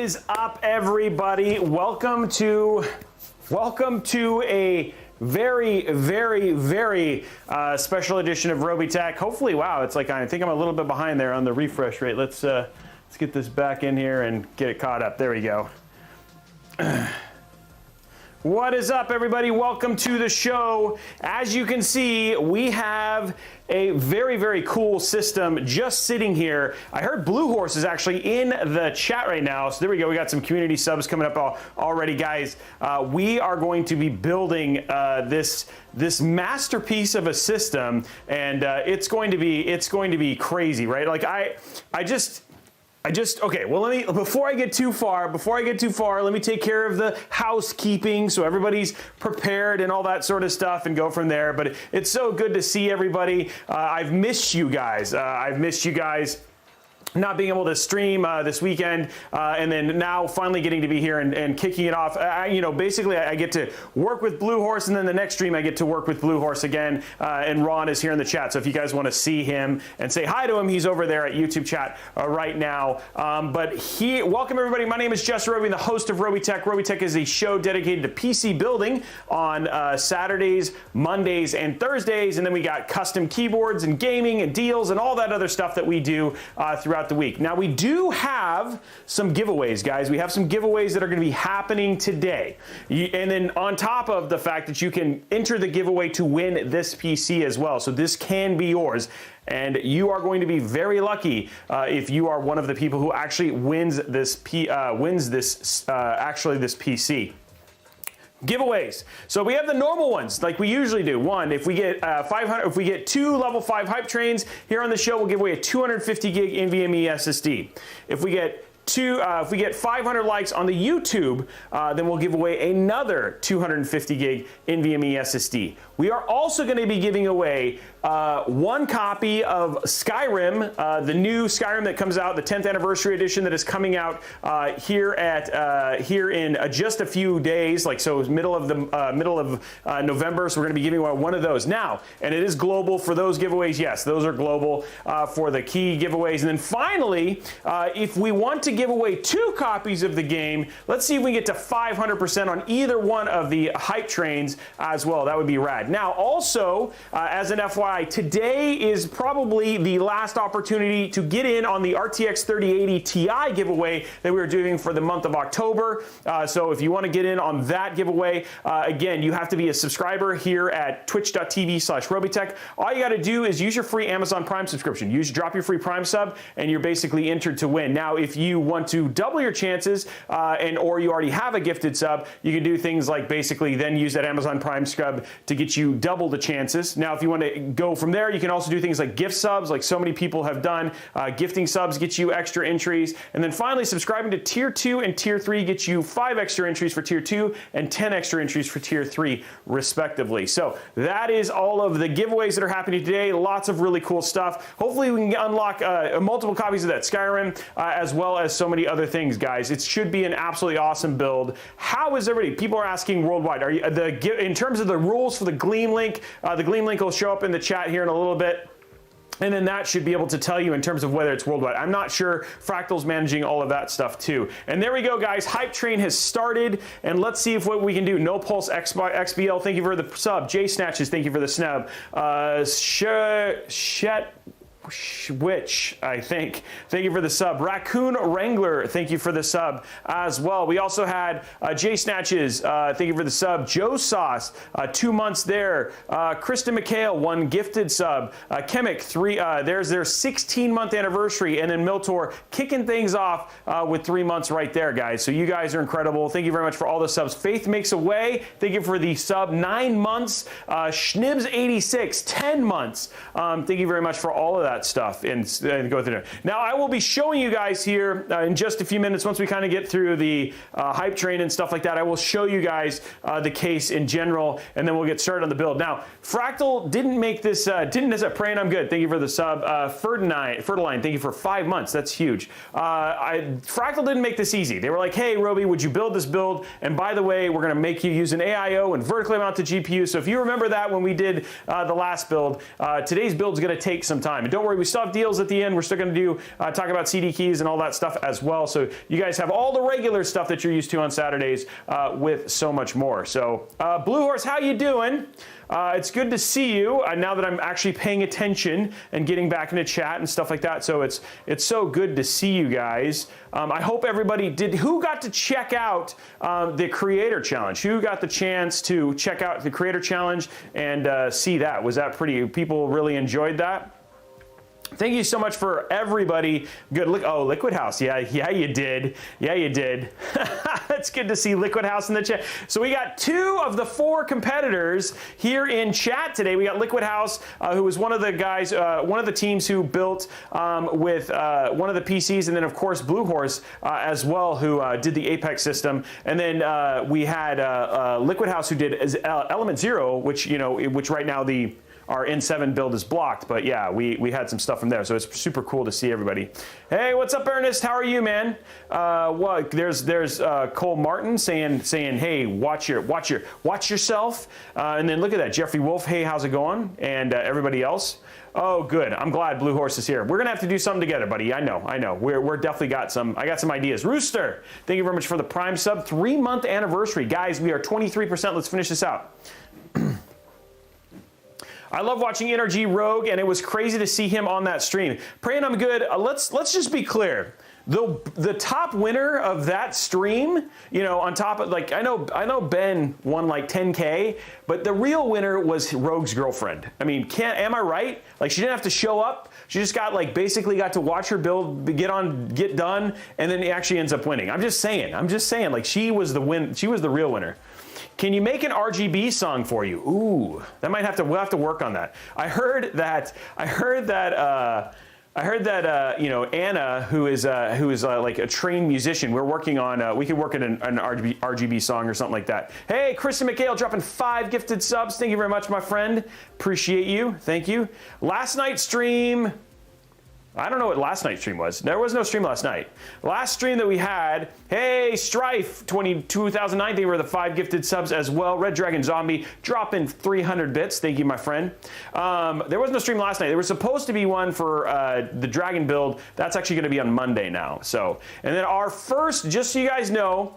is up, everybody? Welcome to a very special edition of Robeytech. Hopefully, wow, it's like I think I'm a little bit behind there on the refresh rate. Let's get this back in here and get it caught up. There we go. What is up, everybody? Welcome to the show. As you can see, we have a very cool system just sitting here. I heard Blue Horse is actually in the chat right now. So there we go. We got some community subs coming up already, guys. We are going to be building this masterpiece of a system, and it's going to be crazy, right? Like okay, well, before I get too far, let me take care of the housekeeping so everybody's prepared and all that sort of stuff and go from there. But it's so good to see everybody. I've missed you guys. Not being able to stream this weekend, and then now finally getting to be here and kicking it off. Basically I get to work with Blue Horse, and then the next stream I get to work with Blue Horse again, and Ron is here in the chat. So if you guys want to see him and say hi to him, he's over there at YouTube chat right now. Welcome everybody. My name is Jess Robey, the host of Robeytech. Robeytech is a show dedicated to PC building on Saturdays, Mondays, and Thursdays, and then we got custom keyboards and gaming and deals and all that other stuff that we do throughout the week. Now we do have some giveaways, guys. We have some giveaways that are going to be happening today. And then on top of the fact that you can enter the giveaway to win this PC as well. So this can be yours. And you are going to be very lucky if you are one of the people who actually wins this PC. Giveaways. So we have the normal ones like we usually do. One, if we get 500, if we get 2 level 5 hype trains here on the show, we'll give away a 250 gig NVMe SSD. If we get 500 likes on the YouTube, then we'll give away another 250 gig NVMe SSD. We are also going to be giving away 1 copy of Skyrim, the new Skyrim that comes out, the 10th anniversary edition that is coming out here in just a few days, like so middle of November. So we're going to be giving away one of those now, and it is global for those giveaways. Yes, those are global for the key giveaways. And then finally, if we want to give away 2 copies of the game, let's see if we get to 500% on either one of the hype trains as well. That would be rad. Now, also, as an FYI, today is probably the last opportunity to get in on the RTX 3080 Ti giveaway that we were doing for the month of October. So if you want to get in on that giveaway, again, you have to be a subscriber here at twitch.tv/Robeytech. All you got to do is use your free Amazon Prime subscription. Drop your free Prime sub, and you're basically entered to win. Now, if you want to double your chances, or you already have a gifted sub, you can do things like basically then use that Amazon Prime sub to get you double the chances. Now, if you want to go from there, you can also do things like gift subs, like so many people have done. Gifting subs get you extra entries. And then finally, subscribing to Tier 2 and Tier 3 gets you 5 extra entries for Tier 2 and 10 extra entries for Tier 3, respectively. So that is all of the giveaways that are happening today. Lots of really cool stuff. Hopefully, we can unlock multiple copies of that Skyrim, as well as so many other things, guys. It should be an absolutely awesome build. How is everybody? People are asking worldwide. Are you in terms of the rules for the Gleam link? The Gleam link will show up in the chat here in a little bit. And then that should be able to tell you in terms of whether it's worldwide. I'm not sure. Fractal's managing all of that stuff too. And there we go, guys. Hype train has started, and let's see what we can do. No Pulse XBL, thank you for the sub. J Snatches, thank you for the snub. Which I think, thank you for the sub. Raccoon Wrangler, thank you for the sub as well. We also had J Snatches, thank you for the sub. Joe Sauce, 2 months there. Krista McHale, 1 gifted sub. Chemic, 3. There's their 16-month anniversary, and then Miltor kicking things off with 3 months right there, guys. So you guys are incredible. Thank you very much for all the subs. Faith Makes a Way, thank you for the sub. 9 months. Schnibs86, 10 months. Thank you very much for all of that stuff and go through it. Now I will be showing you guys here in just a few minutes, once we kind of get through the hype train and stuff like that. I will show you guys the case in general, and then we'll get started on the build. Now, Fractal didn't make this, praying I'm good. Thank you for the sub. Fertiline, thank you for 5 months. That's huge. Fractal didn't make this easy. They were like, hey, Robey, would you build this build? And by the way, we're going to make you use an AIO and vertically mounted GPU. So if you remember that when we did the last build, today's build is going to take some time. And don't worry, we still have deals at the end. We're still going to do talk about CD keys and all that stuff as well. So you guys have all the regular stuff that you're used to on Saturdays with so much more. So Blue Horse, how you doing? It's good to see you now that I'm actually paying attention and getting back into chat and stuff like that. So it's so good to see you guys. I hope everybody did. Who got to check out the Creator Challenge? Who got the chance to check out the Creator Challenge and see that? Was that pretty? People really enjoyed that? Thank you so much for everybody. Good. Oh, Liquid House. Yeah, you did. Yeah, you did. It's good to see Liquid House in the chat. So we got 2 of the 4 competitors here in chat today. We got Liquid House, who was one of the guys, one of the teams who built with one of the PCs, and then of course Blue Horse as well, who did the Apex system. And then we had Liquid House, who did Element Zero, which which right now our N7 build is blocked, but yeah, we had some stuff from there, so it's super cool to see everybody. Hey, what's up, Ernest? How are you, man? What? There's Cole Martin saying, hey, watch yourself. And then look at that, Jeffrey Wolf. Hey, how's it going? And everybody else. Oh, good. I'm glad Blue Horse is here. We're gonna have to do something together, buddy. I know. We're definitely got some. I got some ideas. Rooster, thank you very much for the Prime sub. 3-month anniversary, guys. We are 23%. Let's finish this out. I love watching NRG Rogue, and it was crazy to see him on that stream. Praying I'm good. Let's just be clear. The top winner of that stream, on top of I know Ben won like 10K, but the real winner was Rogue's girlfriend. I mean, am I right? Like, she didn't have to show up. She just got basically got to watch her build get done, and then he actually ends up winning. I'm just saying. Like, she was the real winner. Can you make an RGB song for you? Ooh, we'll have to work on that. I heard that Anna, who is like a trained musician, we're working on, we could work at an RGB song or something like that. Hey, Kristen McHale dropping 5 gifted subs. Thank you very much, my friend. Appreciate you. Thank you. Last night's stream, I don't know what last night's stream was. There was no stream last night. Last stream that we had, hey, Strife 2009, thank you for the 5 gifted subs as well. Red Dragon Zombie dropping 300 bits. Thank you, my friend. There was no stream last night. There was supposed to be one for the Dragon build. That's actually going to be on Monday now. So, and then our first, just so you guys know,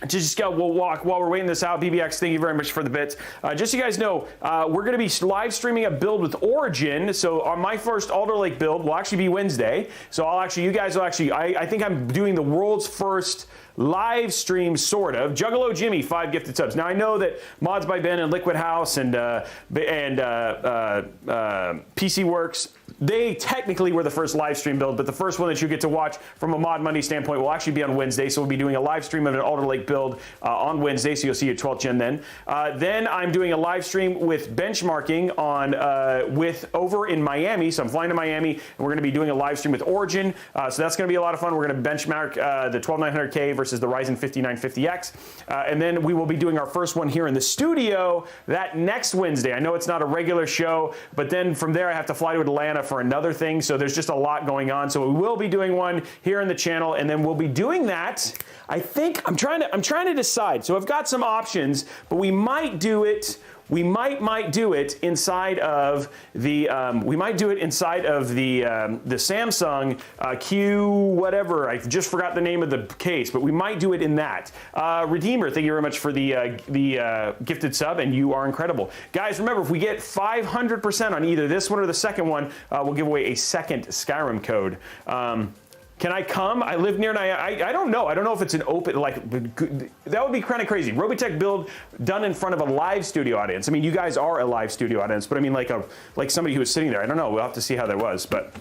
we'll walk while we're waiting this out. BBX, thank you very much for the bits. Just so you guys know, we're going to be live streaming a build with Origin. So on my first Alder Lake build will actually be Wednesday. So I think I'm doing the world's first live stream, sort of. Juggalo Jimmy, 5 gifted subs. Now I know that Mods by Ben and Liquid House and PC Works, they technically were the first live stream build, but the first one that you get to watch from a Mod Monday standpoint will actually be on Wednesday. So we'll be doing a live stream of an Alder Lake build on Wednesday, so you'll see a 12th gen then. Then I'm doing a live stream with benchmarking on over in Miami. So I'm flying to Miami, and we're going to be doing a live stream with Origin. So that's going to be a lot of fun. We're going to benchmark the 12900K versus the Ryzen 5950X. And then we will be doing our first one here in the studio that next Wednesday. I know it's not a regular show, but then from there I have to fly to Atlanta for another thing. So there's just a lot going on. So we will be doing one here in the channel, and then we'll be doing that. I think I'm trying to decide. So I've got some options, but we might do it. We might do it inside of the the Samsung Q whatever. I just forgot the name of the case, but we might do it in that. Redeemer, thank you very much for the gifted sub, and you are incredible, guys. Remember, if we get 500% on either this one or the second one, we'll give away a second Skyrim code. Can I come? I live near, I don't know. I don't know if it's an open, that would be kind of crazy. Robeytech build done in front of a live studio audience. I mean, you guys are a live studio audience, but I mean like somebody who was sitting there. I don't know. We'll have to see how that was, but.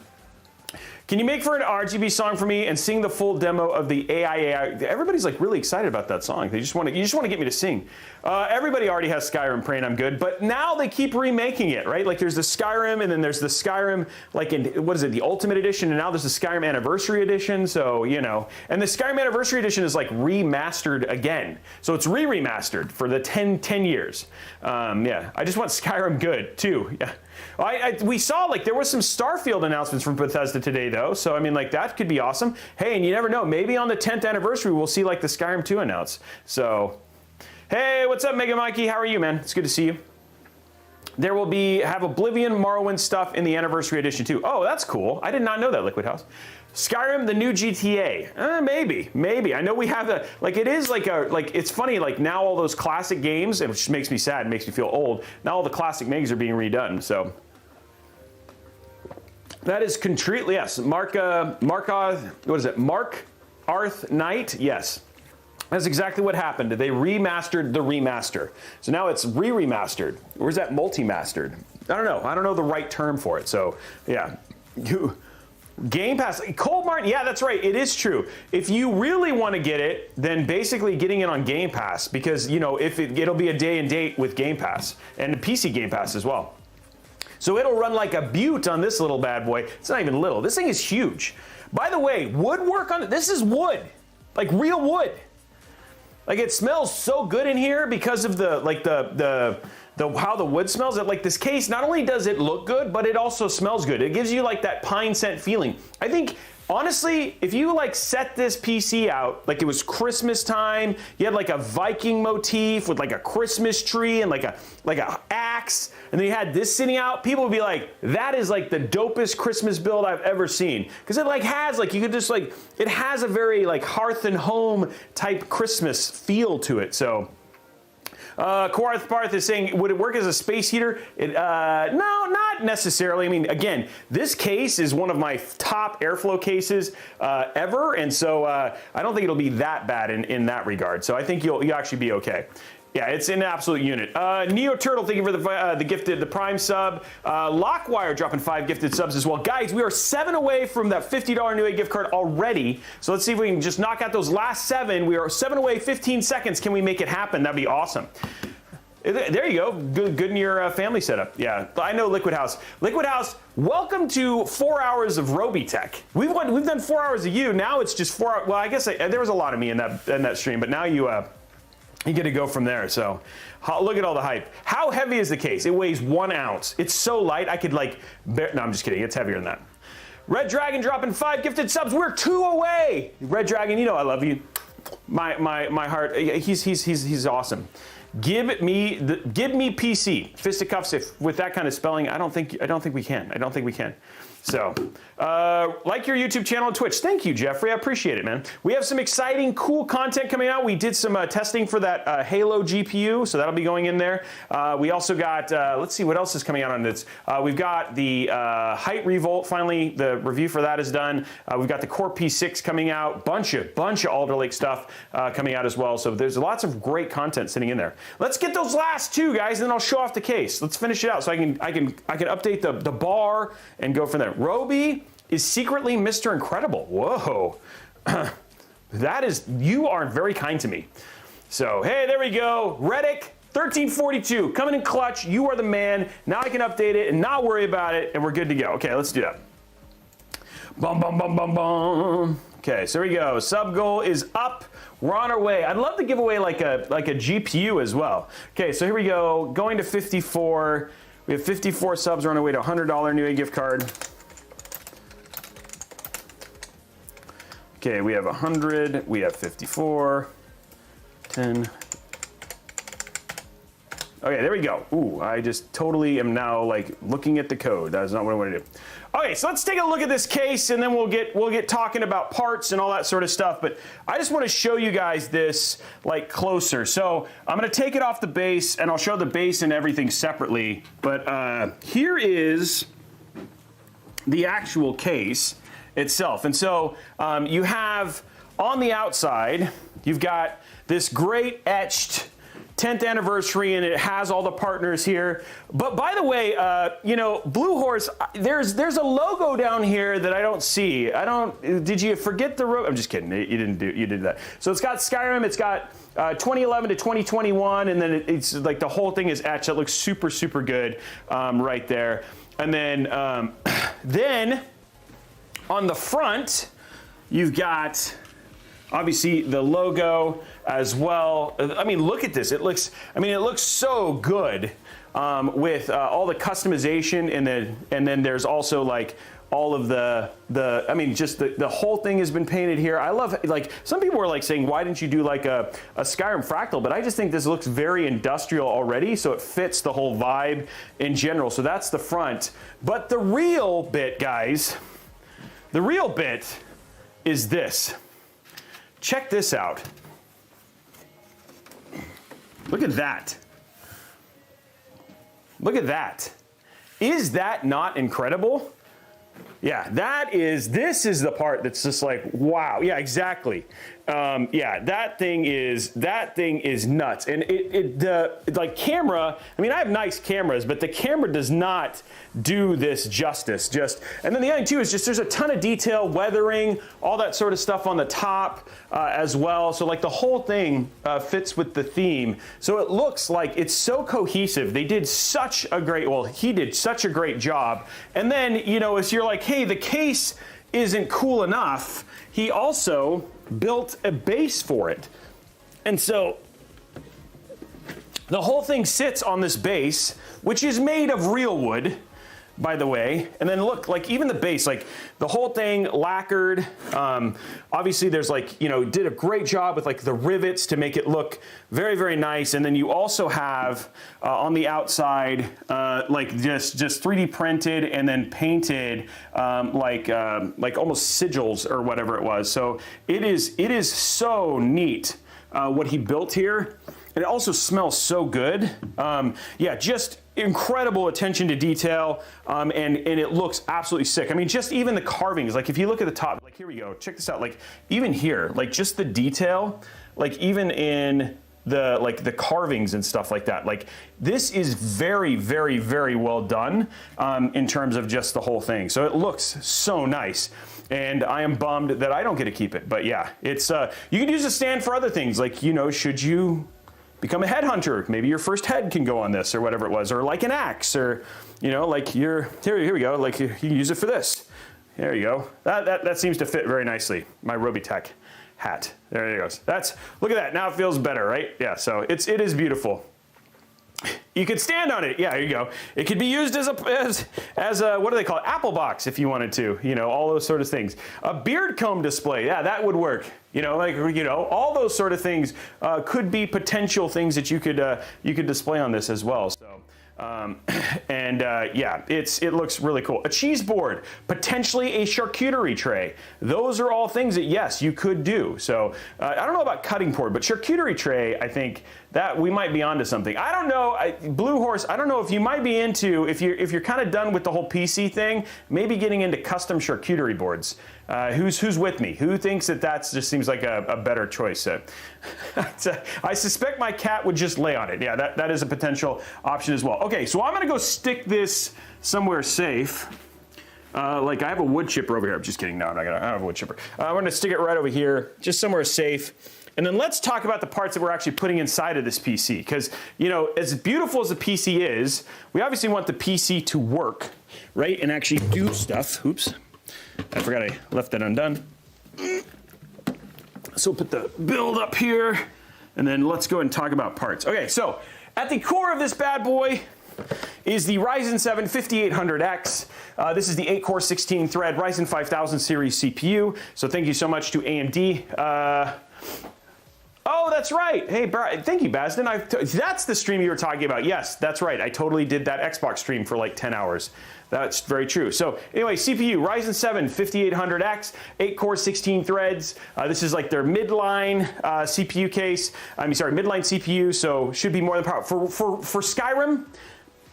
Can you make for an RGB song for me and sing the full demo of the AI? Everybody's like really excited about that song. You just want to get me to sing. Everybody already has Skyrim, praying I'm good, but now they keep remaking it, right? Like there's the Skyrim, and then there's the Skyrim, like in, what is it, the Ultimate Edition, and now there's the Skyrim Anniversary Edition, so, and the Skyrim Anniversary Edition is like remastered again. So it's re-remastered for the 10 years. Yeah, I just want Skyrim good, too, yeah. We saw like there was some Starfield announcements from Bethesda today though, so I mean like that could be awesome. Hey, and you never know, maybe on the 10th anniversary we'll see like the Skyrim 2 announced. So, hey, what's up, Mega Mikey? How are you, man? It's good to see you. There will have Oblivion, Morrowind stuff in the Anniversary Edition too. Oh, that's cool. I did not know that, Liquid House. Skyrim, the new GTA. Maybe. I know we have it is it's funny, like now all those classic games, and which makes me sad, and makes me feel old, now all the classic megas are being redone, so. That is concretely, yes. Mark Arth Knight, yes. That's exactly what happened. They remastered the remaster. So now it's re-remastered. Or is that multi-mastered? I don't know. I don't know the right term for it. So, yeah. Game Pass. Cole Martin, yeah, that's right. It is true. If you really want to get it, then basically getting it on Game Pass, because, you know, it'll be a day and date with Game Pass and PC Game Pass as well. So it'll run like a beaut on this little bad boy. It's not even little. This thing is huge. By the way, woodwork on it. This is wood, like real wood. Like it smells so good in here because of the how the wood smells. That like this case, not only does it look good, but it also smells good. It gives you like that pine scent feeling. I think honestly, if you like set this PC out like it was Christmas time, you had like a Viking motif with like a Christmas tree and like a axe, and then you had this sitting out, people would be like, that is like the dopest Christmas build I've ever seen. Because it like has like, you could just like, it has a very like hearth and home type Christmas feel to it. So Koarth Parth is saying, would it work as a space heater? No, not necessarily. I mean, again, this case is one of my top airflow cases ever, and so I don't think it'll be that bad in that regard. So I think you'll actually be okay. Yeah, it's an absolute unit. Neo Turtle, thank you for the Prime sub. Lockwire dropping 5 gifted subs as well. Guys, we are 7 away from that $50 Newegg gift card already. So let's see if we can just knock out those last 7. We are 7 away, 15 seconds. Can we make it happen? That'd be awesome. There you go. Good in your family setup. Yeah, I know Liquid House. Liquid House, welcome to 4 hours of Robeytech. We've done 4 hours of you. Now it's just 4 hours. Well, I guess there was a lot of me in that stream, but now you get to go from there. So look at all the hype. How heavy is the case? It weighs 1 ounce. It's so light I could like no, I'm just kidding. It's heavier than that. Red Dragon dropping 5 gifted subs. We're 2 away. Red Dragon, you know I love you. My heart. He's awesome. Give me PC fisticuffs. If with that kind of spelling, I don't think we can. So, like your YouTube channel and Twitch. Thank you, Jeffrey. I appreciate it, man. We have some exciting, cool content coming out. We did some testing for that Halo GPU, so that'll be going in there. We also got, let's see, what else is coming out on this? We've got the Height Revolt. Finally, the review for that is done. We've got the Core P6 coming out. Bunch of Alder Lake stuff coming out as well. So there's lots of great content sitting in there. Let's get those last 2, guys, and then I'll show off the case. Let's finish it out so I can update the bar and go from there. Robey is secretly Mr. Incredible. Whoa. You are very kind to me. So, hey, there we go. Reddick 1342 coming in clutch. You are the man. Now I can update it and not worry about it, and we're good to go. Okay, let's do that. Bum, bum, bum, bum, bum. Okay, so here we go. Sub goal is up. We're on our way. I'd love to give away like a GPU as well. Okay, so here we go. Going to 54. We have 54 subs. We're on our way to $100 Newegg gift card. Okay, we have 100, we have 54, 10. Okay, there we go. Ooh, I just totally am now like looking at the code. That is not what I want to do. Okay, so let's take a look at this case and then we'll get talking about parts and all that sort of stuff. But I just want to show you guys this like closer. So I'm going to take it off the base and I'll show the base and everything separately. But here is the actual case itself. And so you have on the outside, you've got this great etched 10th anniversary, and it has all the partners here. But by the way, you know, Blue Horse, there's a logo down here that I don't see. Did you forget the I'm just kidding. You did that. So it's got Skyrim, it's got 2011 to 2021, and then it's like the whole thing is etched. It looks super, super good right there. And then, then on the front, you've got obviously the logo as well. I mean, look at this. It looks so good with all the customization, and then there's also like all of I mean, just the whole thing has been painted here. I love, like, some people were like saying, why didn't you do like a Skyrim Fractal? But I just think this looks very industrial already, so it fits the whole vibe in general. So that's the front. But the real bit, guys, the real bit is this. Check this out. Look at that. Look at that. Is that not incredible? Yeah, this is the part that's just like, wow. Yeah, exactly. Yeah, that thing is nuts. And like camera, I mean, I have nice cameras, but the camera does not do this justice. And then the other thing too is just there's a ton of detail, weathering, all that sort of stuff on the top as well. So like the whole thing fits with the theme. So it looks like it's so cohesive. They did such a great, well, he did such a great job. And then, you know, as you're like, hey, the case isn't cool enough, he also built a base for it. And so the whole thing sits on this base, which is made of real wood, by the way. And then look, like even the base, like the whole thing lacquered. Obviously there's like, you know, did a great job with like the rivets to make it look very, very nice. And then you also have on the outside, like just 3D printed and then painted like almost sigils or whatever it was. So it is so neat what he built here. And it also smells so good. Yeah, just incredible attention to detail, and it looks absolutely sick. I mean, just even the carvings, like if you look at the top, like here we go, check this out, like even here, like just the detail, like even in the carvings and stuff like that, like this is very, very, very well done in terms of just the whole thing. So it looks so nice. And I am bummed that I don't get to keep it, but yeah, it's you can use a stand for other things, like, you know, should you become a headhunter, maybe your first head can go on this or whatever it was, or like an axe, or, you know, like here we go, like you can use it for this. There you go. That seems to fit very nicely. My Robeytech hat. There it goes. Look at that. Now it feels better, right? Yeah. So it is beautiful. You could stand on it. Yeah, here you go. It could be used as a what do they call it? Apple box if you wanted to. You know, all those sort of things. A beard comb display. Yeah, that would work. You know, like, you know, all those sort of things could be potential things that you could display on this as well. So. Yeah, it looks really cool. A cheese board, potentially a charcuterie tray. Those are all things that, yes, you could do. So I don't know about cutting board, but charcuterie tray, I think that we might be onto something. I don't know, Blue Horse, I don't know if you might be into, if you're kind of done with the whole PC thing, maybe getting into custom charcuterie boards. Who's with me? Who thinks that just seems like a better choice? I suspect my cat would just lay on it. Yeah, that is a potential option as well. Okay, so I'm gonna go stick this somewhere safe. Like I have a wood chipper over here. I'm just kidding. No, I don't have a wood chipper. I'm gonna stick it right over here, just somewhere safe. And then let's talk about the parts that we're actually putting inside of this PC. Because, you know, as beautiful as the PC is, we obviously want the PC to work, right? And actually do stuff. Oops. I forgot I left that undone. So put the build up here, and then let's go ahead and talk about parts. Okay, so at the core of this bad boy is the Ryzen 7 5800X. This is the 8-core 16-thread Ryzen 5000 series CPU. So thank you so much to AMD. Oh, that's right. Hey, thank you, Basden. That's the stream you were talking about. Yes, that's right. I totally did that Xbox stream for like 10 hours. That's very true. So anyway, CPU, Ryzen 7 5800X, 8-core 16 threads. This is like their midline CPU case. Midline CPU, so should be more than powerful. For Skyrim,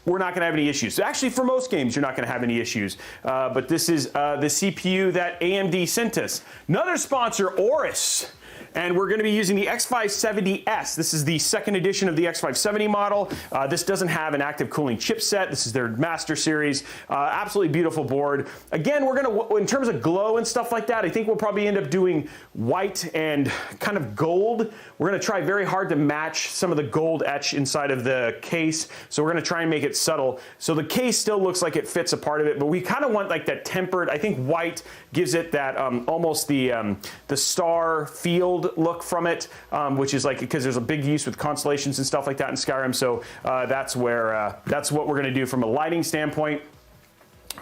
we're not gonna have any issues. Actually, for most games, you're not gonna have any issues. But this is the CPU that AMD sent us. Another sponsor, Oris. And we're going to be using the X570S. This is the second edition of the X570 model. This doesn't have an active cooling chipset. This is their master series. Absolutely beautiful board. Again, we're going to, in terms of glow and stuff like that, I think we'll probably end up doing white and kind of gold. We're going to try very hard to match some of the gold etch inside of the case. So we're going to try and make it subtle. So the case still looks like it fits a part of it, but we kind of want like that tempered, I think white gives it that almost the star field look from it, which is like, because there's a big use with constellations and stuff like that in Skyrim. So that's what we're going to do from a lighting standpoint.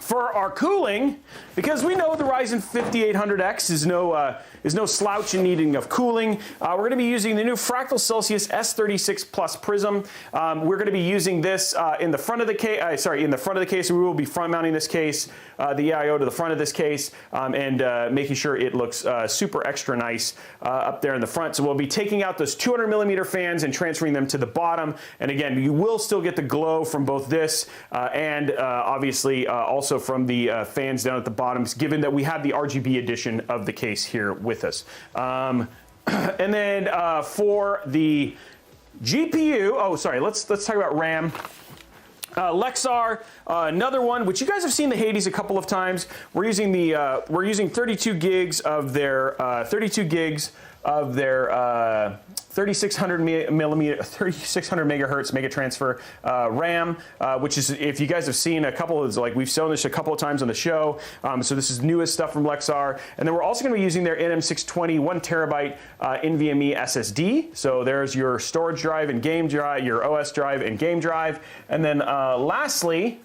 For our cooling, because we know the Ryzen 5800X is no slouch in needing of cooling, we're going to be using the new Fractal Celsius S36 Plus Prism. We're going to be using this in the front of the case. In the front of the case, we will be front mounting this case, the AIO to the front of this case, and making sure it looks super extra nice up there in the front. So we'll be taking out those 200mm fans and transferring them to the bottom. And again, you will still get the glow from both this and obviously also from the fans down at the bottom, given that we have the RGB edition of the case here with us. And then for the GPU, oh sorry, let's talk about RAM. Lexar, another one, which you guys have seen the Hades a couple of times. We're using the 32 gigs of their 3600 megahertz mega transfer RAM, which is, if you guys have seen a couple of, like we've shown this a couple of times on the show. So this is newest stuff from Lexar. And then we're also going to be using their NM620 1 terabyte NVMe SSD. So there's your storage drive and game drive, your OS drive and game drive. And then lastly,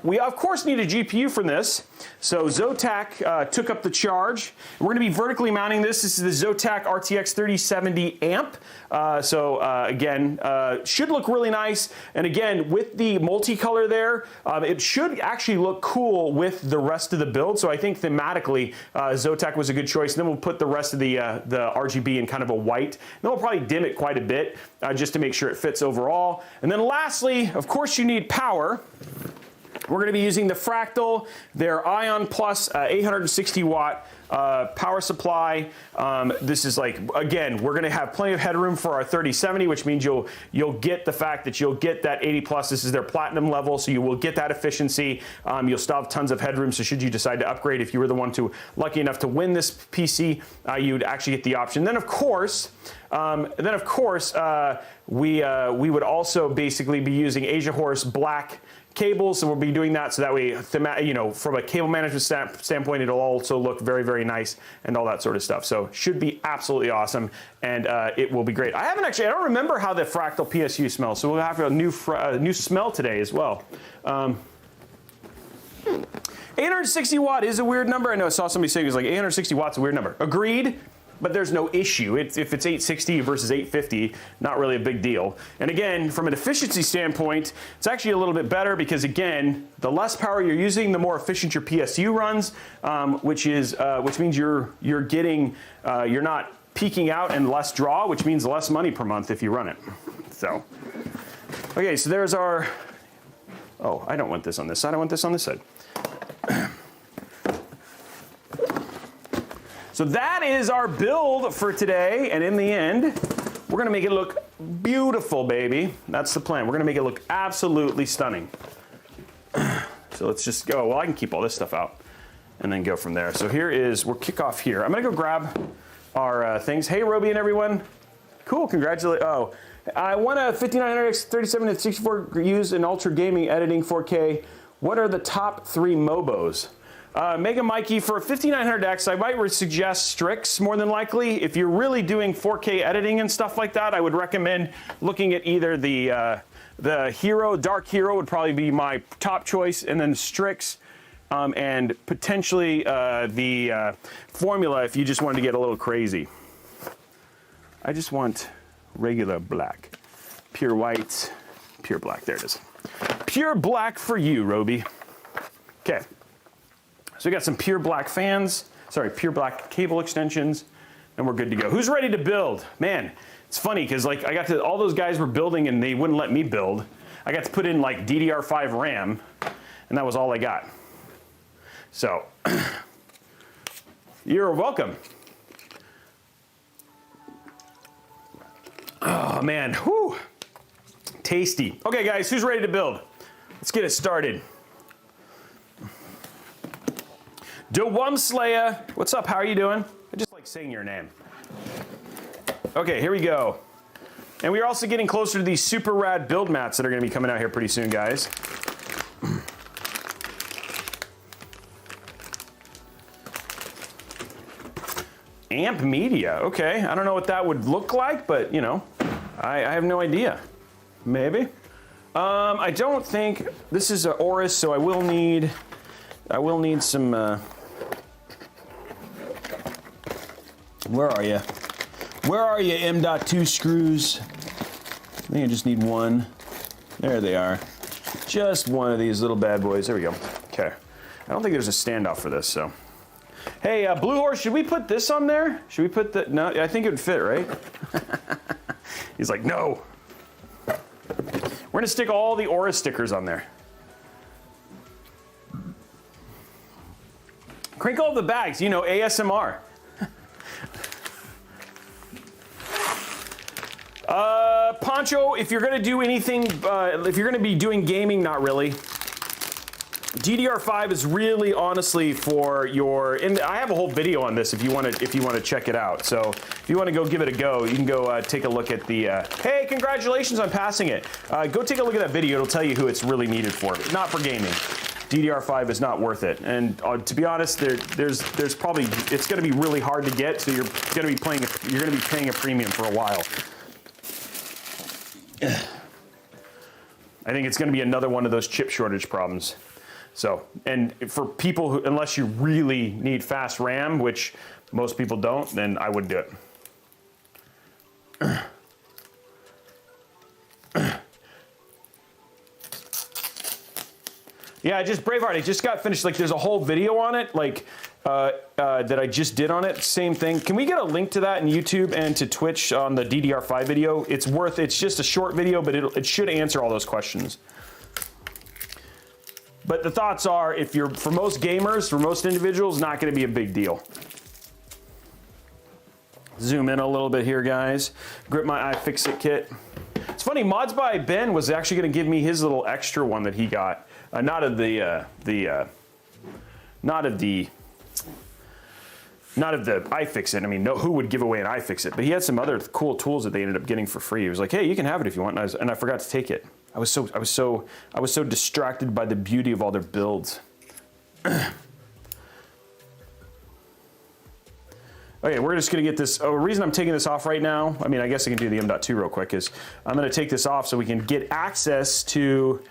we of course need a GPU from this. So Zotac took up the charge. We're going to be vertically mounting this. This is the Zotac RTX 3070 amp. Again, should look really nice. And again, with the multicolor there, it should actually look cool with the rest of the build. So I think thematically, Zotac was a good choice. And then we'll put the rest of the RGB in kind of a white. Then we'll probably dim it quite a bit just to make sure it fits overall. And then lastly, of course, you need power. We're going to be using the Fractal, their Ion Plus 860 watt power supply. This is like, again, we're going to have plenty of headroom for our 3070, which means you'll get the fact that you'll get that 80 plus. This is their platinum level, so you will get that efficiency. You'll still have tons of headroom, so should you decide to upgrade, if you were the one lucky enough to win this PC, you would actually get the option. Then of course, we would also basically be using Asia Horse black cables, so we'll be doing that so that way, from a cable management standpoint, it'll also look very, very nice and all that sort of stuff. So should be absolutely awesome, and it will be great. I don't remember how the Fractal PSU smells, so we'll have a new smell today as well. 860 watt is a weird number. I know I saw somebody saying it was like 860 watts a weird number. Agreed. But there's no issue. If it's 860 versus 850, not really a big deal. And again, from an efficiency standpoint, it's actually a little bit better because, again, the less power you're using, the more efficient your PSU runs, which means you're not peaking out and less draw, which means less money per month if you run it. So, okay, so there's our. Oh, I don't want this on this side. I want this on this side. So that is our build for today, and in the end, we're gonna make it look beautiful, baby. That's the plan. We're gonna make it look absolutely stunning. So let's just go. Well, I can keep all this stuff out and then go from there. So we'll kick off here. I'm gonna go grab our things. Hey, Robey and everyone. Cool, congratulations. Oh, I want a 5900X 37 to 64 used in ultra gaming editing 4K. What are the top 3 Mobos? Mega Mikey, for a 5900X, I might suggest Strix more than likely. If you're really doing 4K editing and stuff like that, I would recommend looking at either the Hero, Dark Hero would probably be my top choice, and then Strix, and potentially the Formula if you just wanted to get a little crazy. I just want regular black, pure white, pure black. There it is. Pure black for you, Robey. Okay. So we got some pure black pure black cable extensions, and we're good to go. Who's ready to build? Man, it's funny because like all those guys were building and they wouldn't let me build. I got to put in like DDR5 RAM, and that was all I got. So you're welcome. Oh man, whew. Tasty. Okay guys, who's ready to build? Let's get it started. Dowumslayer, what's up? How are you doing? I just like saying your name. Okay, here we go. And we are also getting closer to these super rad build mats that are going to be coming out here pretty soon, guys. Amp Media, okay. I don't know what that would look like, but you know, I have no idea. Maybe. I don't think this is an Aorus, so I will need I will need some, where are you? Where are you, M.2 screws? I think I just need one. There they are. Just one of these little bad boys. There we go. Okay. I don't think there's a standoff for this, so. Hey, Blue Horse, should we put this on there? Should we put the, no, I think it would fit, right? He's like, no. We're gonna stick all the Aura stickers on there. Crinkle up the bags, you know, ASMR. Poncho, if you're gonna do anything, if you're gonna be doing gaming, not really. DDR5 is really honestly for your, and I have a whole video on this if you want to check it out. So if you want to go give it a go, you can go take a look at the, hey, congratulations on passing it. Go take a look at that video, it'll tell you who it's really needed for. Not for gaming. DDR5 is not worth it. And to be honest, there's probably, it's gonna be really hard to get, so you're gonna be paying a premium for a while. I think it's gonna be another one of those chip shortage problems. So, and for people who, unless you really need fast RAM, which most people don't, then I wouldn't do it. Yeah, just Braveheart, I just got finished, like there's a whole video on it, like, that I just did on it, same thing. Can we get a link to that in YouTube and to Twitch on the DDR5 video? It's just a short video, but it should answer all those questions. But the thoughts are, if you're, for most gamers, for most individuals, not gonna be a big deal. Zoom in a little bit here, guys. Grip my iFixit kit. It's funny, Mods by Ben was actually gonna give me his little extra one that he got. Not of the iFixit. I mean, no, who would give away an iFixit? But he had some other cool tools that they ended up getting for free. He was like, hey, you can have it if you want. And I forgot to take it. I was so distracted by the beauty of all their builds. Okay, we're just gonna get this. Oh, the reason I'm taking this off right now, I mean, I guess I can do the M.2 real quick, is I'm gonna take this off so we can get access to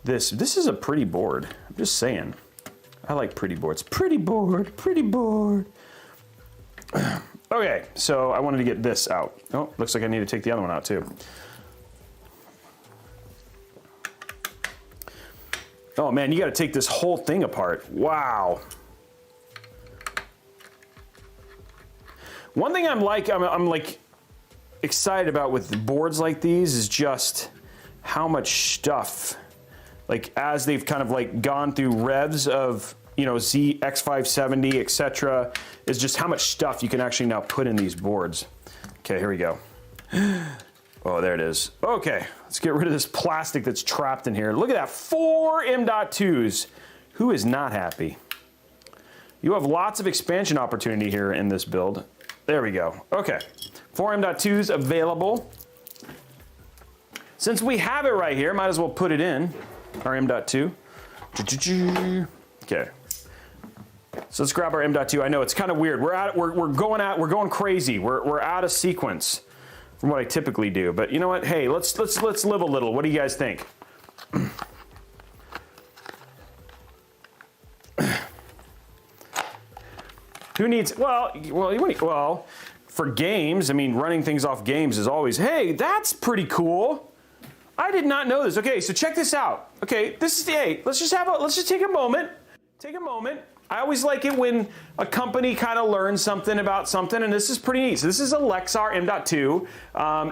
this. This is a pretty board. I'm just saying. I like pretty boards. Pretty board, pretty board. Okay, so I wanted to get this out. Oh, looks like I need to take the other one out too. Oh man, you gotta take this whole thing apart. Wow. One thing I'm like excited about with boards like these is just how much stuff, like as they've kind of like gone through revs of, you know, X570, etc., is just how much stuff you can actually now put in these boards. Okay, here we go. Oh, there it is. Okay, let's get rid of this plastic that's trapped in here. Look at that, 4 M.2s. Who is not happy? You have lots of expansion opportunity here in this build. There we go. Okay, 4 M.2s available. Since we have it right here, might as well put it in, our M.2. Okay. So let's grab our M.2. I know it's kind of weird. We're going crazy. We're out of sequence from what I typically do. But you know what? Hey, let's live a little. What do you guys think? Who needs, well, for games, I mean, running things off games is always, hey, that's pretty cool. I did not know this. Okay, so check this out. Okay, this is the, hey, let's just take a moment. Take a moment. I always like it when a company kind of learns something about something, and this is pretty neat. So this is a Lexar M.2,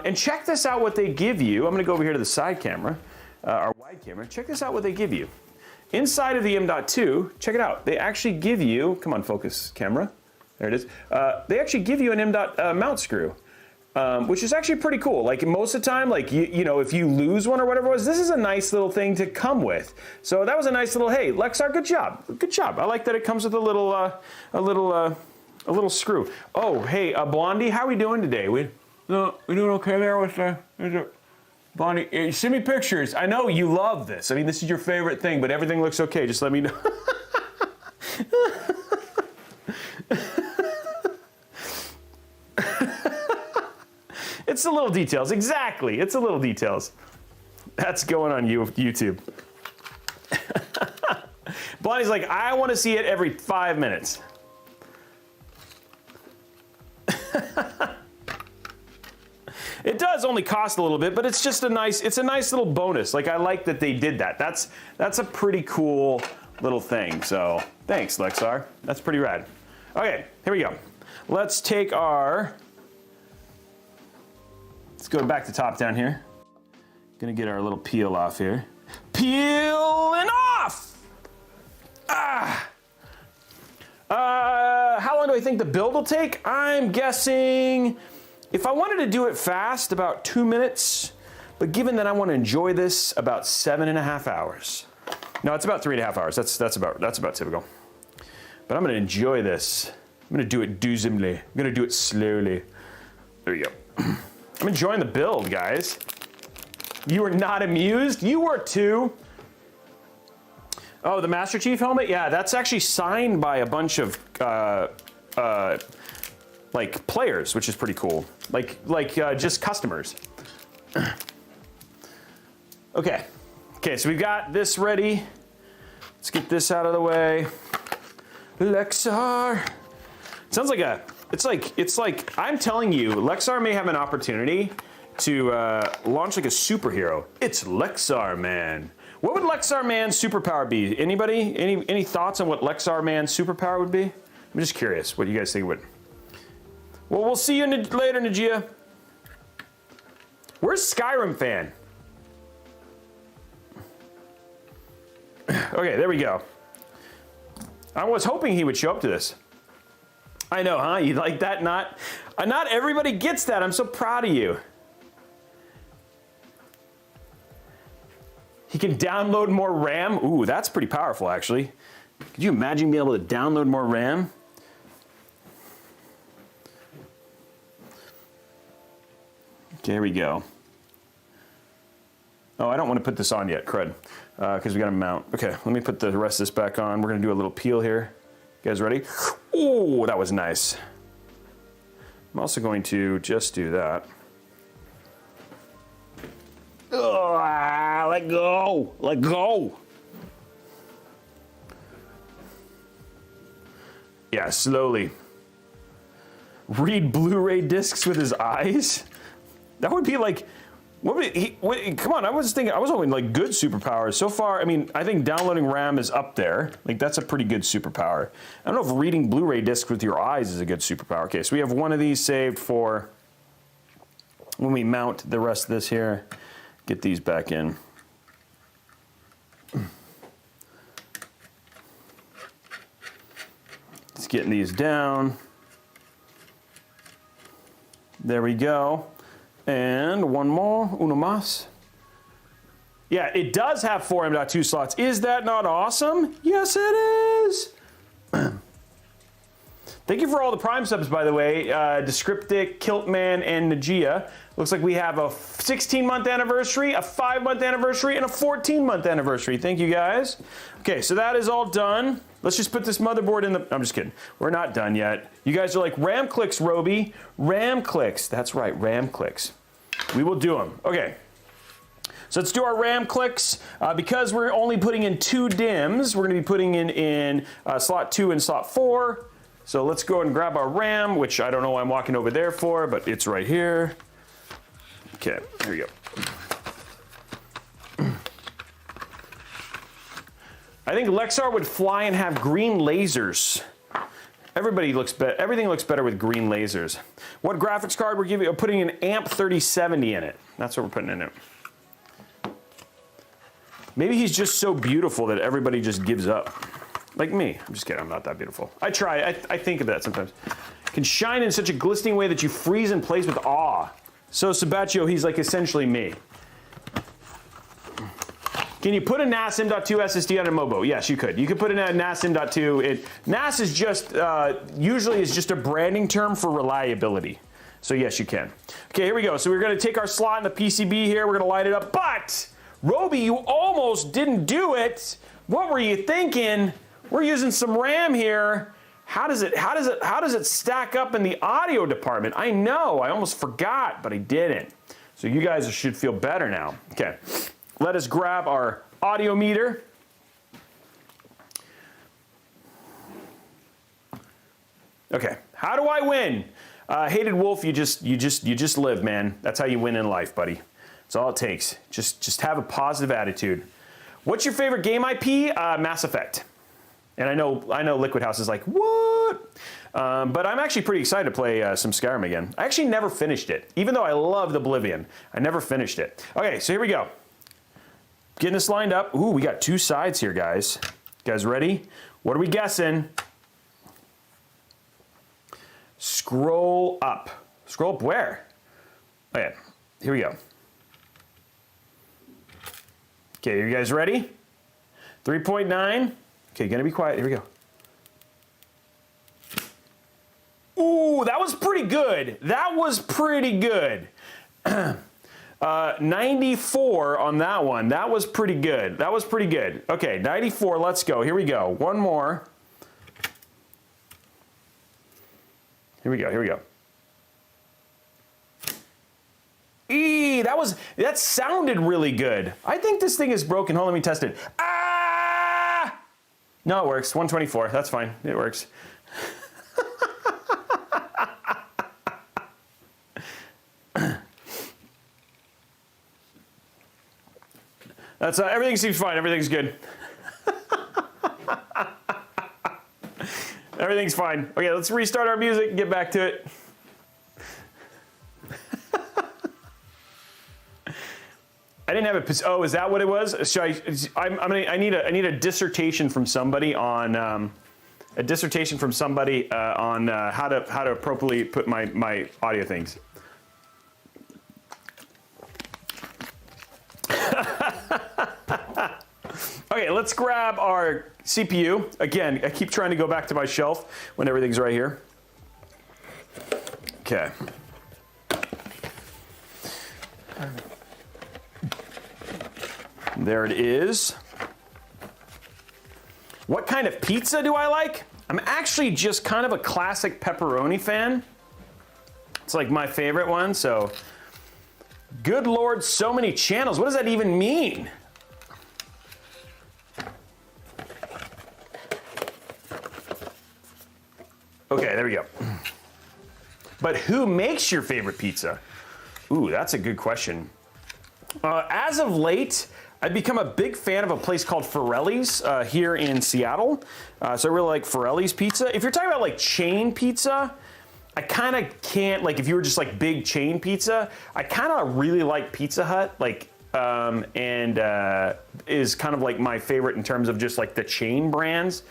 and check this out what they give you. I'm gonna go over here to the side camera, our wide camera. Check this out what they give you. Inside of the M.2, check it out. They actually give you, come on, focus camera. There it is. They actually give you an M.2 mount screw, which is actually pretty cool. Like most of the time, like you know, if you lose one or whatever it was, this is a nice little thing to come with. So that was a nice little, hey, Lexar, good job, good job. I like that it comes with a little screw. Oh, hey, Blondie, how are we doing today? We doing okay there with Blondie? You send me pictures. I know you love this. I mean, this is your favorite thing, but everything looks okay. Just let me know. It's the little details, exactly. It's the little details. That's going on YouTube. Blondie's like, I want to see it every 5 minutes. It does only cost a little bit, but it's just a nice little bonus. Like, I like that they did that. That's a pretty cool little thing. So thanks, Lexar. That's pretty rad. Okay, here we go. Let's take let's go back to top down here. Gonna get our little peel off here. Peeling off! How long do I think the build will take? I'm guessing, if I wanted to do it fast, about 2 minutes. But given that I want to enjoy this, about 7.5 hours. No, it's about 3.5 hours. That's about typical. But I'm going to enjoy this. I'm going to do it doozimly. I'm going to do it slowly. There you go. I'm enjoying the build, guys. You were not amused? You were too. Oh, the Master Chief helmet? Yeah, that's actually signed by a bunch of like players, which is pretty cool. Like just customers. Okay, so we've got this ready. Let's get this out of the way. Lexar. It sounds like it's like I'm telling you, Lexar may have an opportunity to launch like a superhero. It's Lexar Man. What would Lexar Man's superpower be? Anybody? Any thoughts on what Lexar Man's superpower would be? I'm just curious what you guys think would. Well, we'll see you later, Najia. Where's Skyrim fan? Okay, there we go. I was hoping he would show up to this. I know, huh? You like that? Not everybody gets that. I'm so proud of you. He can download more RAM. Ooh, that's pretty powerful, actually. Could you imagine being able to download more RAM? Okay, here we go. Oh, I don't want to put this on yet, crud, because we got to mount. Okay, let me put the rest of this back on. We're going to do a little peel here. You guys ready? Ooh, that was nice. I'm also going to just do that. Let go. Let go. Yeah, slowly. Read Blu-ray discs with his eyes? That would be like, come on, I was hoping like good superpowers. So far, I mean, I think downloading RAM is up there. Like, that's a pretty good superpower. I don't know if reading Blu-ray discs with your eyes is a good superpower. Okay, so we have one of these saved for when we mount the rest of this here. Get these back in. Just getting these down. There we go. And one more, uno más. Yeah, it does have 4 M.2 slots. Is that not awesome? Yes, it is. Thank you for all the Prime subs, by the way. Descriptic, Kiltman, and Najia. Looks like we have a 16-month anniversary, a 5-month anniversary, and a 14-month anniversary. Thank you, guys. Okay, so that is all done. Let's just put this motherboard in the... I'm just kidding. We're not done yet. You guys are like, RAM clicks, Robey. RAM clicks. That's right, RAM clicks. We will do them. Okay. So let's do our RAM clicks. Because we're only putting in 2 DIMMs, we're going to be putting in slot 2 and slot 4. So let's go and grab our RAM, which I don't know why I'm walking over there for, but it's right here. Okay, here we go. I think Lexar would fly and have green lasers. Everything looks better with green lasers. What graphics card we're putting an AMP 3070 in it. That's what we're putting in it. Maybe he's just so beautiful that everybody just gives up. Like me. I'm just kidding, I'm not that beautiful. I try, I think of that sometimes. Can shine in such a glistening way that you freeze in place with awe. So Sabatio, he's like essentially me. Can you put a NAS M.2 SSD on a Mobo? Yes, you could. You could put in a NAS M.2. NAS is just, usually is just a branding term for reliability. So yes, you can. Okay, here we go. So we're gonna take our slot in the PCB here. We're gonna light it up, but Robey, you almost didn't do it. What were you thinking? We're using some RAM here. How does it stack up in the audio department? I know, I almost forgot, but I didn't. So you guys should feel better now. Okay, let us grab our audio meter. Okay, how do I win? Hated Wolf, you just live, man. That's how you win in life, buddy. That's all it takes. Just have a positive attitude. What's your favorite game IP? Mass Effect. And I know Liquid House is like, what? But I'm actually pretty excited to play some Skyrim again. I actually never finished it, even though I loved Oblivion. I never finished it. Okay, so here we go. Getting this lined up. Ooh, we got 2 sides here, guys. You guys ready? What are we guessing? Scroll up. Scroll up where? Okay, here we go. Okay, you guys ready? 3.9. Okay, gonna be quiet. Here we go. Ooh, that was pretty good. That was pretty good. 94 on that one. That was pretty good. That was pretty good. Okay, 94. Let's go. Here we go. One more. Here we go. Here we go. That sounded really good. I think this thing is broken. Hold on, let me test it. Ah! No, it works. 124. That's fine. It works. That's everything seems fine. Everything's good. Everything's fine. Okay, let's restart our music and get back to it. I didn't have a. Oh, is that what it was? I need a dissertation from somebody on how to appropriately put my audio things. Okay, let's grab our CPU. Again, I keep trying to go back to my shelf when everything's right here. Okay. There it is. What kind of pizza do I like? I'm actually just kind of a classic pepperoni fan. It's like my favorite one, so. Good Lord, so many channels. What does that even mean? Okay, there we go. But who makes your favorite pizza? Ooh, that's a good question. As of late, I've become a big fan of a place called Forelli's here in Seattle. So I really like Forelli's pizza. If you're talking about like chain pizza, I kind of can't, like if you were just like big chain pizza, I kind of really like Pizza Hut, like, is kind of like my favorite in terms of just like the chain brands.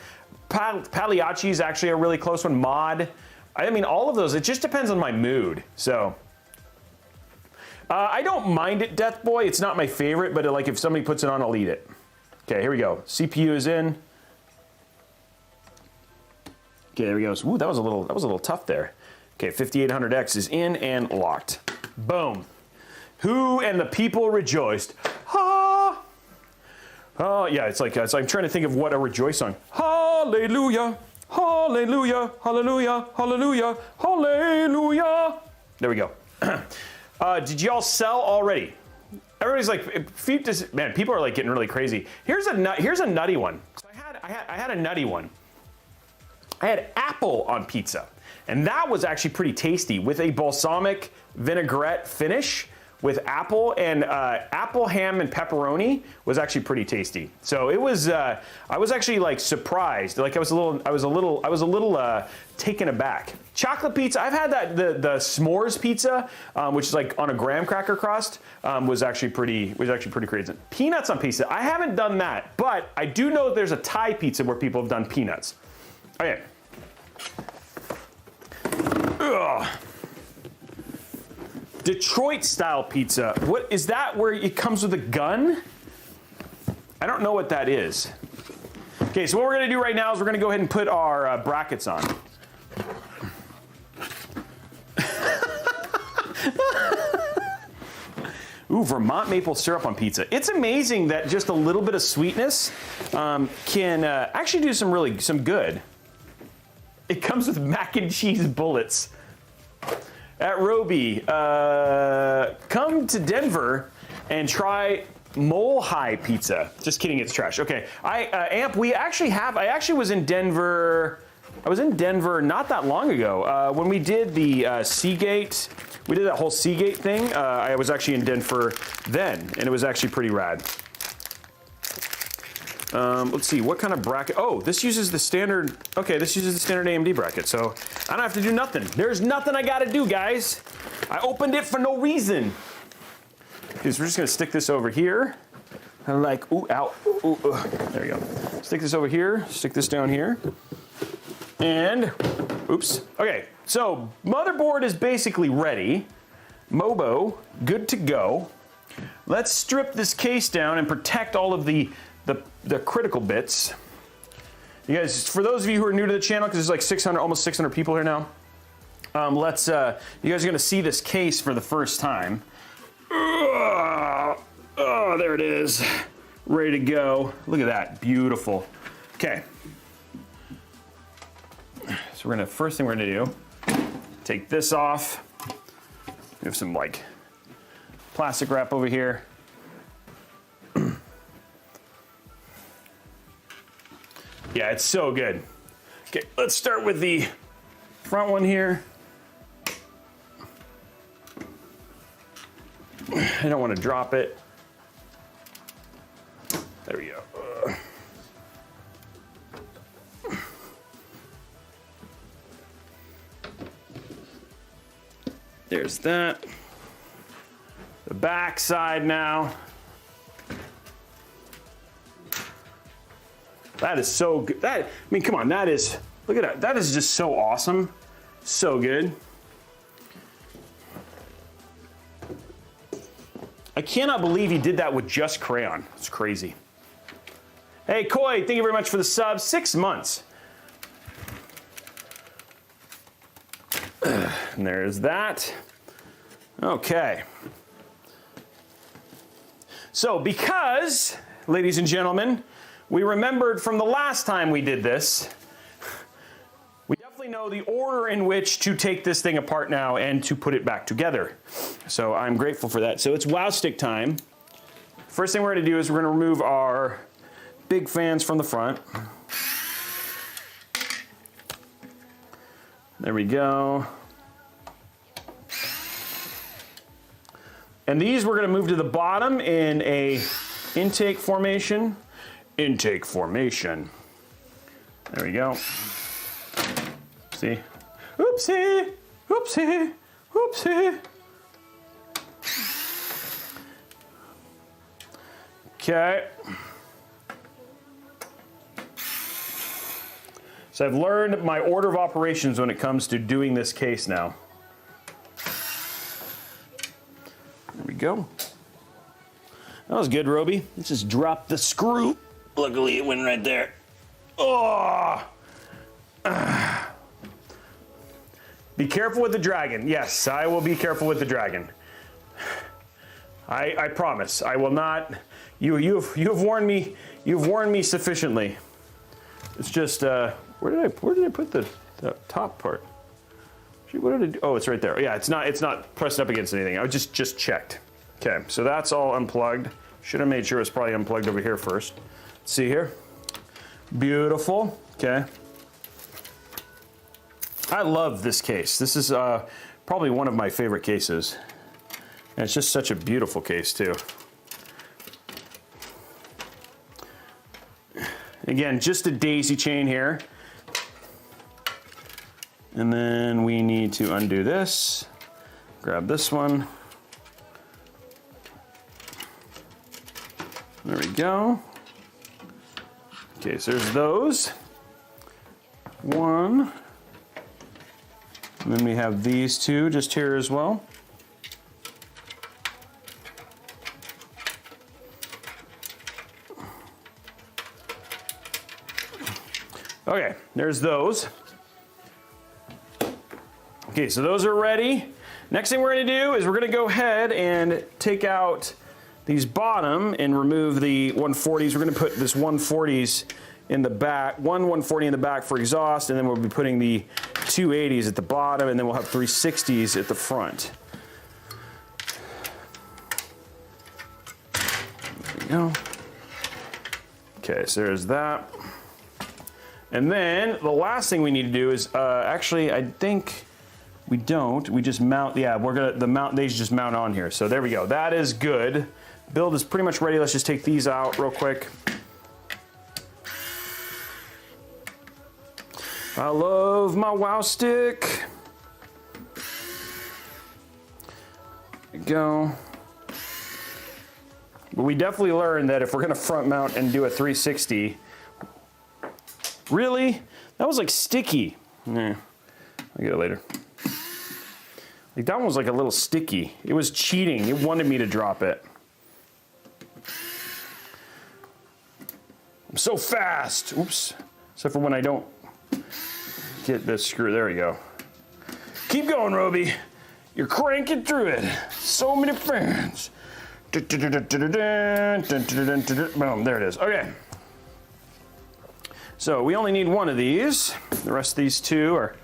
Pagliacci is actually a really close one. Mod. I mean, all of those, it just depends on my mood. So, I don't mind it, Death Boy. It's not my favorite, but like if somebody puts it on, I'll eat it. Okay, here we go. CPU is in. Okay, there we go. Ooh, that was a little tough there. Okay, 5800X is in and locked. Boom. Who and the people rejoiced. Ha! Oh, yeah, it's like I'm trying to think of what a rejoice song. Hallelujah, hallelujah, hallelujah, hallelujah, hallelujah. There we go. Did y'all sell already? Everybody's like, man, people are like getting really crazy. Here's a nutty one. I had a nutty one. I had apple on pizza, and that was actually pretty tasty with a balsamic vinaigrette finish. With apple and apple ham and pepperoni was actually pretty tasty. So it was. I was actually like surprised. Like I was a little taken aback. Chocolate pizza. I've had that the s'mores pizza, which is like on a graham cracker crust, was actually pretty crazy. Peanuts on pizza. I haven't done that, but I do know that there's a Thai pizza where people have done peanuts. Okay. Ugh. Detroit style pizza. What is that, where it comes with a gun? I don't know what that is. Okay, so what we're gonna do right now is we're gonna go ahead and put our brackets on. Ooh, Vermont maple syrup on pizza. It's amazing that just a little bit of sweetness can actually do some good. It comes with mac and cheese bullets. At Robey, come to Denver and try Mole High Pizza. Just kidding, it's trash. Okay, Amp, I actually was in Denver I was in Denver not that long ago when we did the Seagate. We did that whole Seagate thing. I was actually in Denver then, and it was actually pretty rad. Let's see, what kind of bracket? Oh, this uses the standard, okay, this uses the standard AMD bracket, so I don't have to do nothing. There's nothing I gotta do, guys. I opened it for no reason. Okay, so we're just gonna stick this over here. I'm like, ooh, ow, ooh, there we go. Stick this over here, stick this down here. And, oops, okay, so motherboard is basically ready. Mobo, good to go. Let's strip this case down and protect all of the critical bits. You guys, for those of you who are new to the channel, because there's like 600, almost 600 people here now, you guys are gonna see this case for the first time. Oh, there it is, ready to go. Look at that, beautiful. Okay, so we're gonna, first thing we're gonna do, take this off. We have some like plastic wrap over here. Yeah, it's so good. Okay, let's start with the front one here. I don't want to drop it. There we go. There's that. The back side now. That is so good. That, I mean, come on, that is, look at that. That is just so awesome. So good. I cannot believe he did that with just crayon. It's crazy. Hey, Koi, thank you very much for the sub. 6 months. And there's that. Okay. So because, ladies and gentlemen, we remembered from the last time we did this, we definitely know the order in which to take this thing apart now and to put it back together. So I'm grateful for that. So it's wow stick time. First thing we're gonna do is we're gonna remove our big fans from the front. There we go. And these we're gonna move to the bottom in a intake formation. Intake formation. There we go. See? Oopsie, oopsie, oopsie. Okay. So I've learned my order of operations when it comes to doing this case now. There we go. That was good, Robey. Let's just drop the screw. Luckily, it went right there. Oh! Be careful with the dragon. Yes, I will be careful with the dragon. I promise. I will not. You have warned me. You've warned me sufficiently. It's just where did I put the top part? What did I do? Oh, it's right there. Yeah, it's not pressed up against anything. I just checked. Okay, so that's all unplugged. Should have made sure it's probably unplugged over here first. See here? Beautiful. Okay. I love this case. This is probably one of my favorite cases. And it's just such a beautiful case too. Again, just a daisy chain here. And then we need to undo this. Grab this one. There we go. Okay, so there's those. One. And then we have these two just here as well. Okay, there's those. Okay, so those are ready. Next thing we're gonna do is we're gonna go ahead and take out these bottom and remove the 140s. We're gonna put this 140s in the back, 140 in the back for exhaust, and then we'll be putting the 280s at the bottom, and then we'll have 360s at the front. There we go. Okay, so there's that. And then the last thing we need to do is, actually, I think we don't. We just mount, yeah, they just mount on here. So there we go. That is good. Build is pretty much ready. Let's just take these out real quick. I love my WoW stick. There we go. But we definitely learned that if we're gonna front mount and do a 360, really? That was like sticky. Yeah, I'll get it later. Like that one was like a little sticky. It was cheating. It wanted me to drop it. I'm so fast. Oops. Except for when I don't get this screw. There we go. Keep going, Robey. You're cranking through it. So many fans. Boom, there it is. Okay. So we only need one of these. The rest of these two are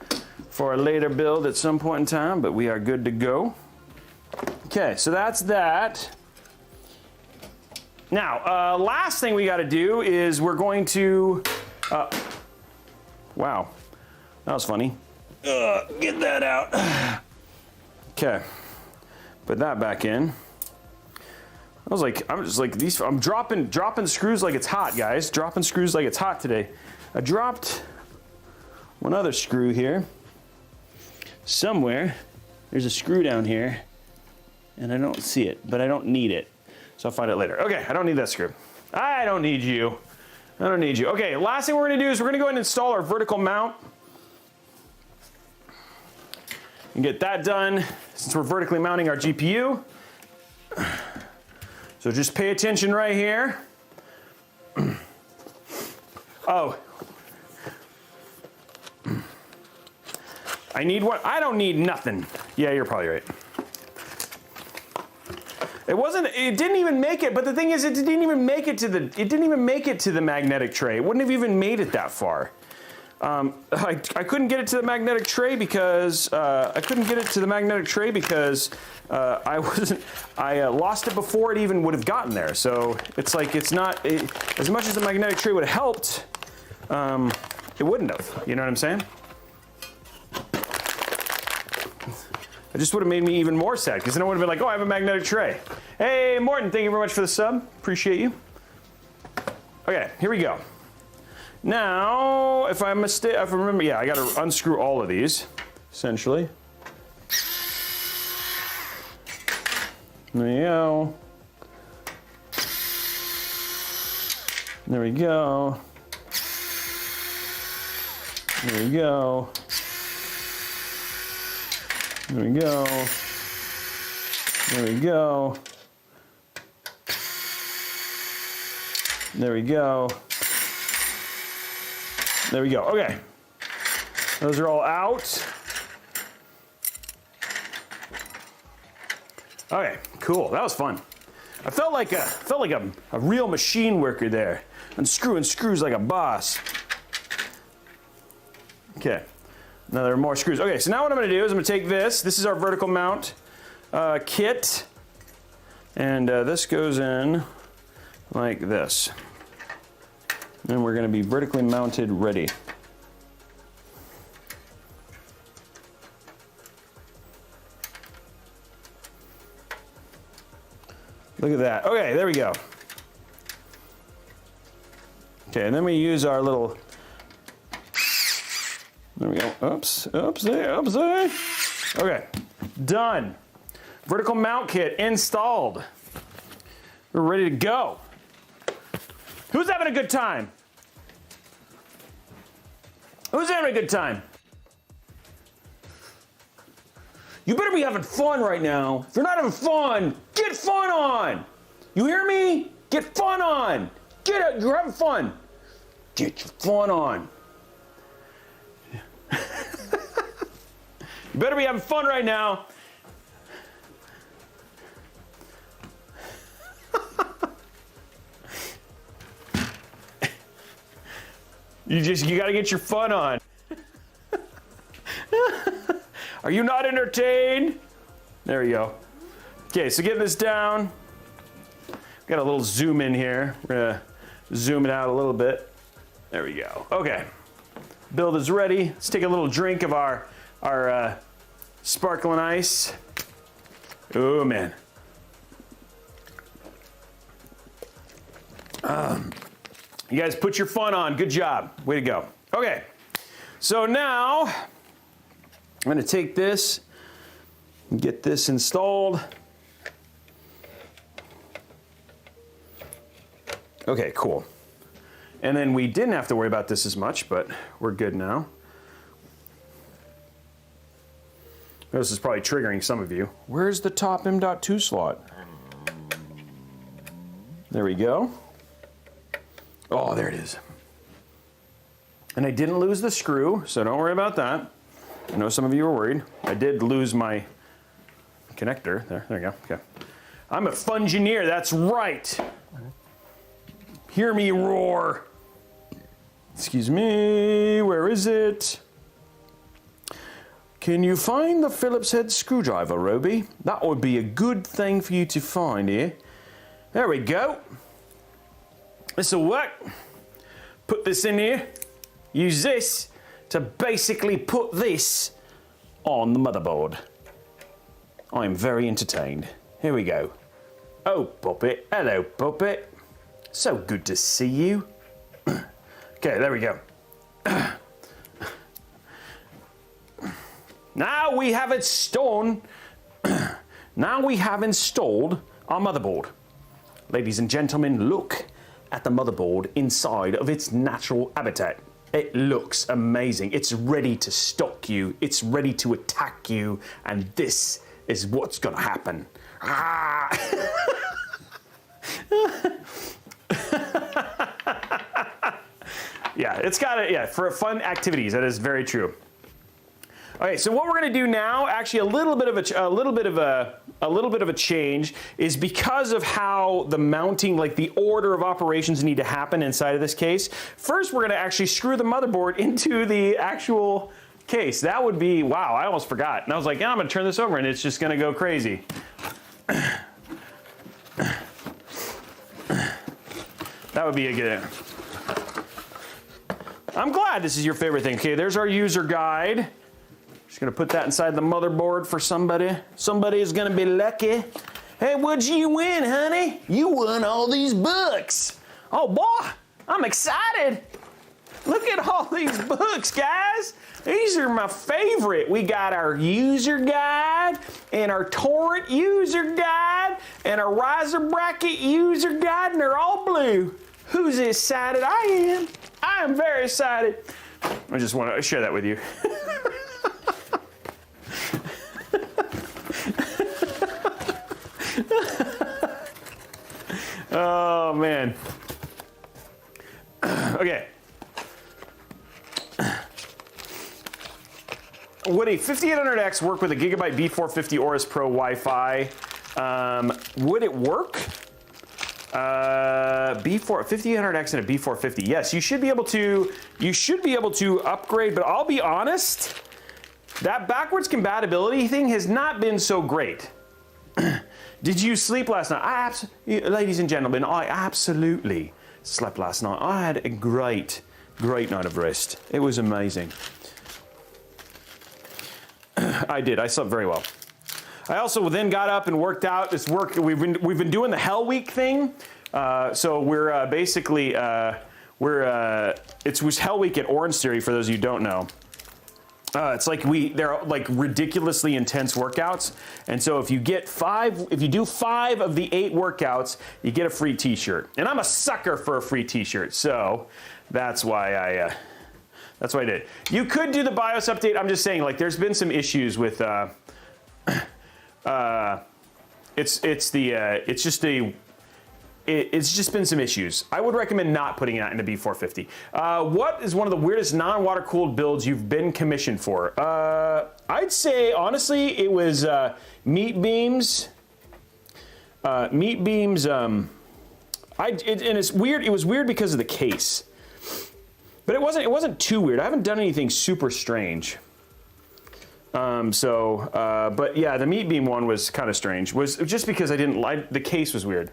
for a later build at some point in time, but we are good to go. Okay, so that's that. Now, last thing we got to do is we're going to, wow, that was funny. Get that out. Okay, put that back in. I was like, I'm just like these. I'm dropping screws like it's hot, guys. Dropping screws like it's hot today. I dropped one other screw here. Somewhere, there's a screw down here, and I don't see it, but I don't need it. So I'll find it later. Okay, I don't need that screw. I don't need you. I don't need you. Okay, last thing we're gonna do is we're gonna go ahead and install our vertical mount. And get that done since we're vertically mounting our GPU. So just pay attention right here. Oh. I need one. I don't need nothing. Yeah, you're probably right. It didn't even make it, but the thing is it didn't even make it to the magnetic tray. It wouldn't have even made it that far. I couldn't get it to the magnetic tray because I lost it before it even would have gotten there. So it's like as much as the magnetic tray would have helped, it wouldn't have. You know what I'm saying? It just would have made me even more sad because then I would have been like, oh, I have a magnetic tray. Hey, Morton, thank you very much for the sub. Appreciate you. Okay, here we go. Now, if I remember, yeah, I got to unscrew all of these, essentially. There you go. There we go. There we go. There we go. There we go. There we go. There we go. Okay. Those are all out. Okay, cool. That was fun. I felt like a real machine worker there, unscrewing screws like a boss. Okay. Now there are more screws. Okay, so now what I'm going to do is I'm going to take this. This is our vertical mount kit. And this goes in like this. And we're going to be vertically mounted ready. Look at that. Okay, there we go. Okay, and then we use our little... There we go. Oops, oops there, oops there. Okay, done. Vertical mount kit installed. We're ready to go. Who's having a good time? Who's having a good time? You better be having fun right now. If you're not having fun, get fun on. You hear me? Get fun on. Get it. You're having fun. Get your fun on. You better be having fun right now. You gotta get your fun on. Are you not entertained? There we go. Okay, so get this down. Got a little zoom in here. We're gonna zoom it out a little bit. There we go. Okay. build is ready. Let's take a little drink of our sparkling ice. Oh man. You guys put your fun on. Good job. Way to go. Okay. So now I'm going to take this and get this installed. Okay, cool. And then we didn't have to worry about this as much, but we're good now. This is probably triggering some of you. Where's the top M.2 slot? There we go. Oh, there it is. And I didn't lose the screw, so don't worry about that. I know some of you were worried. I did lose my connector. There you go. Okay. I'm a fungineer, that's right. Hear me roar. Excuse me, where is it? Can you find the Phillips head screwdriver, Robey? That would be a good thing for you to find here. There we go. This'll work. Put this in here. Use this to basically put this on the motherboard. I'm very entertained. Here we go. Oh, Puppet. Hello, Puppet. So good to see you. Okay, there we go. Now we have installed our motherboard. Ladies and gentlemen, look at the motherboard inside of its natural habitat. It looks amazing. It's ready to stalk you. It's ready to attack you. And this is what's gonna happen. Ah. Yeah, it's got it. Yeah, for fun activities, that is very true. Okay, so what we're going to do now, actually a little bit of a change, is because of how the mounting, like the order of operations need to happen inside of this case. First, we're going to actually screw the motherboard into the actual case. That would be, wow, I almost forgot. And I was like, yeah, I'm going to turn this over and it's just going to go crazy. That would be a good. I'm glad this is your favorite thing. Okay, there's our user guide. Just gonna put that inside the motherboard for somebody. Somebody is gonna be lucky. Hey, what'd you win, honey? You won all these books. Oh boy, I'm excited. Look at all these books, guys. These are my favorite. We got our user guide and our torrent user guide and our riser bracket user guide, and they're all blue. Who's excited? I am. I am very excited. I just want to share that with you. Oh, man. Okay. Would a 5800X work with a Gigabyte B450 Aorus Pro Wi-Fi? Would it work? 5800X and a B450. Yes, you should be able to upgrade, but I'll be honest, that backwards compatibility thing has not been so great. Did you sleep last night? Ladies and gentlemen, I absolutely slept last night. I had a great night of rest. It was amazing. I did. I slept very well. I also then got up and worked out. This work we've been doing the Hell Week thing. So we're basically it was Hell Week at Orange Theory for those of you who don't know. It's like they're like ridiculously intense workouts, and so if you do 5 of the 8 workouts, you get a free T-shirt. And I'm a sucker for a free T-shirt, so that's why I did. You could do the BIOS update. I'm just saying, like, there's been some issues with it's just been some issues. I would recommend not putting that into B450. What is one of the weirdest non-water-cooled builds you've been commissioned for? I'd say, honestly, it was Meat Beams. And it's weird. It was weird because of the case. But it wasn't too weird. I haven't done anything super strange. But yeah, the Meat Beam one was kind of strange. Was just because I didn't like, the case was weird.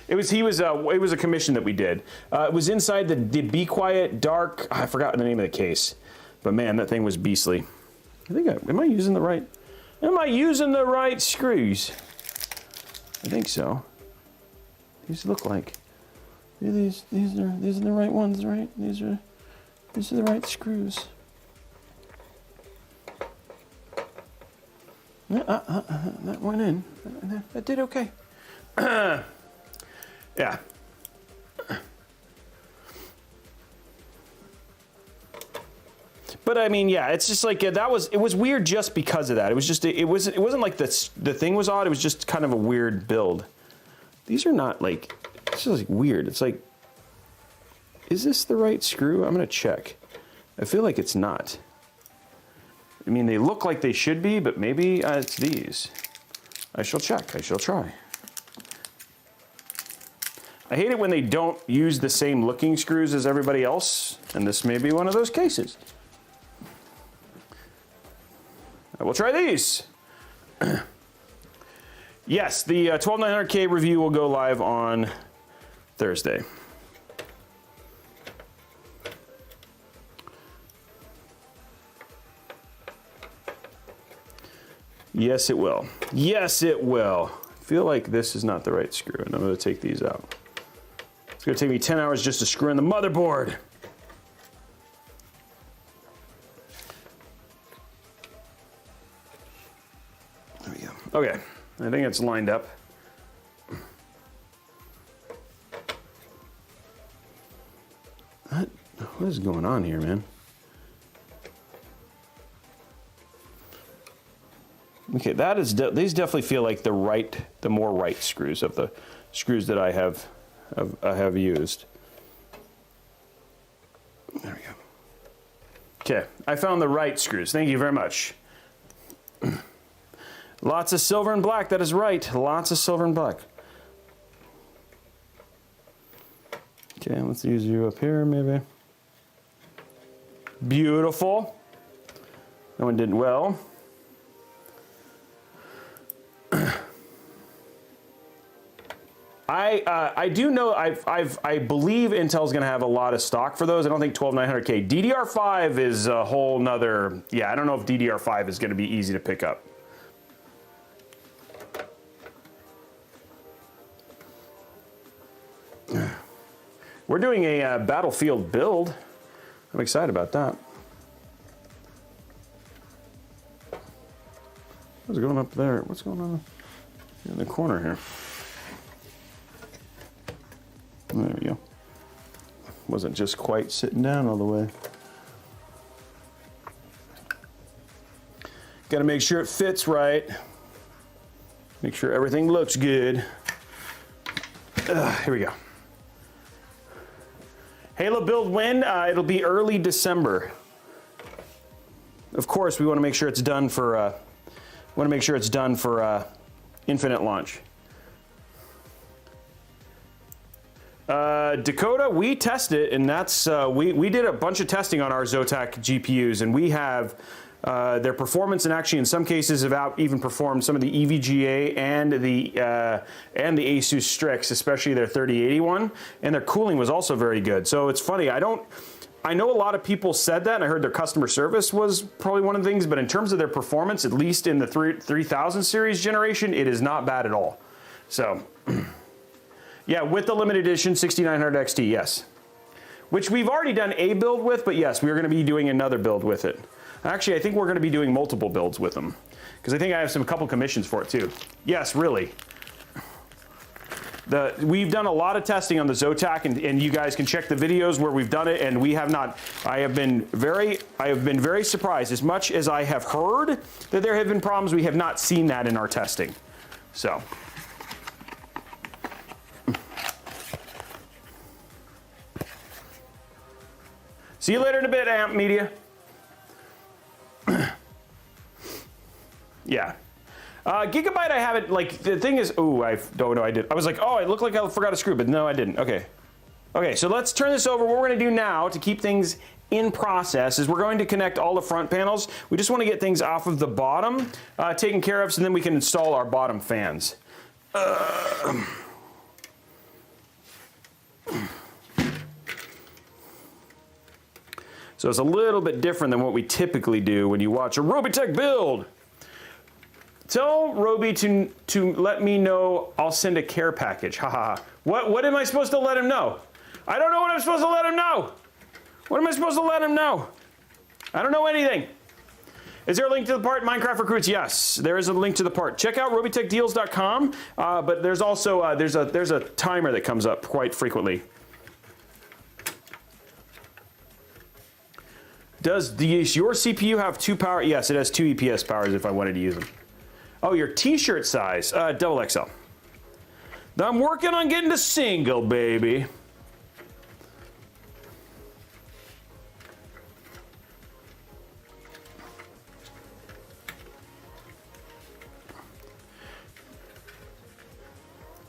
It was a commission that we did. It was inside the Be Quiet Dark. I forgot the name of the case, but man, that thing was beastly. Am I using the right? Am I using the right screws? I think so. These look like these are the right ones, right? These are the right screws. That went in. That did okay. Yeah. But I mean, yeah, it's just like it was weird just because of that. It was just it wasn't like the thing was odd. It was just kind of a weird build. These are not like, it's just like weird. It's like, is this the right screw? I'm gonna check. I feel like it's not. I mean, they look like they should be, but maybe it's these. I shall check. I shall try. I hate it when they don't use the same looking screws as everybody else, and this may be one of those cases. I will try these. Yes, the 12900K review will go live on Thursday. Yes, it will. Yes, it will. I feel like this is not the right screw, and I'm going to take these out. It's going to take me 10 hours just to screw in the motherboard. There we go. Okay, I think it's lined up. What is going on here, man? Okay, that is these definitely feel like the more right screws of the screws that I have used. There we go. Okay, I found the right screws. Thank you very much. Lots of silver and black. That is right. Lots of silver and black. Okay, let's use you up here, maybe. Beautiful. That one did well. I do know I believe Intel's going to have a lot of stock for those. I don't think 12900K. DDR5 is a whole nother. Yeah, I don't know if DDR5 is going to be easy to pick up. We're doing a Battlefield build. I'm excited about that. What's going up there? What's going on in the corner here? There we go. Wasn't just quite sitting down all the way. Got to make sure it fits right. Make sure everything looks good. Here we go. Halo build when? It'll be early December. Of course, we want to make sure it's done for. Infinite launch. Dakota, we tested it, and that's we did a bunch of testing on our Zotac GPUs, and we have their performance, and actually in some cases have even performed some of the EVGA and the ASUS Strix, especially their 3081, and their cooling was also very good. So it's funny, I know a lot of people said that, and I heard their customer service was probably one of the things, but in terms of their performance, at least in the 3000 series generation, it is not bad at all. So. Yeah, with the limited edition 6900 XT, yes. Which we've already done a build with, but yes, we're going to be doing another build with it. Actually, I think we're going to be doing multiple builds with them, because I think I have a couple commissions for it too. Yes, really. We've done a lot of testing on the Zotac, and you guys can check the videos where we've done it, and we have not. I have been very surprised. As much as I have heard that there have been problems, we have not seen that in our testing. So. See you later in a bit, Amp Media. Yeah. Gigabyte, I haven't, like, the thing is, ooh, I don't know, I did. I was like, oh, it looked like I forgot a screw, but no, I didn't. Okay. Okay, so let's turn this over. What we're going to do now to keep things in process is we're going to connect all the front panels. We just want to get things off of the bottom taken care of, so then we can install our bottom fans. So it's a little bit different than what we typically do when you watch a Robeytech build. Tell Robey to let me know. I'll send a care package. Ha ha ha. What am I supposed to let him know? I don't know what I'm supposed to let him know. What am I supposed to let him know? I don't know anything. Is there a link to the part, Minecraft Recruits? Yes, there is a link to the part. Check out robeytechdeals.com, but there's also there's a timer that comes up quite frequently. Does your CPU have 2 power? Yes, it has 2 EPS powers if I wanted to use them. Oh, your t-shirt size, double XL. I'm working on getting to single, baby.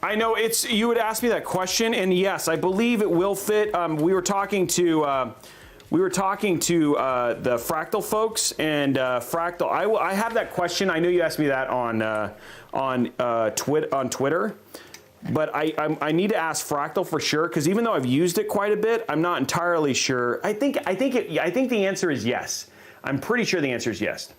I know you would ask me that question, and yes, I believe it will fit. We were talking to the Fractal folks, and Fractal. I have that question. I know you asked me that on Twitter, but I need to ask Fractal for sure, because even though I've used it quite a bit, I'm not entirely sure. I think the answer is yes. I'm pretty sure the answer is yes.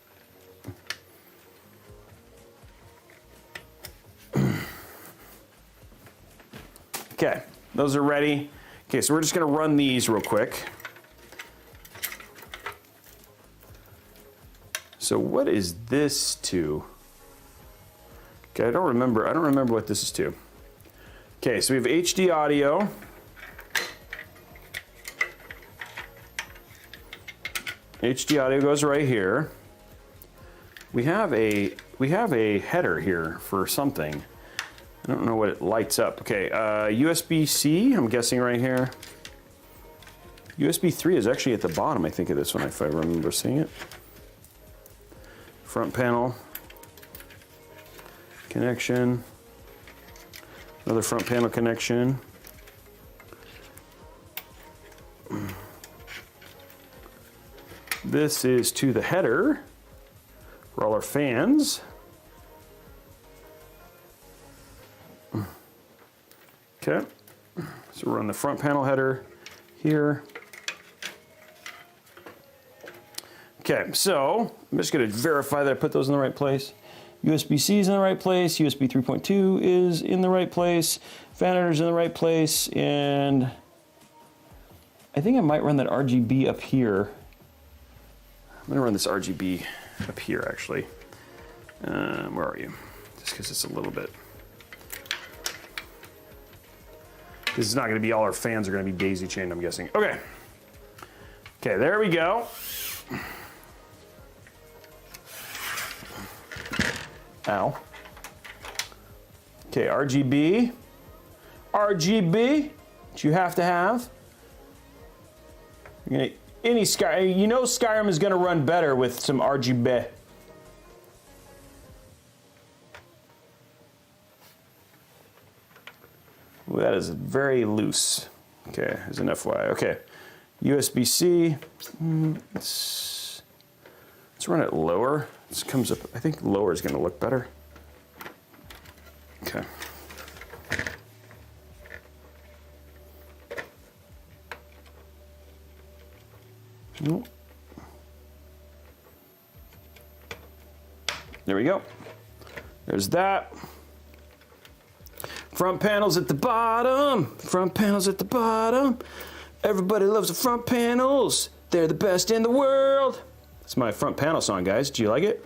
Okay, those are ready. Okay, so we're just gonna run these real quick. So what is this to? Okay, I don't remember what this is to. Okay, so we have HD audio. HD audio goes right here. We have a header here for something. I don't know what it lights up. Okay, USB-C, I'm guessing right here. USB 3 is actually at the bottom, I think, of this one, if I remember seeing it. Front panel connection. Another front panel connection. This is to the header for all our fans. Okay, so we're on the front panel header here. Okay, so I'm just going to verify that I put those in the right place. USB-C is in the right place, USB 3.2 is in the right place, fan header is in the right place, and I think I might run that RGB up here. I'm going to run this RGB up here, actually. Where are you? Just because it's a little bit... This is not going to be all our fans are going to be daisy chained, I'm guessing. Okay. Okay, there we go. Ow. Okay, RGB. RGB, which you have to have. You're gonna, Skyrim is going to run better with some RGB. Ooh, that is very loose. Okay, as an FYI. Okay, USB-C. Let's run it lower. This comes up. I think lower is going to look better. Okay. Nope. There we go. There's that. Front panels at the bottom. Front panels at the bottom. Everybody loves the front panels. They're the best in the world. That's my front panel song, guys. Do you like it?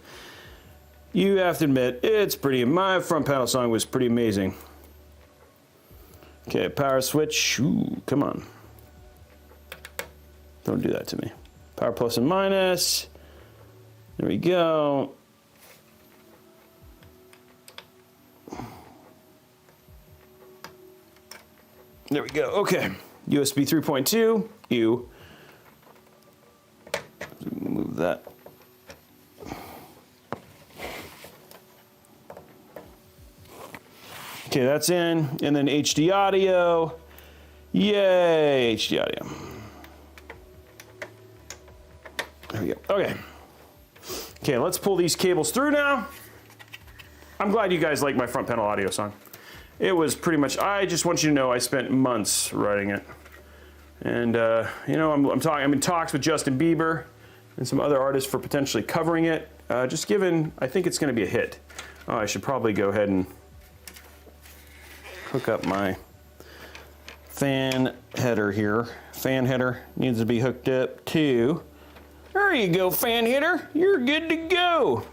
You have to admit, it's pretty. My front panel song was pretty amazing. Okay, power switch. Ooh, come on. Don't do that to me. Power plus and minus. There we go. There we go. Okay. USB 3.2. Ew. Move that. Okay, that's in. And then HD audio. Yay, HD audio. There we go. Okay. Okay, let's pull these cables through now. I'm glad you guys like my front panel audio song. it was pretty much, I just want you to know I spent months writing it. And, you know, I'm in talks with Justin Bieber and some other artists for potentially covering it. Just given, I think it's going to be a hit. Oh, I should probably go ahead and hook up my fan header here. Fan header needs to be hooked up too. There you go, fan header. You're good to go.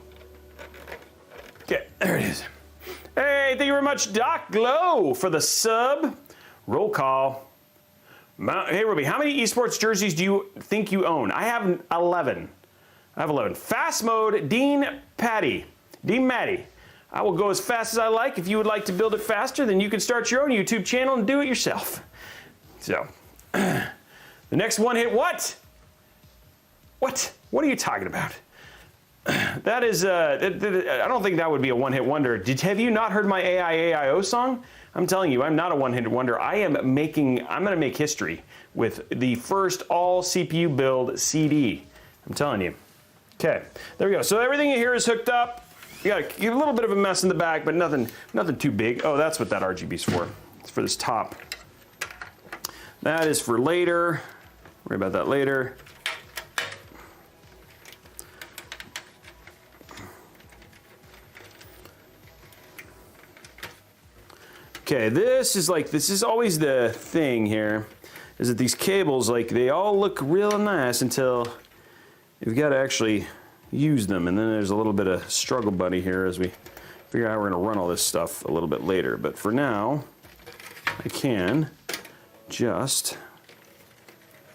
Okay, there it is. Hey, thank you very much, Doc Glow, for the sub. Roll call. Hey, Robey, how many esports jerseys do you think you own? I have 11. I have 11. Fast mode, Dean Matty. I will go as fast as I like. If you would like to build it faster, then you can start your own YouTube channel and do it yourself. So, the next one hit what? What? What are you talking about? That is, I don't think that would be a one-hit wonder. Have you not heard my AIO song? I'm telling you, I'm not a one-hit wonder. I'm gonna make history with the first all CPU build CD. I'm telling you. Okay, there we go. So everything in here is hooked up. You got a little bit of a mess in the back, but nothing too big. Oh, that's what that RGB's for. It's for this top. That is for later. Worry about that later. Okay, this is always the thing here, is that these cables, like, they all look real nice until you've got to actually use them, and then there's a little bit of struggle buddy here as we figure out how we're going to run all this stuff a little bit later. But for now, I can just,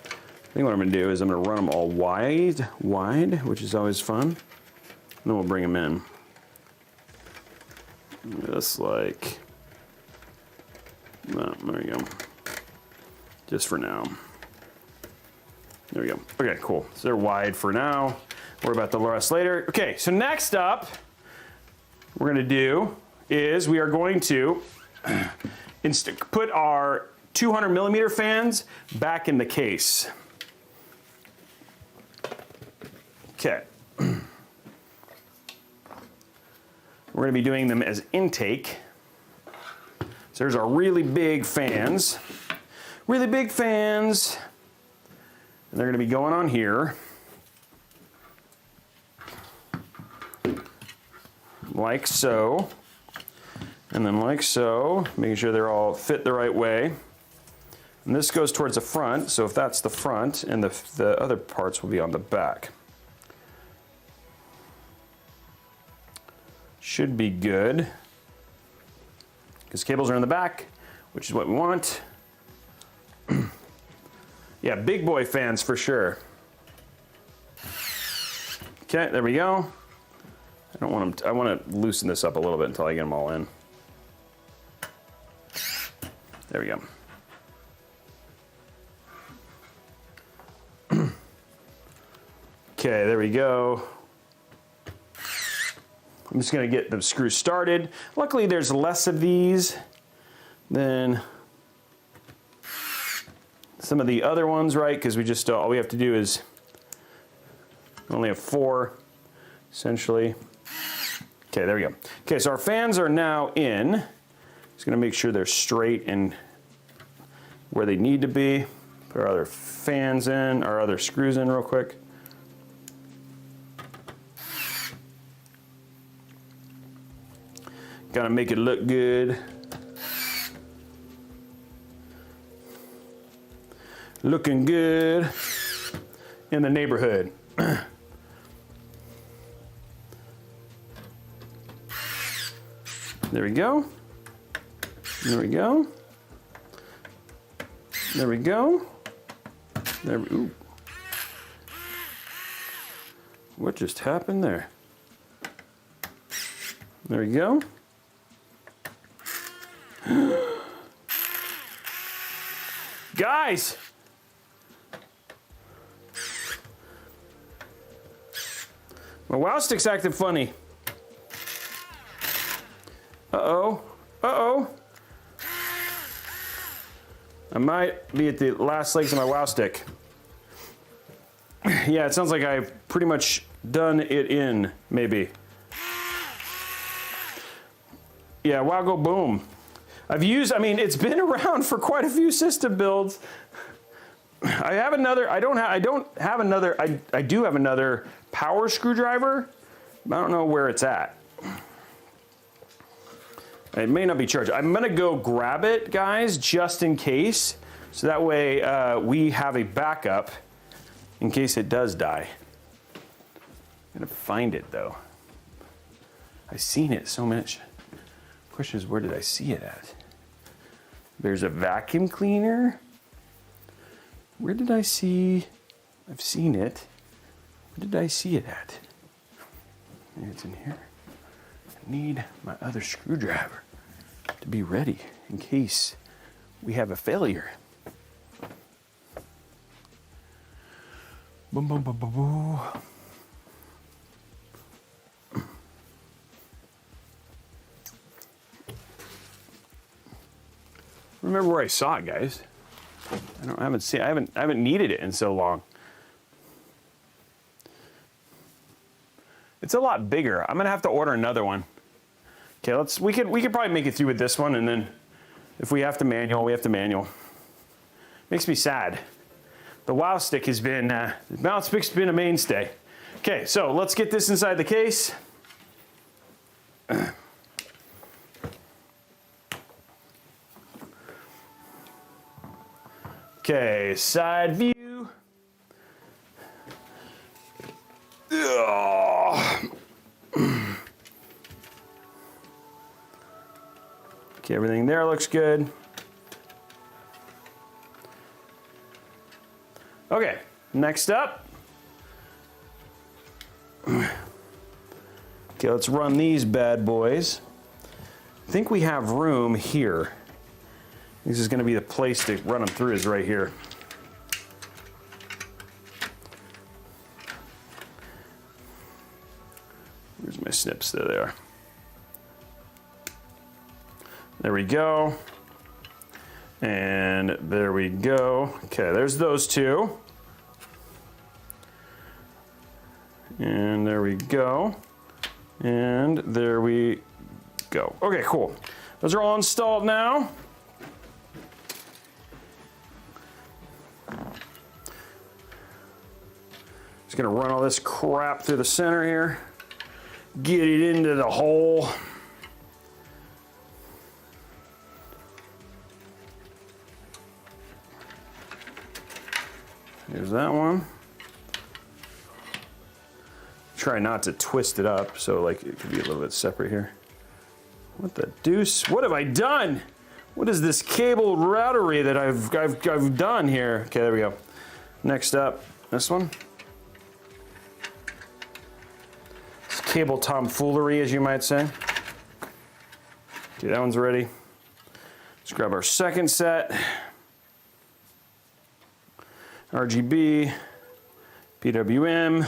I think what I'm going to do is I'm going to run them all wide, which is always fun, and then we'll bring them in. Just like, oh, there we go. Just for now. There we go. Okay, cool. So they're wide for now. Worry about the rest later. Okay, so next up, we're going to do is we are going to put our 200 millimeter fans back in the case. Okay. We're going to be doing them as intake. So there's our really big fans. Really big fans. And they're going to be going on here. Like so. And then like so. Making sure they're all fit the right way. And this goes towards the front. So if that's the front, and the other parts will be on the back. Should be good. Because cables are in the back, which is what we want. Yeah, big boy fans for sure. Okay, there we go. I don't want them. I want to loosen this up a little bit until I get them all in. There we go. Okay, there we go. I'm just going to get the screws started. Luckily, there's less of these than some of the other ones, right? Because we just, all we have to do is only have 4, essentially. Okay, there we go. Okay, so our fans are now in. Just going to make sure they're straight and where they need to be. Put our other fans in, our other screws in real quick. Gotta make it look good. Looking good in the neighborhood. There we go. There we go. There we go. There we, ooh. What just happened there? There we go. Guys! My WoW stick's acting funny. Uh-oh. Uh-oh. I might be at the last legs of my WoW stick. Yeah, it sounds like I've pretty much done it in, maybe. Yeah, WoW go boom. I mean, it's been around for quite a few system builds. I have another, I do have another power screwdriver. I don't know where it's at. It may not be charged. I'm gonna go grab it, guys, just in case. So that way we have a backup in case it does die. I'm gonna find it though. I've seen it so much. Question is, where did I see it at? There's a vacuum cleaner. Where did I see? I've seen it. Where did I see it at? Maybe it's in here. I need my other screwdriver to be ready in case we have a failure. Boom, boom, boom, boom, boom. Remember where I saw it, guys. I haven't needed it in so long. It's a lot bigger. I'm gonna have to order another one. Okay, we could probably make it through with this one, and then if we have to manual, we have to manual. Makes me sad. The WoW stick has been, the mouse stick's been a mainstay. Okay, so let's get this inside the case. Okay, side view. Okay, everything there looks good. Okay, next up. Okay, let's run these bad boys. I think we have room here. This is going to be the place to run them through, is right here. Where's my snips? There they are. There we go. And there we go. Okay, there's those two. And there we go. And there we go. Okay, cool. Those are all installed now. Just gonna run all this crap through the center here. Get it into the hole. Here's that one. Try not to twist it up, so like it could be a little bit separate here. What the deuce? What have I done? What is this cable routery that I've done here? Okay, there we go. Next up, this one. It's cable tomfoolery, as you might say. Okay, that one's ready. Let's grab our second set. RGB, PWM,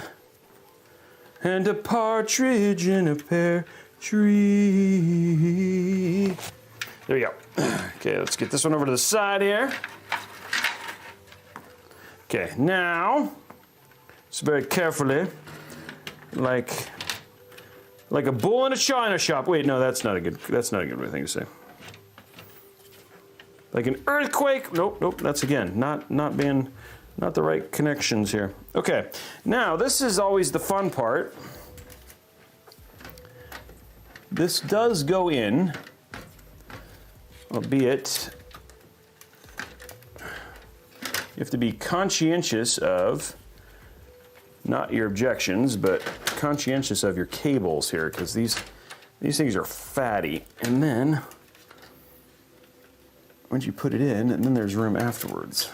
and a partridge in a pear tree. There we go. Okay, let's get this one over to the side here. Okay, now, just very carefully, like a bull in a china shop. Wait, no, that's not a good thing to say. Like an earthquake. Nope, that's again, not the right connections here. Okay, now this is always the fun part. This does go in, albeit you have to be conscientious of not your objections, but conscientious of your cables here, because these things are fatty. And then once you put it in, and then there's room afterwards.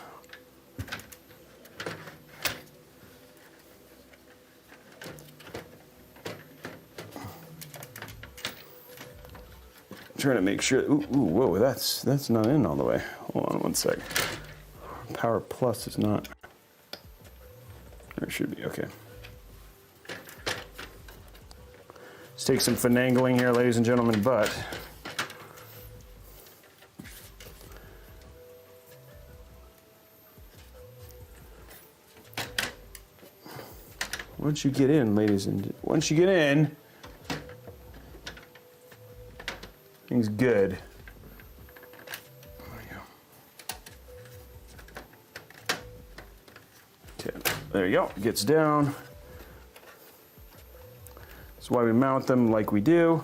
Trying to make sure. Ooh, whoa, that's not in all the way. Hold on one sec. Power plus is not. There it should be. Okay. Let's take some finagling here, ladies and gentlemen, but once you get in, things good. There you go, gets down. That's why we mount them like we do.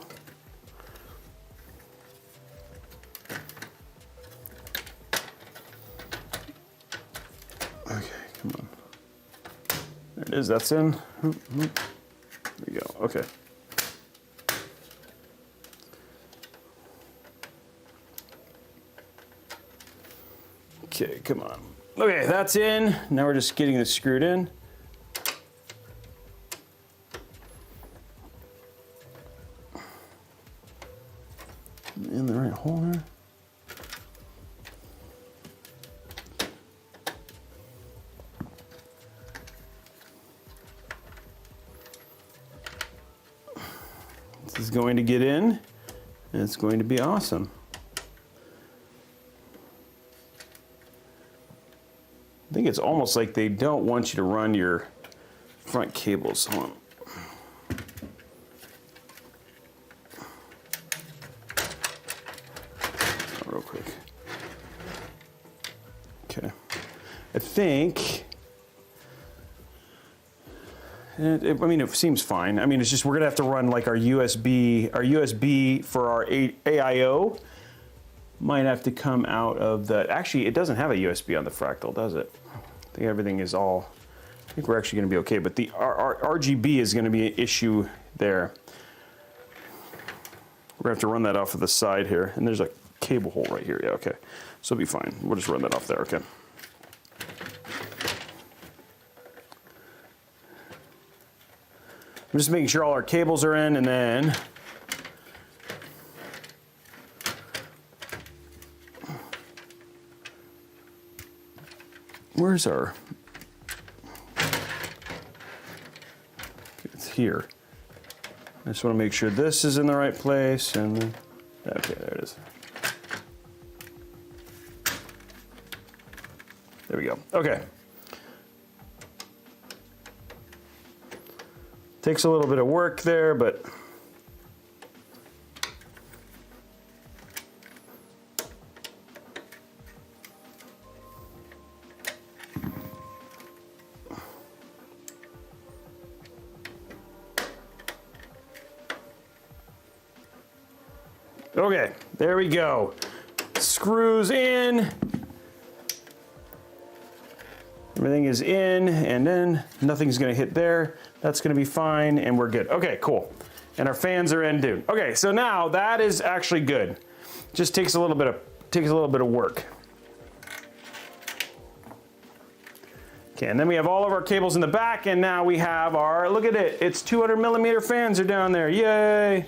Okay, come on. There it is, that's in. There we go, okay. Okay, come on. Okay, that's in. Now we're just getting this screwed in. In the right hole here. This is going to get in, and it's going to be awesome. I think it's almost like they don't want you to run your front cables. Hold on. Real quick. Okay. I think, I mean, it seems fine. I mean, it's just we're gonna have to run like our USB for our AIO. Might have to come out of the, actually it doesn't have a USB on the Fractal, does it? I think everything is all, I think we're actually gonna be okay, but the our RGB is gonna be an issue there. We're gonna have to run that off of the side here, and there's a cable hole right here, yeah, okay. So it'll be fine, we'll just run that off there, okay. I'm just making sure all our cables are in, and then where's our, it's here. I just want to make sure this is in the right place, and okay, there it is. There we go, okay. Takes a little bit of work there, but okay, there we go. Screws in. Everything is in, and then nothing's gonna hit there. That's gonna be fine, and we're good. Okay, cool. And our fans are in, dude. Okay, so now that is actually good. Just takes a little bit of work. Okay, and then we have all of our cables in the back, and now we have our, look at it, it's 200mm fans are down there, yay!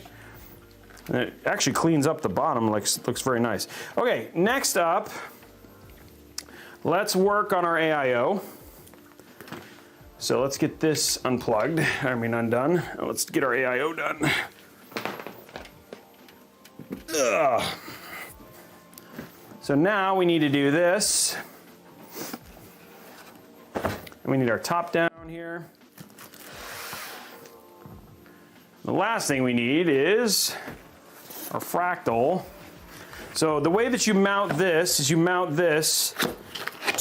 And it actually cleans up the bottom, looks very nice. Okay, next up, let's work on our AIO. So let's get this unplugged, undone. Let's get our AIO done. Ugh. So now we need to do this. And we need our top down here. The last thing we need is our Fractal. So the way that you mount this is you mount this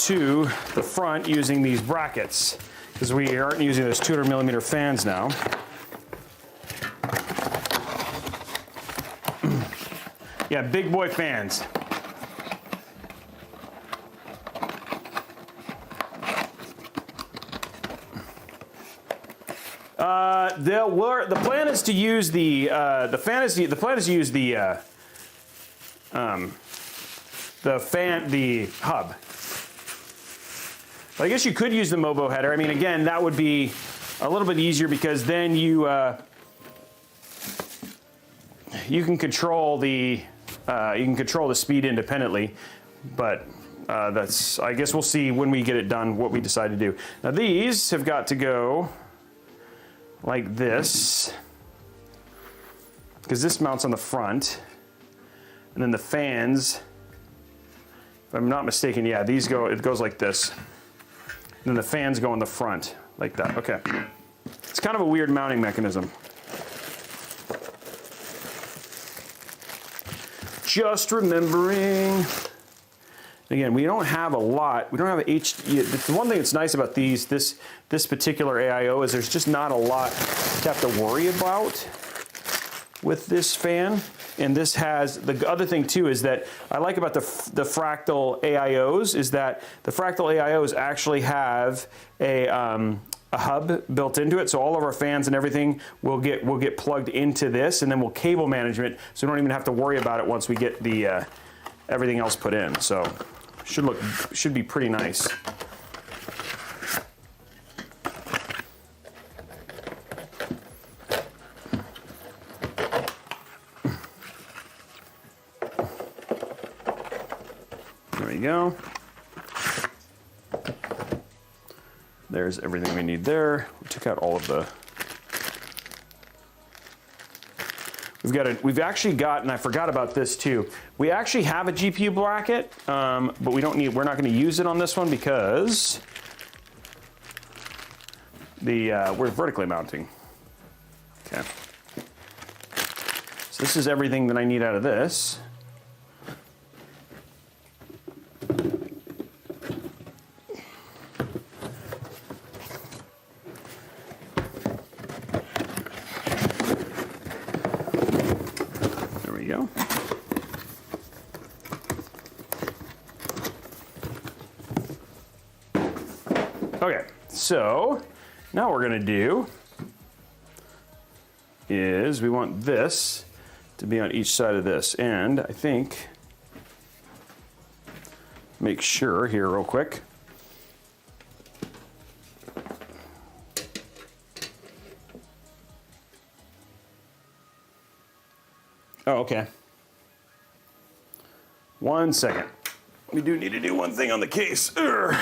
to the front using these brackets, because we aren't using those 200mm fans now. Yeah, big boy fans. The plan is to use the hub. I guess you could use the Mobo header. I mean, again, that would be a little bit easier because then you can control the speed independently. But that's, I guess we'll see when we get it done what we decide to do. Now these have got to go like this, because this mounts on the front, and then the fans, if I'm not mistaken, yeah, it goes like this. And then the fans go in the front, like that, okay. It's kind of a weird mounting mechanism. Just remembering. Again, we don't have a lot. We don't have the one thing that's nice about this particular AIO is there's just not a lot to have to worry about with this fan. And this has, the other thing too is that I like about the Fractal AIOs is that the Fractal AIOs actually have a hub built into it, so all of our fans and everything will get plugged into this, and then we'll cable management, so we don't even have to worry about it once we get the everything else put in. So should be pretty nice. There we go. There's everything we need there. We took out all of the. We've actually got, and I forgot about this too. We actually have a GPU bracket, but we're not going to use it on this one because we're vertically mounting. Okay. So this is everything that I need out of this. Okay, so now what we're gonna do is we want this to be on each side of this, and I think, make sure here real quick. Oh, okay. 1 second. We do need to do one thing on the case. Urgh.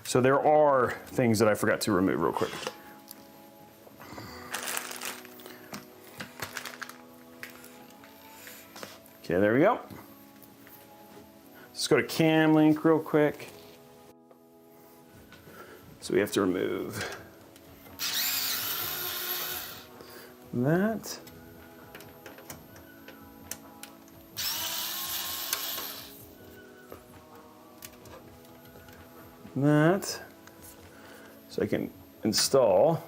So there are things that I forgot to remove real quick. Okay, there we go. Let's go to Cam Link real quick. So we have to remove that. That, so I can install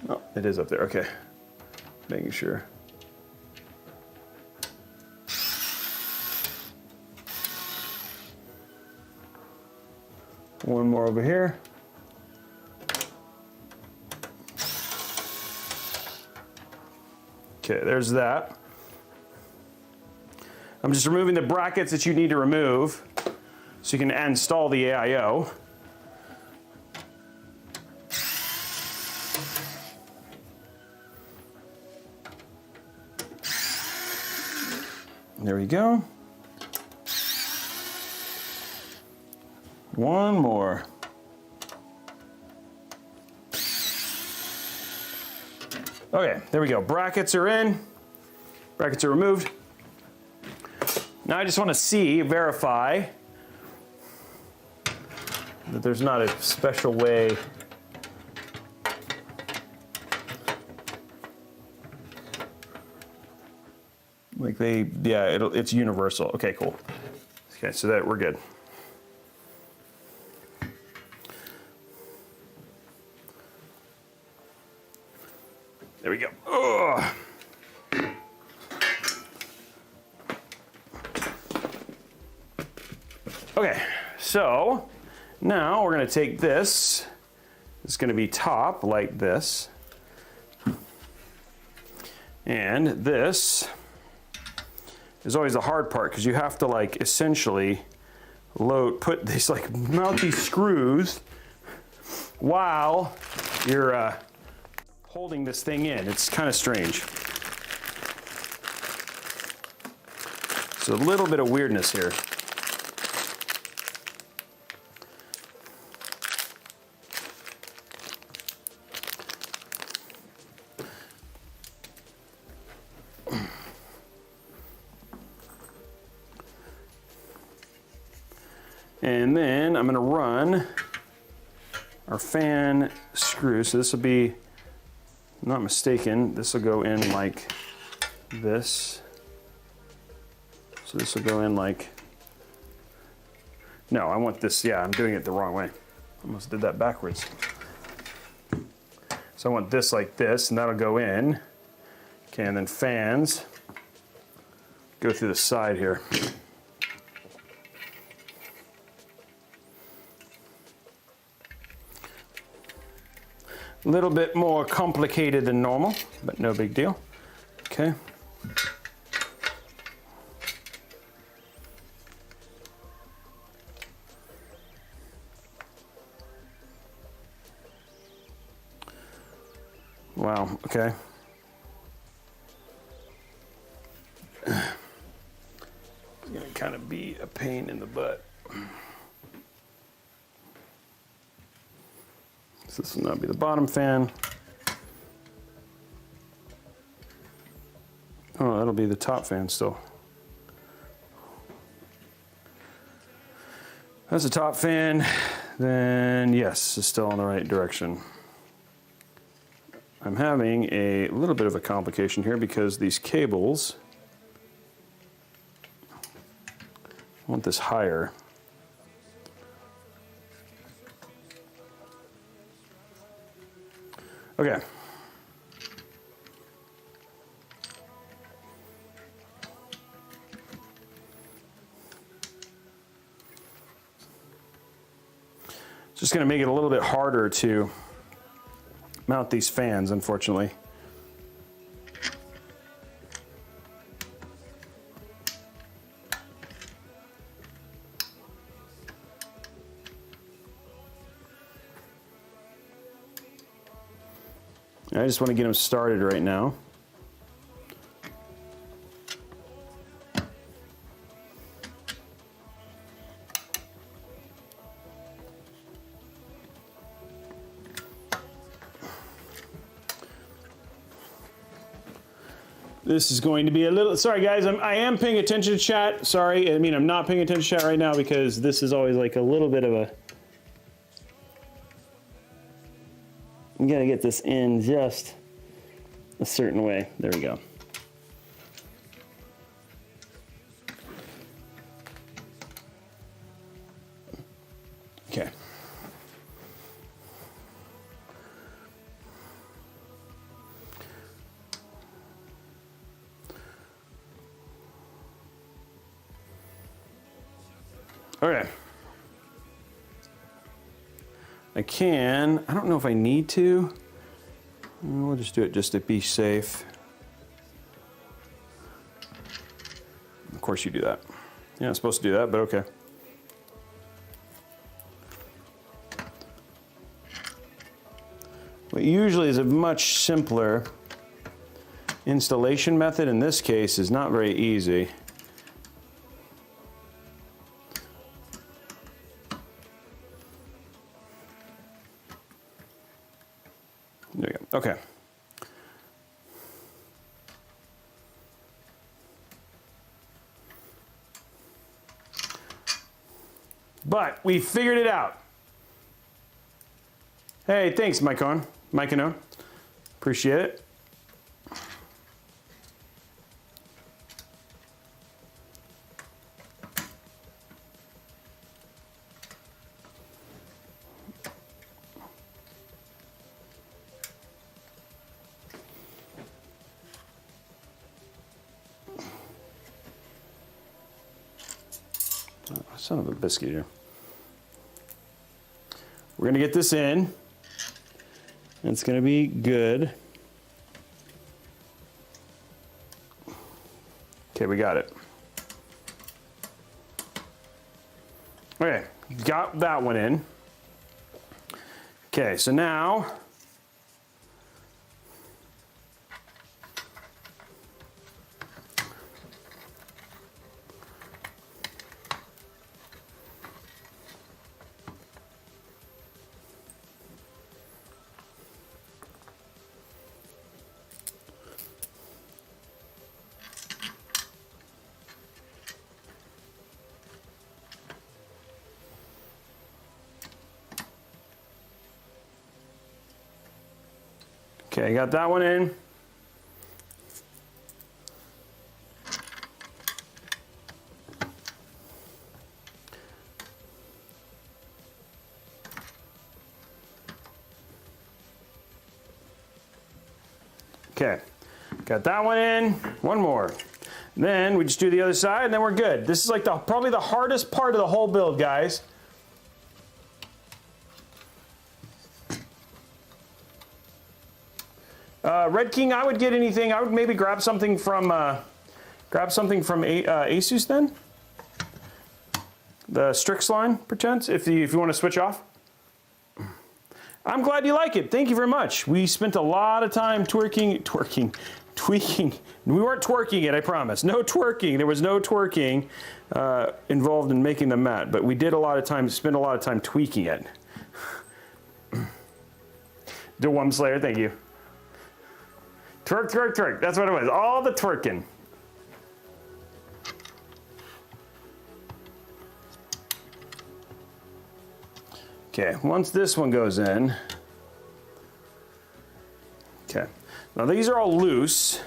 oh, it is up there, okay, making sure. One more over here. Okay, there's that. I'm just removing the brackets that you need to remove so you can install the AIO. There we go. One more. Okay, there we go. Brackets are in. Brackets are removed. Now I just want to verify that there's not a special way. Like it's universal. Okay, cool. Okay, so that we're good. There we go. Ugh. Okay, so now we're going to take this. It's going to be top like this. And this is always the hard part because you have to like essentially put these, like mount these screws while you're holding this thing in. It's kind of strange. So a little bit of weirdness here. And then I'm gonna run our fan screw. So this will be, not mistaken, this will go in like this. So this will go in like, no, I want this, yeah, I'm doing it the wrong way. Almost did that backwards. So I want this like this, and that'll go in. Okay, and then fans go through the side here. A little bit more complicated than normal, but no big deal. Okay. Wow, okay. It's gonna kind of be a pain in the butt. So this will not be the bottom fan. Oh, that'll be the top fan still. That's the top fan. Then yes, it's still in the right direction. I'm having a little bit of a complication here because these cables, I want this higher. Okay. Just going to make it a little bit harder to mount these fans, unfortunately. I just want to get them started right now. This is going to be a little, sorry guys, I am paying attention to chat. Sorry, I mean, I'm not paying attention to chat right now because this is always like a little bit of a, I'm gonna get this in just a certain way. There we go. Okay. Okay. I don't know if I need to. We'll just do it just to be safe. Of course you do that. You're not supposed to do that, but okay. What usually is a much simpler installation method in this case is not very easy. There we go. Okay. But we figured it out. Hey, thanks, Mike Anon. Appreciate it. Son of a biscuit here. We're gonna get this in. It's gonna be good. Okay, we got it. Okay, got that one in. Okay, so now Okay, got that one in. Okay, got that one in. One more. Then we just do the other side, and then we're good. This is like probably the hardest part of the whole build, guys. Red King, I would get anything. I would maybe grab something from Asus then. The Strix line, perchance, if you want to switch off. I'm glad you like it. Thank you very much. We spent a lot of time tweaking. We weren't twerking it, I promise. No twerking. There was no twerking involved in making the mat, but we did spend a lot of time tweaking it. DeWum Slayer, thank you. Twerk, twerk, twerk. That's what it was. All the twerking. Okay, once this one goes in. Okay, now these are all loose.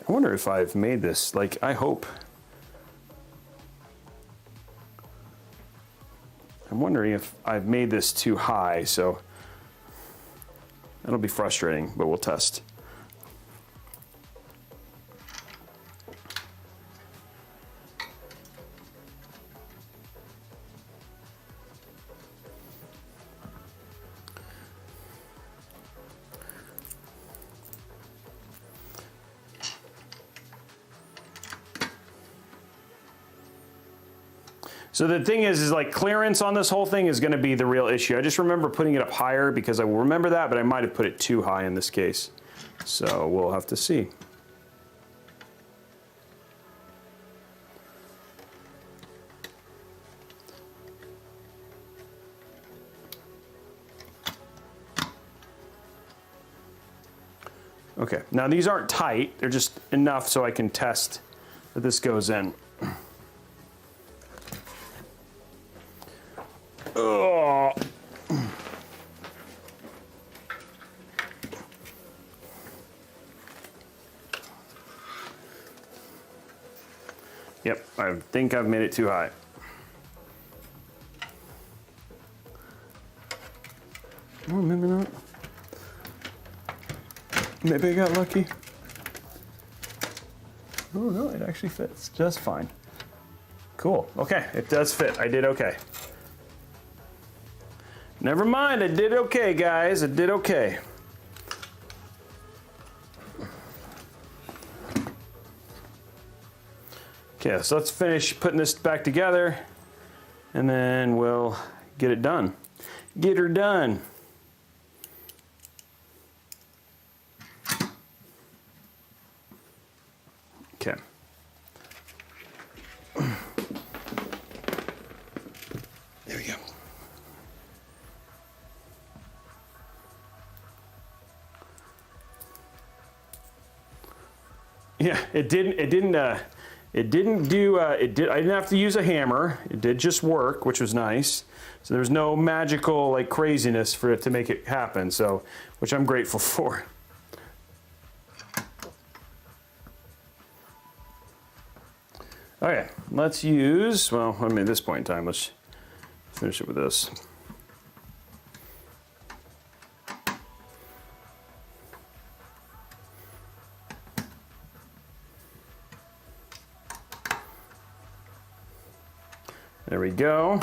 I wonder if I've made this, like, I hope. I'm wondering if I've made this too high, so that'll be frustrating, but we'll test. So the thing is like clearance on this whole thing is going to be the real issue. I just remember putting it up higher because I will remember that, but I might have put it too high in this case. So we'll have to see. Okay, now these aren't tight. They're just enough so I can test that this goes in. Oh. Yep, I think I've made it too high. Oh, maybe not. Maybe I got lucky. Oh no, it actually fits just fine. Cool, okay, it does fit. I did okay. Never mind, I did okay, guys. I did okay. Okay, so let's finish putting this back together, and then we'll get it done. Get her done. Okay. There we go. Yeah, I didn't have to use a hammer. It did just work, which was nice. So there's no magical like craziness for it to make it happen. So, which I'm grateful for. Okay, let's use, well, I mean, at this point in time, let's finish it with this. There we go.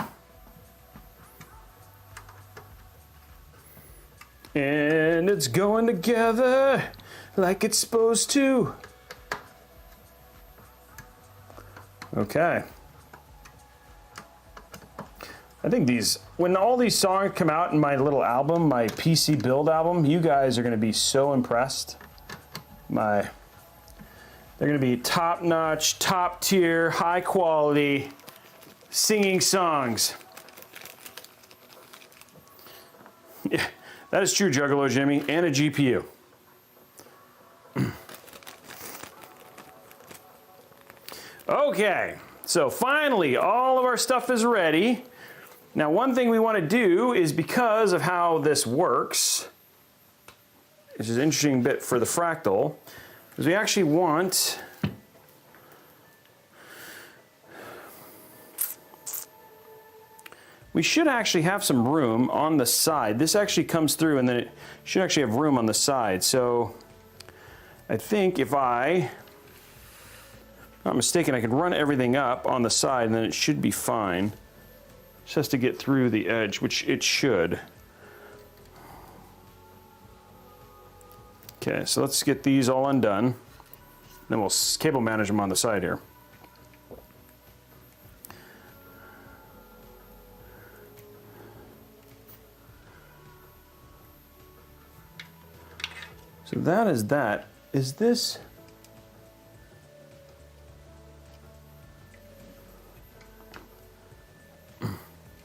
And it's going together like it's supposed to. Okay. I think when all these songs come out in my little album, my PC build album, you guys are going to be so impressed. They're going to be top-notch, top-tier, high-quality singing songs. Yeah, that is true, Juggalo Jimmy, and a GPU. Okay, so finally all of our stuff is ready. Now one thing we want to do is, because of how this works, which is an interesting bit for the Fractal, is we actually want we should actually have some room on the side. This actually comes through and then it should actually have room on the side. So I think if I'm not mistaken, I can run everything up on the side and then it should be fine. Just has to get through the edge, which it should. Okay, so let's get these all undone. Then we'll cable manage them on the side here. So that is that. Is this...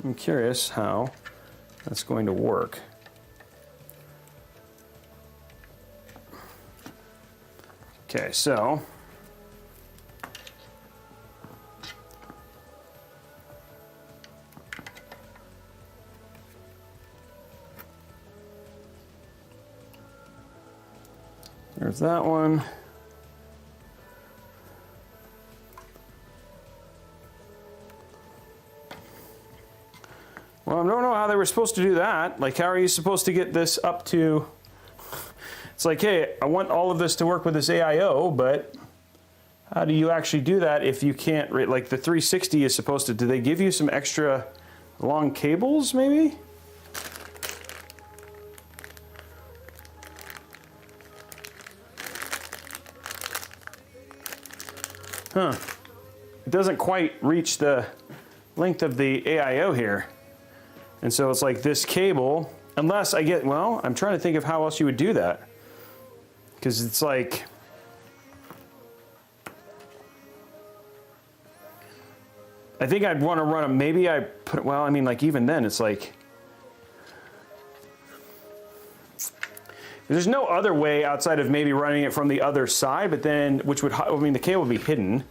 I'm curious how that's going to work. Okay, so there's that one. Well, I don't know how they were supposed to do that. Like, how are you supposed to get this up to... It's like, hey, I want all of this to work with this AIO, but how do you actually do that if you can't... Like, the 360 is supposed to... Do they give you some extra long cables, maybe? Huh. It doesn't quite reach the length of the AIO here. And so it's like this cable, unless I get, well, I'm trying to think of how else you would do that. Because it's like, I think I'd want to run them, maybe I put, well, I mean, like even then it's like, there's no other way outside of maybe running it from the other side, but then, which would, I mean, the cable would be hidden.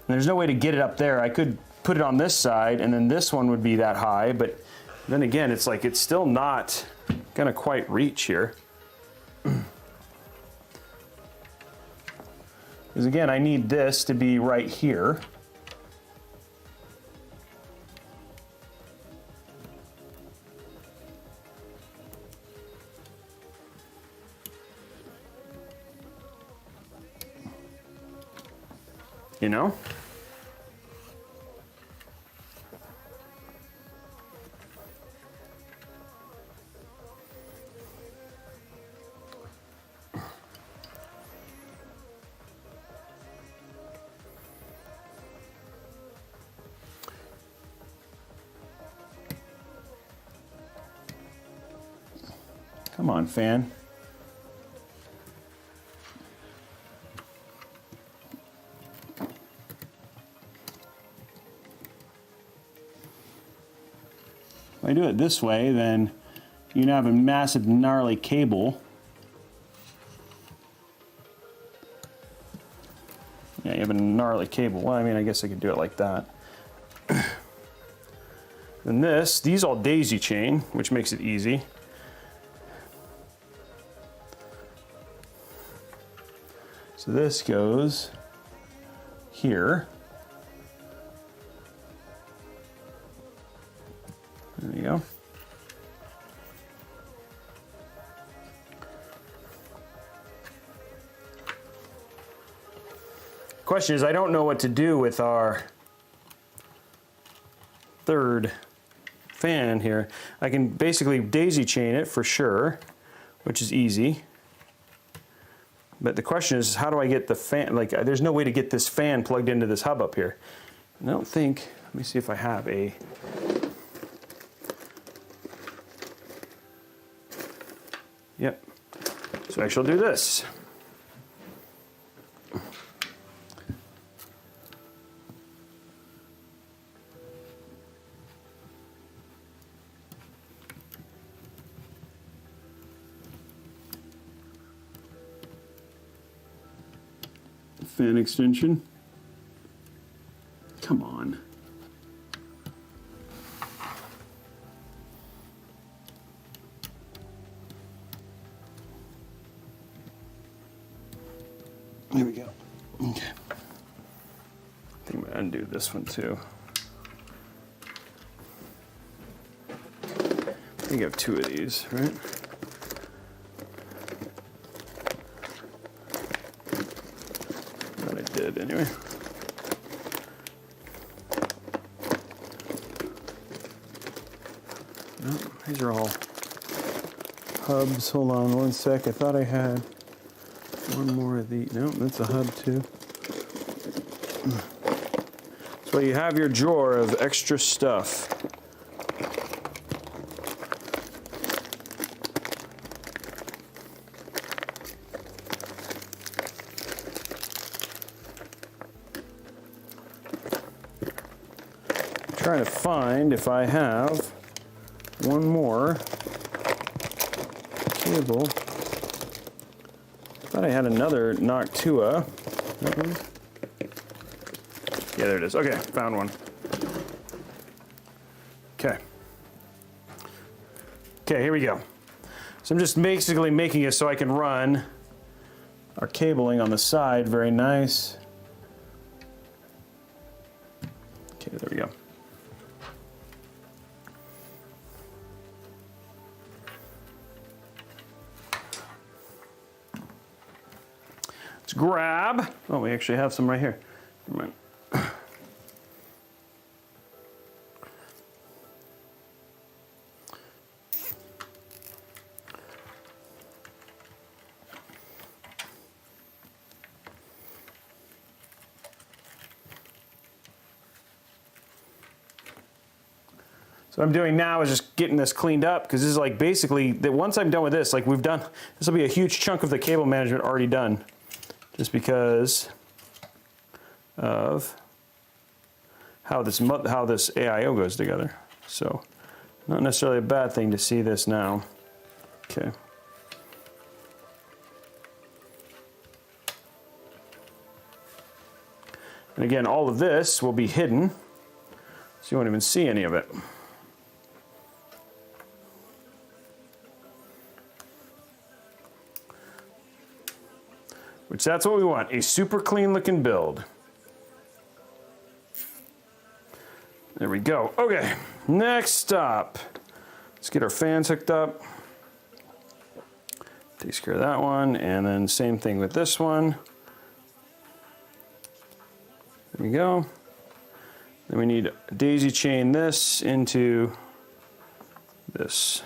There's no way to get it up there. I could put it on this side and then this one would be that high, but then again, it's like, it's still not gonna quite reach here. Because again, I need this to be right here. You know? Come on, fan. If I do it this way, then you have a massive gnarly cable. Yeah, you have a gnarly cable. Well, I mean, I guess I could do it like that. And these all daisy chain, which makes it easy. So this goes here. There you go. Question is, I don't know what to do with our third fan here. I can basically daisy chain it for sure, which is easy. But the question is, how do I get the fan, like there's no way to get this fan plugged into this hub up here. And I don't think, let me see if I have a, yep. So I shall do this. fan extension. Come on. There we go. Okay. I think I'm gonna undo this one too. I think I have 2 of these, right? Thought I did anyway. No, these are all hubs. Hold on one sec. I thought I had one more of these. No, that's a hub too. So you have your drawer of extra stuff. Trying to find if I have one more cable. Thought I had another Noctua. Yeah, there it is. Okay, found one. Okay. Okay, here we go. So I'm just basically making it so I can run our cabling on the side. Very nice. Okay, there we go. Let's grab. Oh, we actually have some right here. Never mind. So what I'm doing now is just getting this cleaned up, because this is like basically, once I'm done with this, like we've done, this will be a huge chunk of the cable management already done, just because of how this AIO goes together. So not necessarily a bad thing to see this now. Okay. And again, all of this will be hidden, so you won't even see any of it. Which that's what we want, a super clean looking build. There we go. Okay, next up, let's get our fans hooked up. Takes care of that one, and then same thing with this one. There we go. Then we need to daisy chain this into this.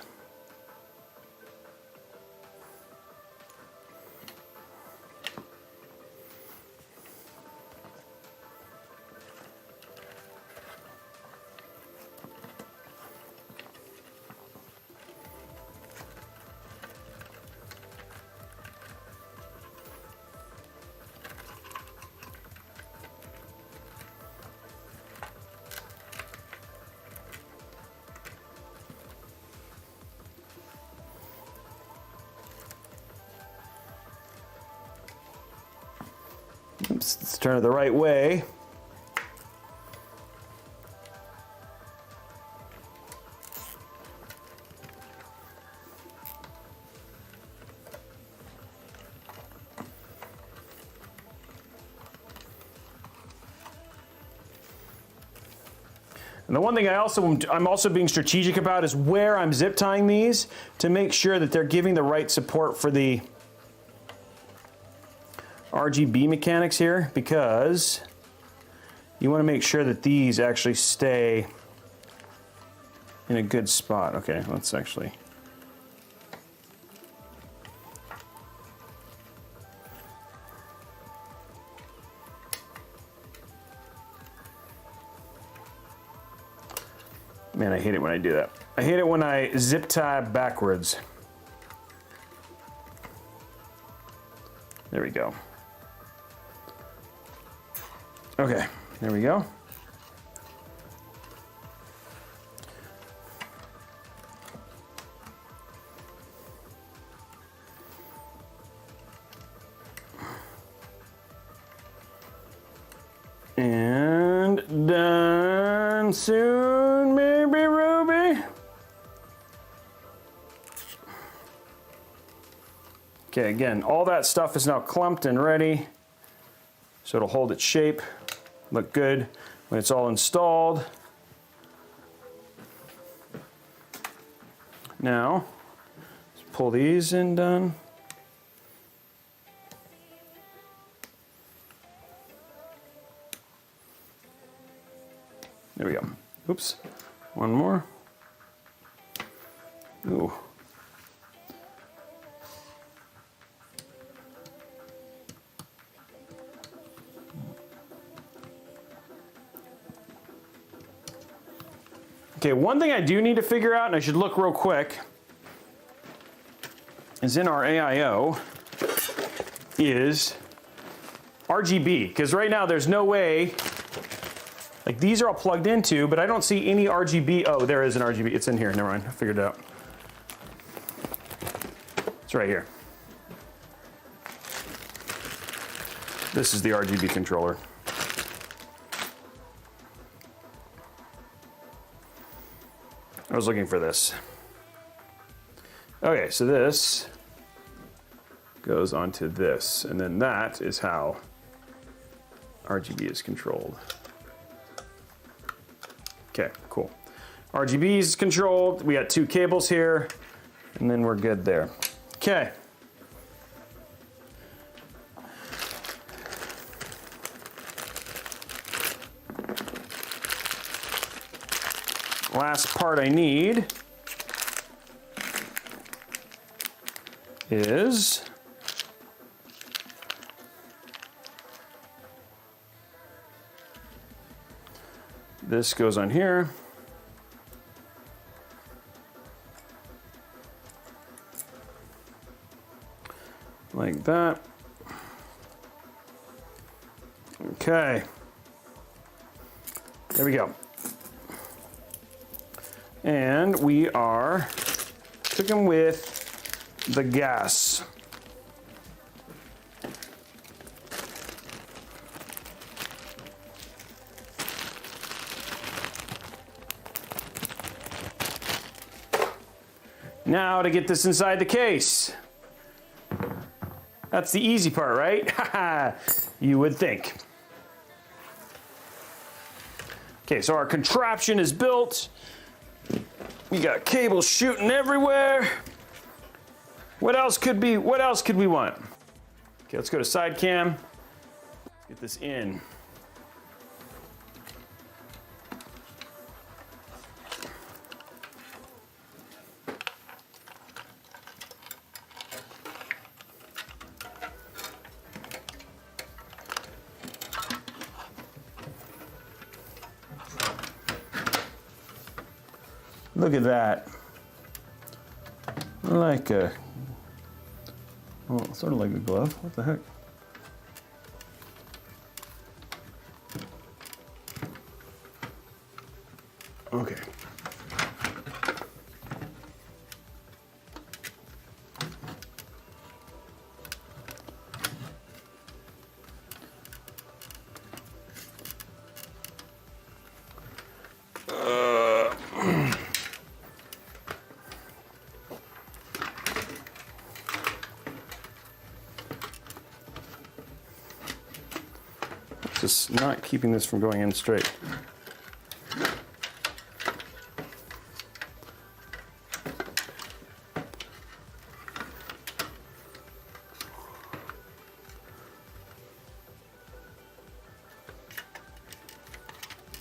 Oops, let's turn it the right way. And the one thing I'm also being strategic about is where I'm zip tying these, to make sure that they're giving the right support for the RGB mechanics here, because you want to make sure that these actually stay in a good spot. Okay, let's actually. Man, I hate it when I do that. I hate it when I zip tie backwards. There we go. Okay, there we go. And done soon, maybe, Robey? Okay, again, all that stuff is now clumped and ready. So it'll hold its shape, look good when it's all installed. Now, let's pull these in done. There we go. Oops, one more. Ooh. Okay, one thing I do need to figure out, and I should look real quick, is in our AIO, is RGB. Because right now there's no way, like these are all plugged into, but I don't see any RGB. Oh, there is an RGB. It's in here. Never mind. I figured it out. It's right here. This is the RGB controller. I was looking for this. Okay, so this goes onto this, and then that is how RGB is controlled. Okay, cool. RGB is controlled. We got 2 cables here, and then we're good there. Okay. Last part I need is this goes on here. Like that. Okay. There we go. And we are cooking with the gas. Now to get this inside the case. That's the easy part, right? Haha, you would think. Okay, so our contraption is built. We got cables shooting everywhere. What else could we want? Okay, let's go to side cam. Let's get this in. Look at that. Like a, well, sort of like a glove. What the heck? Okay. Just not keeping this from going in straight.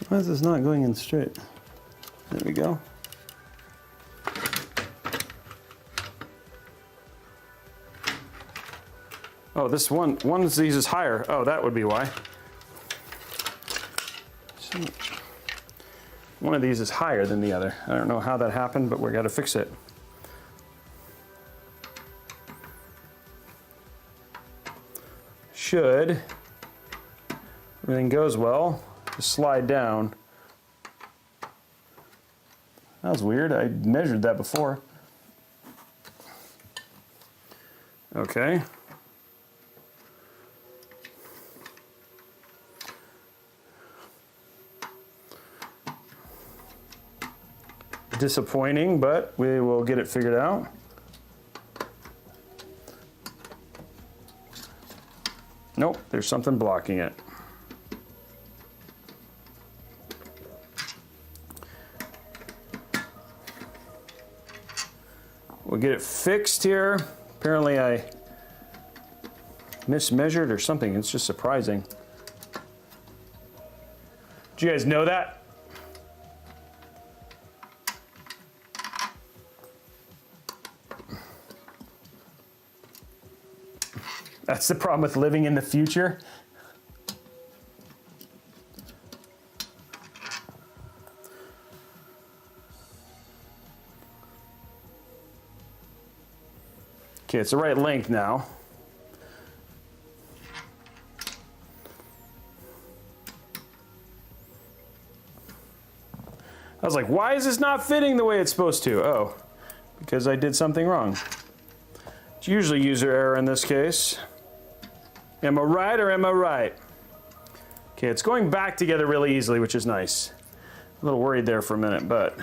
Why is this not going in straight? There we go. Oh, this one of these is higher. Oh, that would be why. One of these is higher than the other. I don't know how that happened, but we got to fix it. Should everything goes well, just slide down. That was weird. I measured that before. Okay. disappointing, but we will get it figured out. Nope, there's something blocking it. We'll get it fixed here. Apparently I mismeasured or something. It's just surprising. Do you guys know that? That's the problem with living in the future. Okay, it's the right length now. I was like, why is this not fitting the way it's supposed to? Oh, because I did something wrong. It's usually user error in this case. Am I right or am I right? Okay, it's going back together really easily, which is nice. A little worried there for a minute, but.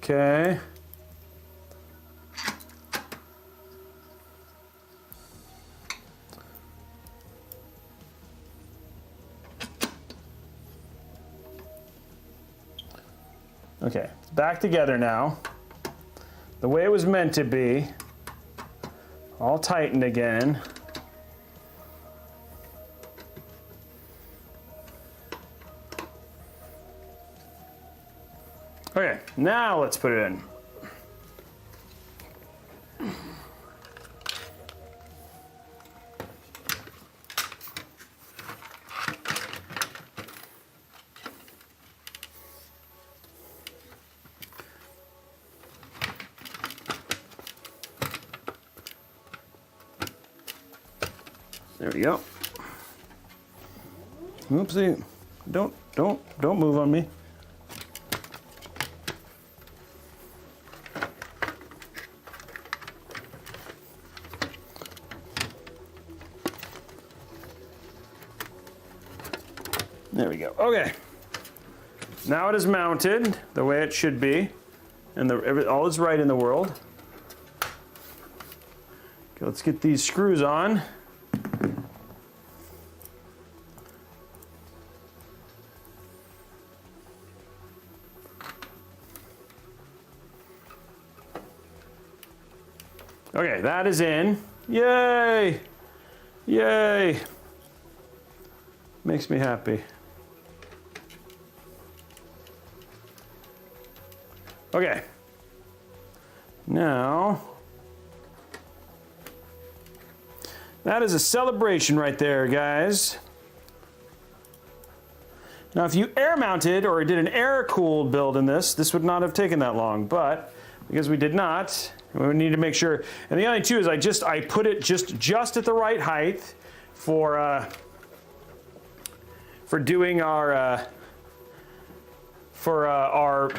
Okay. Okay, it's back together now. The way it was meant to be. All tightened again. Okay, now let's put it in. There we go. Oopsie. Don't move on me. There we go. Okay. Now it is mounted the way it should be, and all is right in the world. Okay, let's get these screws on. Okay, that is in. Yay! Yay! Makes me happy. Okay. Now, that is a celebration right there, guys. Now, if you air mounted or did an air cooled build in this would not have taken that long, but because we did not, we need to make sure. And the other thing too is I put it just at the right height for doing our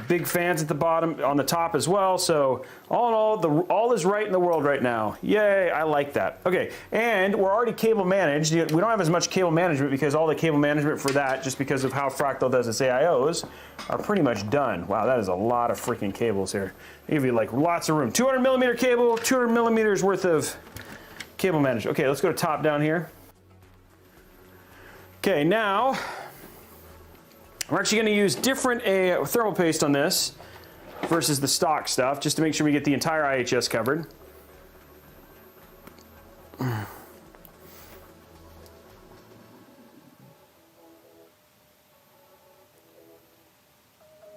big fans at the bottom, on the top as well. So all in all, all is right in the world right now. Yay, I like that. Okay, and we're already cable managed. We don't have as much cable management because all the cable management for that, just because of how Fractal does its AIOs, are pretty much done. Wow, that is a lot of freaking cables here. They give you like lots of room. 200 millimeter cable, 200 millimeters worth of cable management. Okay, let's go to top down here. Okay, now we're actually going to use different thermal paste on this versus the stock stuff, just to make sure we get the entire IHS covered.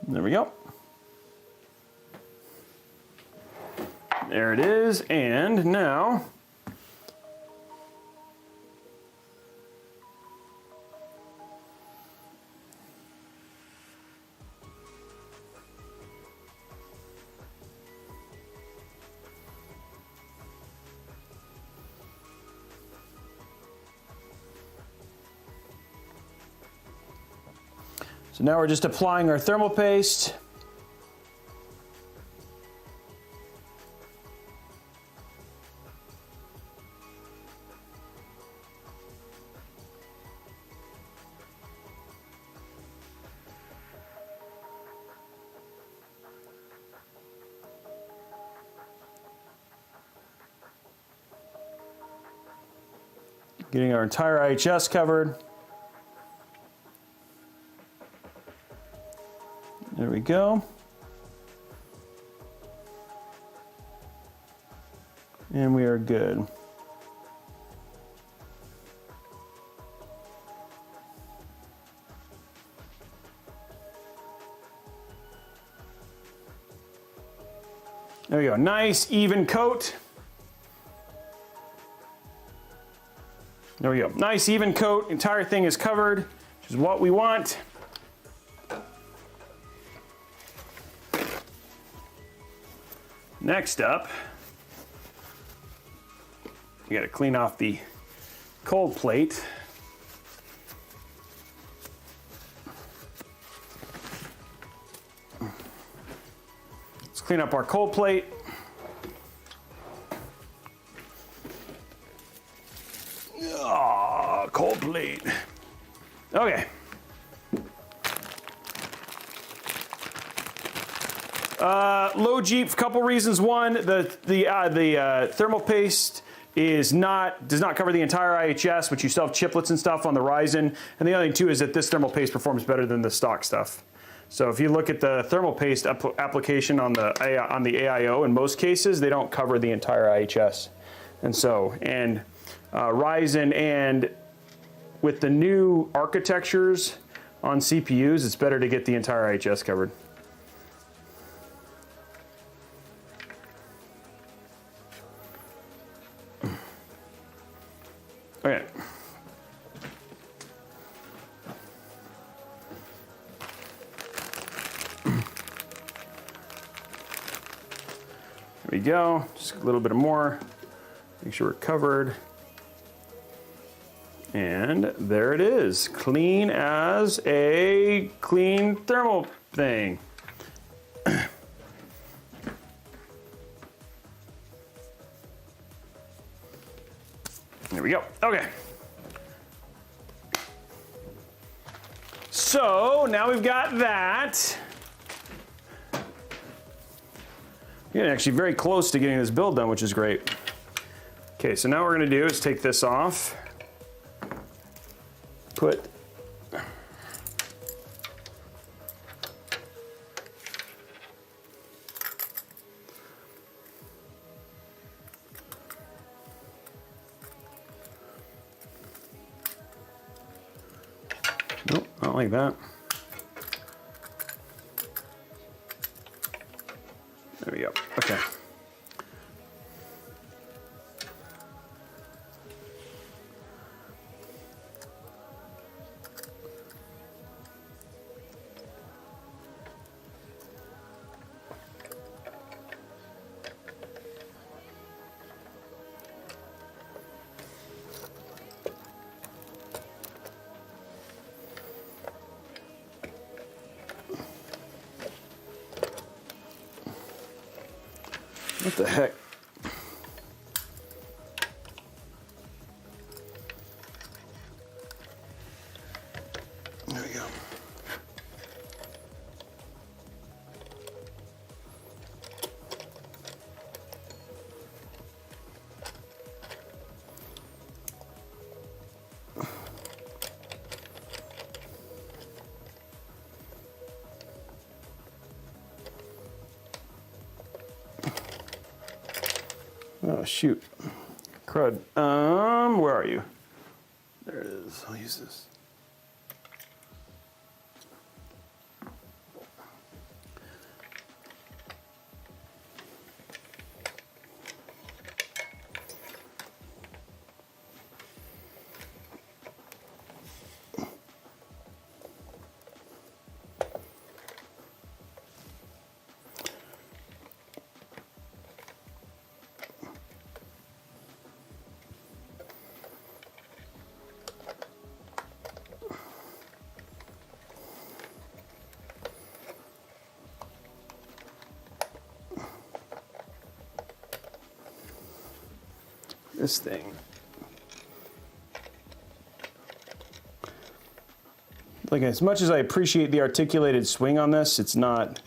There we go. There it is, and now so now we're just applying our thermal paste. Getting our entire IHS covered. There we go. And we are good. There we go, nice even coat. There we go, nice even coat. Entire thing is covered, which is what we want. Next up, we gotta clean off the cold plate. Let's clean up our cold plate. Oh, cold plate. Okay. Low Jeep, couple reasons. One, the thermal paste does not cover the entire IHS, but you still have chiplets and stuff on the Ryzen. And the other thing too is that this thermal paste performs better than the stock stuff. So if you look at the thermal paste application on the AIO, in most cases they don't cover the entire IHS. And so, Ryzen, and with the new architectures on CPUs, it's better to get the entire IHS covered. Okay. There we go. Just a little bit more. Make sure we're covered. And there it is. Clean as a clean thermal thing. There we go. Okay. So now we've got that. We're getting actually very close to getting this build done, which is great. Okay, so now what we're gonna do is take this off. Put nope, not like that. There we go. Okay. What the heck? There we go. Oh shoot, crud. Where are you? There it is. I'll use this. This thing. Like, as much as I appreciate the articulated swing on this, it's not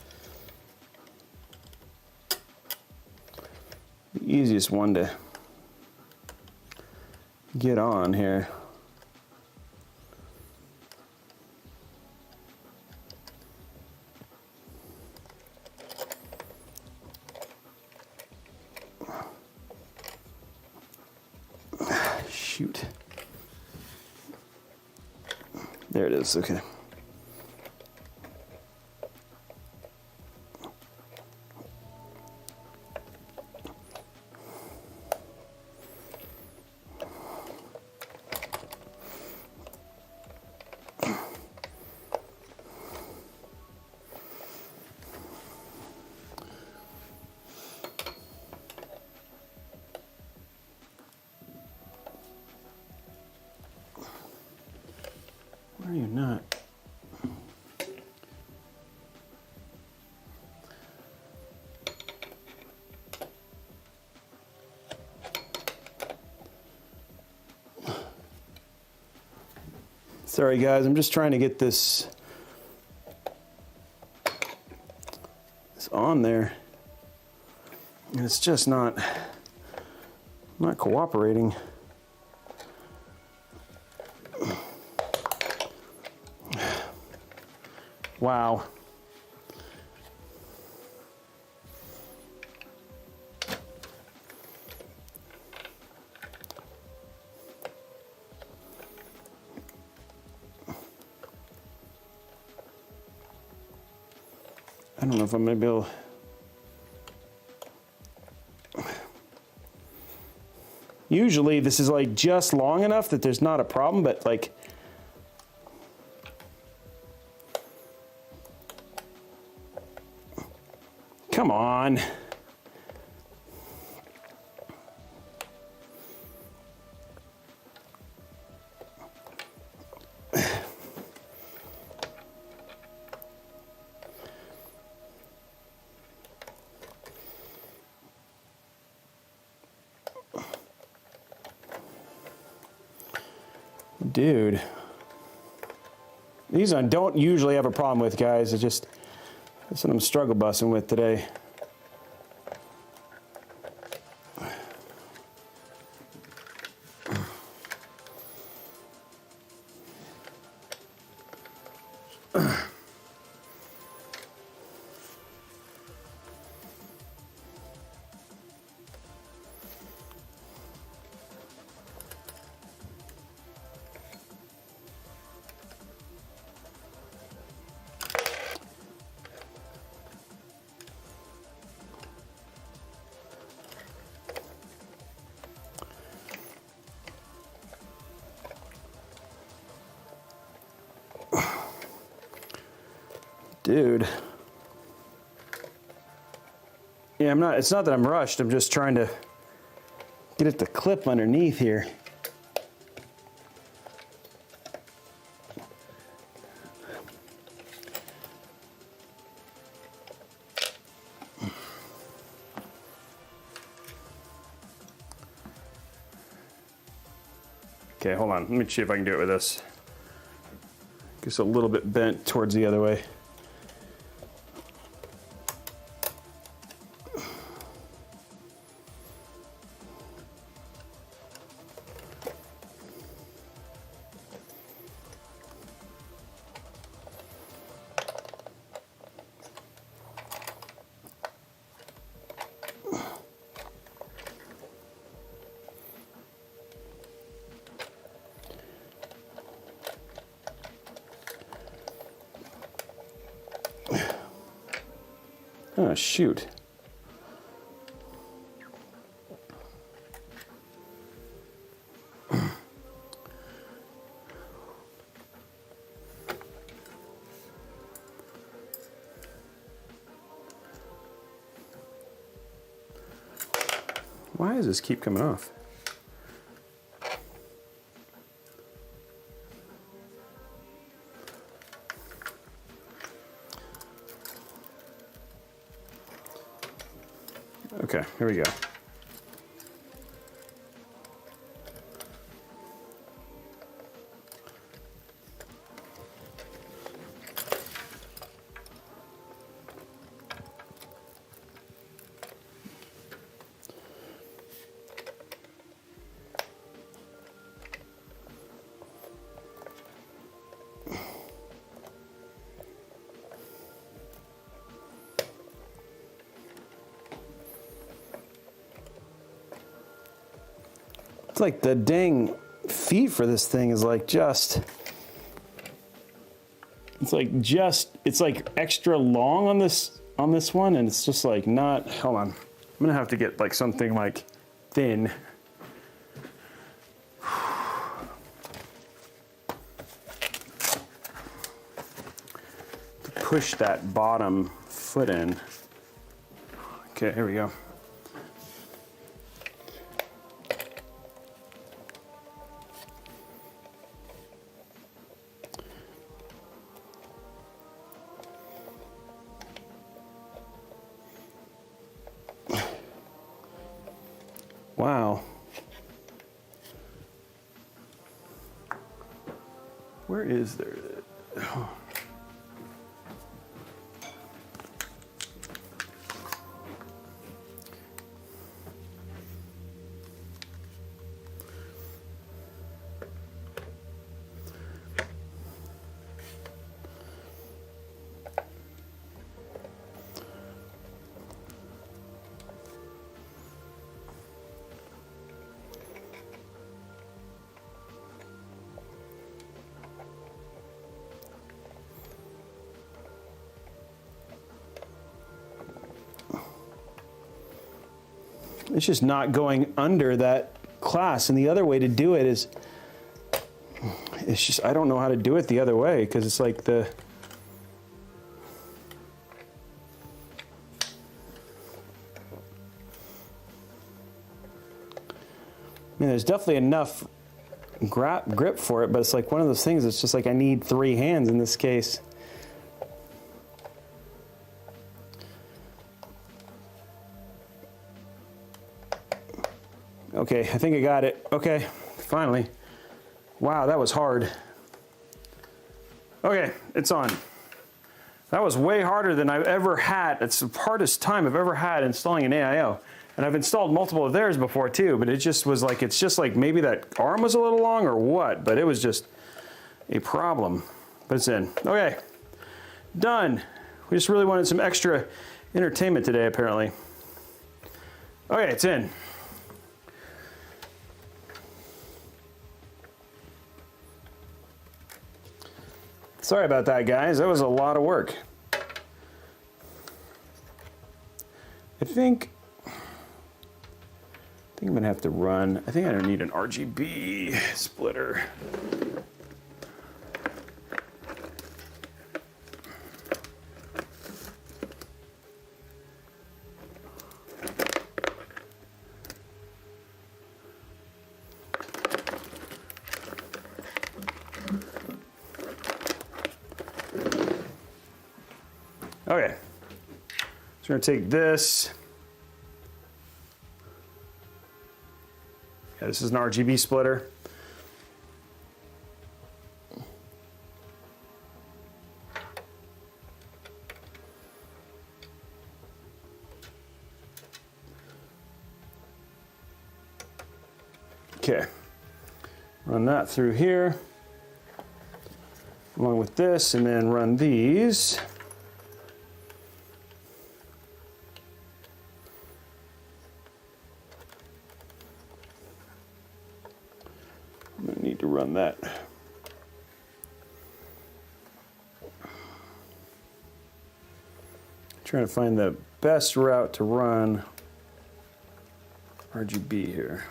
the easiest one to get on here. Shoot. There it is, okay. Why are you not? Sorry guys, I'm just trying to get this on there. And it's just not cooperating. Wow. I don't know if I'm gonna be able. Usually this is like just long enough that there's not a problem, but like come on. Dude. These I don't usually have a problem with, guys. It's just that's what I'm struggle busting with today. Dude. Yeah, it's not that I'm rushed, I'm just trying to get it to clip underneath here. Okay, hold on, let me see if I can do it with this. Just a little bit bent towards the other way. Oh, shoot. Why does this keep coming off? Okay, here we go. It's like the dang feet for this thing is like just, it's like extra long on this one, and it's just like not, hold on. I'm gonna have to get like something like thin. To push that bottom foot in. Okay, here we go. Wow. Where is there? Oh. It's just not going under that class. And the other way to do it is, it's just, I don't know how to do it the other way, because it's like the, I mean, there's definitely enough grip for it, but it's like one of those things, it's just like I need 3 hands in this case. Okay, I think I got it. Okay, finally. Wow, that was hard. Okay, it's on. That was way harder than I've ever had. It's the hardest time I've ever had installing an AIO. And I've installed multiple of theirs before too, but it just was like, it's just like maybe that arm was a little long or what, but it was just a problem. But it's in. Okay, done. We just really wanted some extra entertainment today, apparently. Okay, it's in. Sorry about that, guys. That was a lot of work. I think I'm gonna have to run. I think I don't need an RGB splitter. Okay, so we're gonna take this. Yeah, this is an RGB splitter. Okay, run that through here, along with this, and then run these. I'm gonna need to run that. Trying to find the best route to run RGB here.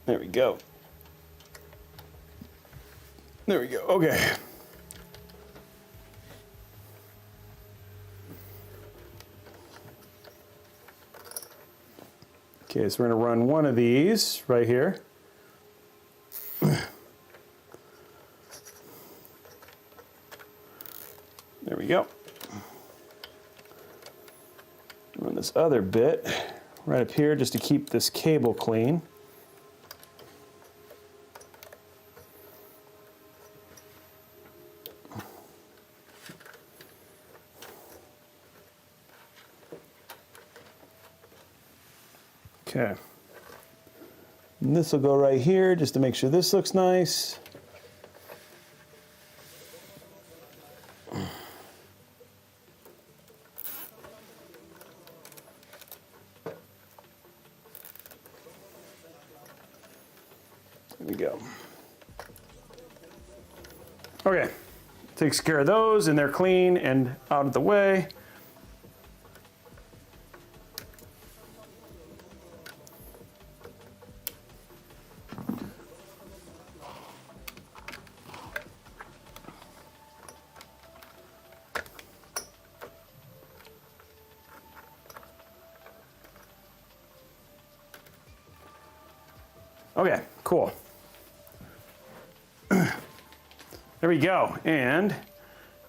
There we go. There we go. Okay. Okay, so we're going to run one of these right here. There we go. Run this other bit right up here just to keep this cable clean. Okay, and this will go right here just to make sure this looks nice. There we go. Okay, takes care of those, and they're clean and out of the way. Okay, cool. There we go, and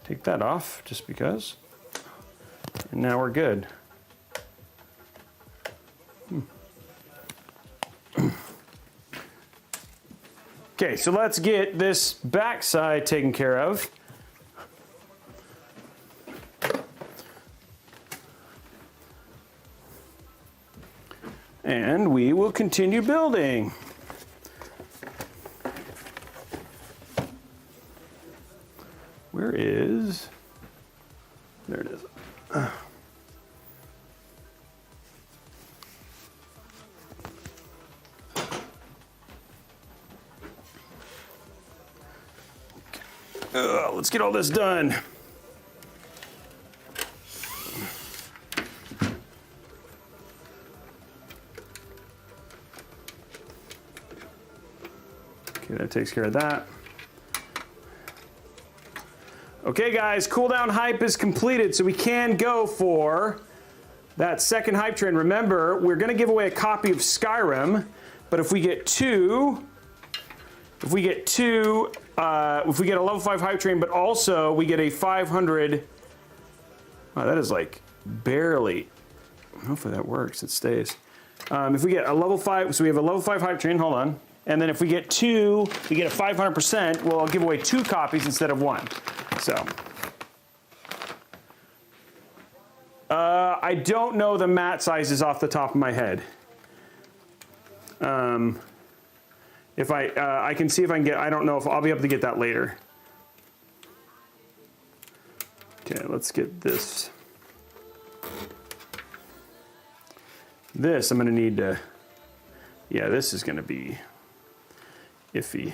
take that off just because. And now we're good. Okay, so let's get this back side taken care of. And we will continue building. Where is, there it is. Let's get all this done. Okay, that takes care of that. Okay guys, cooldown hype is completed, so we can go for that second hype train. Remember, we're gonna give away a copy of Skyrim, but if we get if we get a level 5 hype train, but also we get a 500, wow, that is like barely, hopefully that works, it stays. If we get a level 5, so we have a level 5 hype train, hold on, and then if we get 2, we get a 500%, well, I'll give away 2 copies instead of 1. So, I don't know the mat sizes off the top of my head. If I can see if I can get, I don't know if I'll be able to get that later. Okay, let's get this. This I'm gonna need to, yeah, this is gonna be iffy.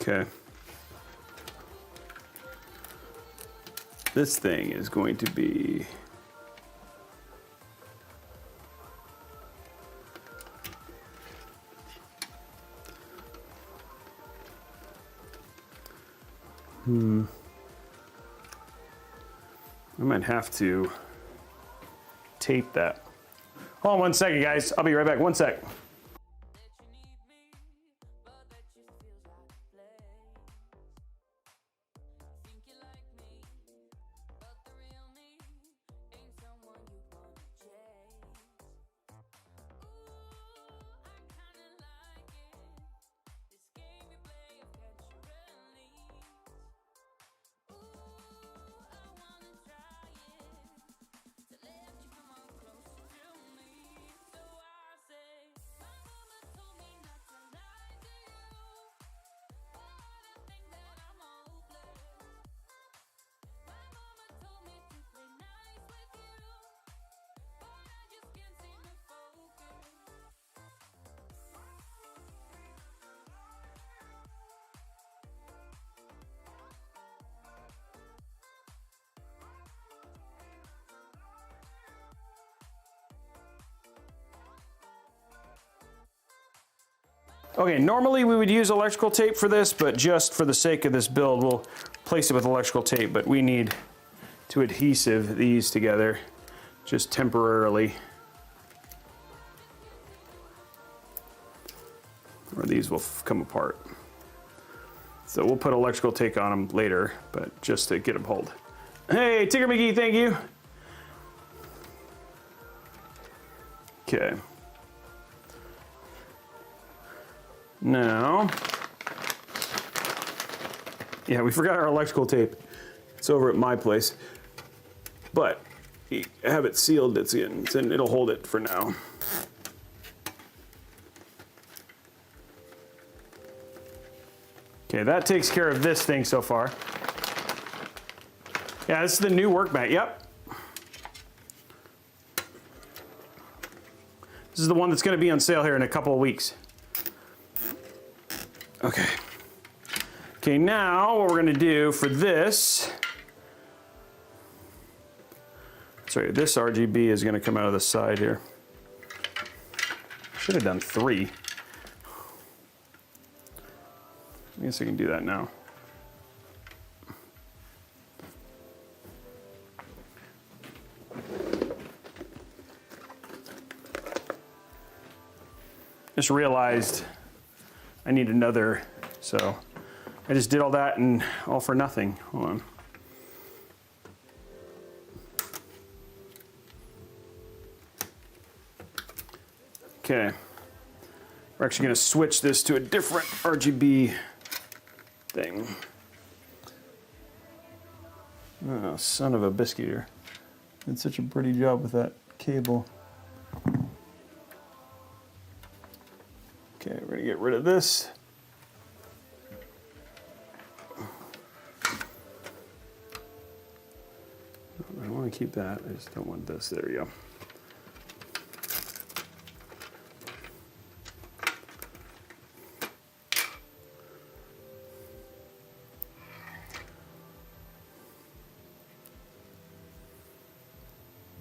Okay. This thing is going to be I might have to tape that. Hold on 1 second, guys. I'll be right back. 1 sec. Okay, normally we would use electrical tape for this, but just for the sake of this build, we'll place it with electrical tape, but we need to adhesive these together just temporarily. Or these will come apart. So we'll put electrical tape on them later, but just to get them hold. Hey, Tigger McGee, thank you. Okay. Now, yeah, we forgot our electrical tape. It's over at my place, but you have it sealed. It'll hold it for now. Okay, that takes care of this thing so far. Yeah, this is the new workbench. Yep. This is the one that's going to be on sale here in a couple of weeks. Okay. Okay, now what we're going to do for this, sorry, this RGB is going to come out of the side here. Should have done 3. I guess I can do that now. Just realized I need another, so I just did all that and all for nothing. Hold on. Okay. We're actually going to switch this to a different RGB thing. Oh, son of a biscuit here. Did such a pretty job with that cable. Okay, we're going to get rid of this. I want to keep that. I just don't want this. There we go.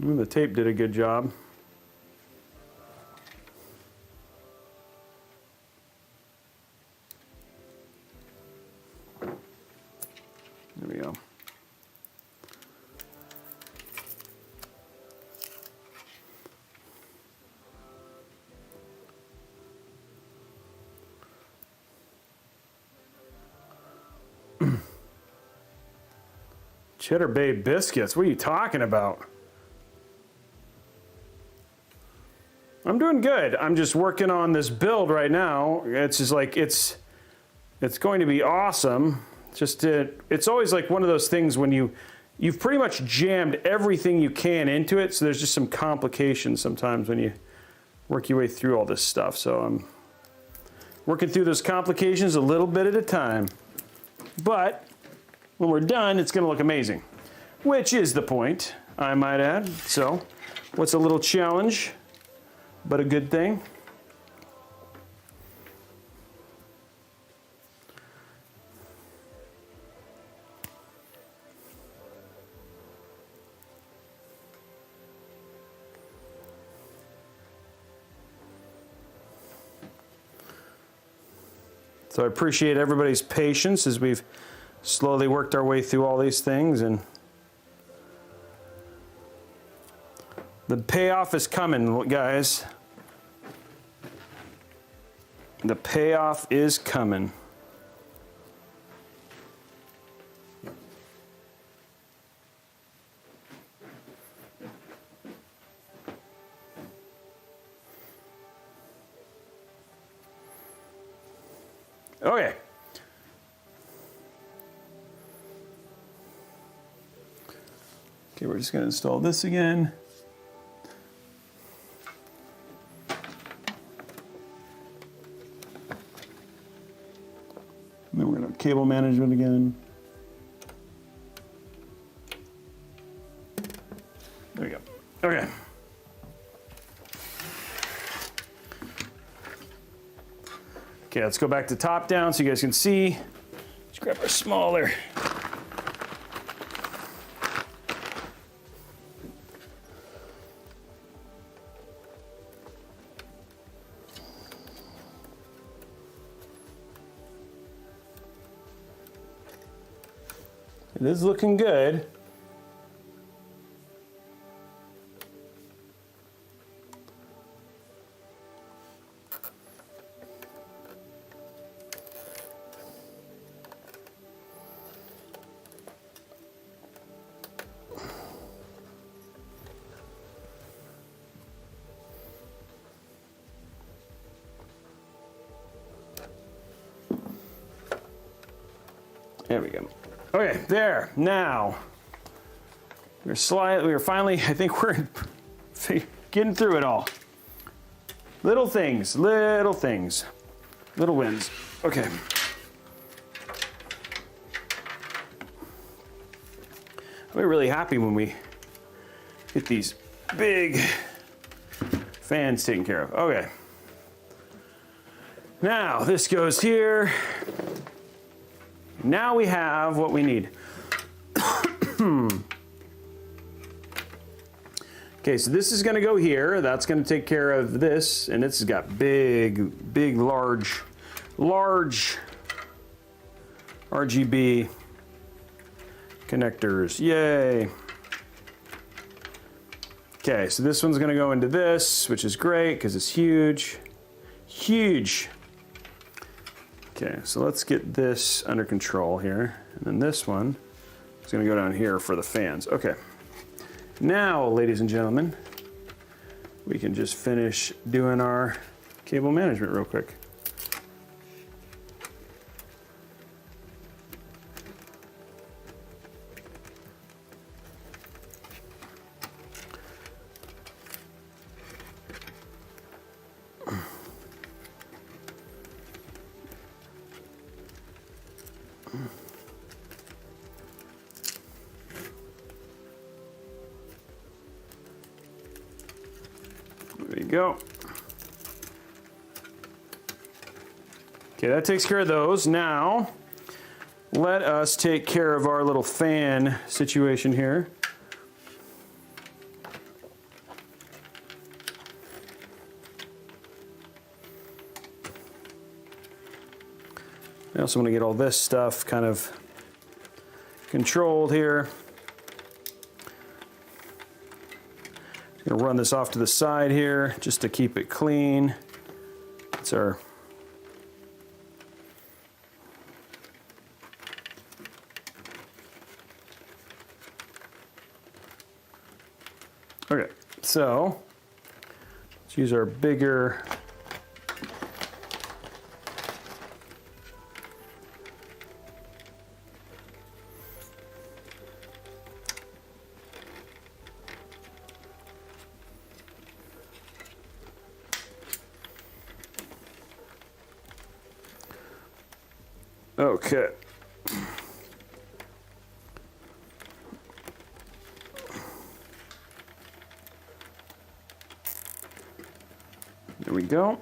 The tape did a good job. There we go. Cheddar Bay biscuits, what are you talking about? I'm doing good. I'm just working on this build right now. It's just like, it's going to be awesome. It's always like one of those things when you've pretty much jammed everything you can into it, so there's just some complications sometimes when you work your way through all this stuff. So I'm working through those complications a little bit at a time. But when we're done, it's gonna look amazing, which is the point, I might add. So what's a little challenge, but a good thing? So I appreciate everybody's patience as we've slowly worked our way through all these things, and the payoff is coming, guys. The payoff is coming. Okay. Okay, we're just going to install this again. And then we're going to have cable management again. There we go. Okay. Okay, let's go back to top down so you guys can see. Let's grab our smaller. It is looking good. There we go. Okay, there. Now, we're finally, I think we're getting through it all. Little things, little wins. Okay. I'll be really happy when we get these big fans taken care of. Okay. Now this goes here. Now we have what we need. Okay, so this is gonna go here. That's gonna take care of this, and this has got big, large RGB connectors. Yay. Okay, so this one's gonna go into this, which is great because it's huge. Okay, so let's get this under control here. And then this one is gonna go down here for the fans. Okay. Now, ladies and gentlemen, we can just finish doing our cable management real quick. There you go. Okay, that takes care of those. Now, let us take care of our little fan situation here. I also want to get all this stuff kind of controlled here. I'm gonna run this off to the side here just to keep it clean. It's our okay, so let's use our bigger okay. There we go.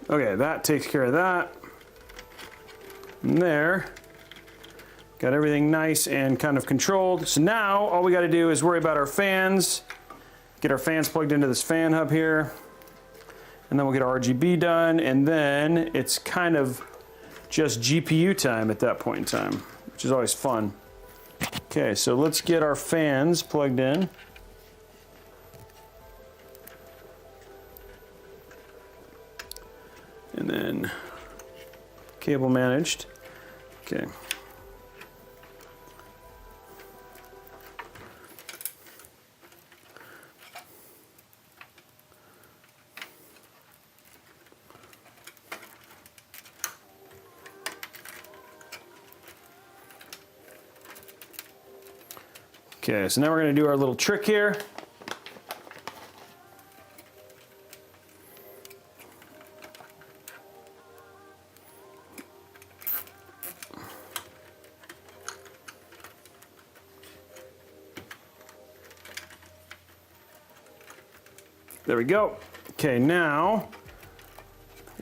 Okay, that takes care of that. And there, got everything nice and kind of controlled. So now all we got to do is worry about our fans, get our fans plugged into this fan hub here, and then we'll get our RGB done, and then it's kind of just GPU time at that point in time, which is always fun. Okay, so let's get our fans plugged in. And then cable managed. Okay. Okay, so now we're going to do our little trick here. There we go. Okay, now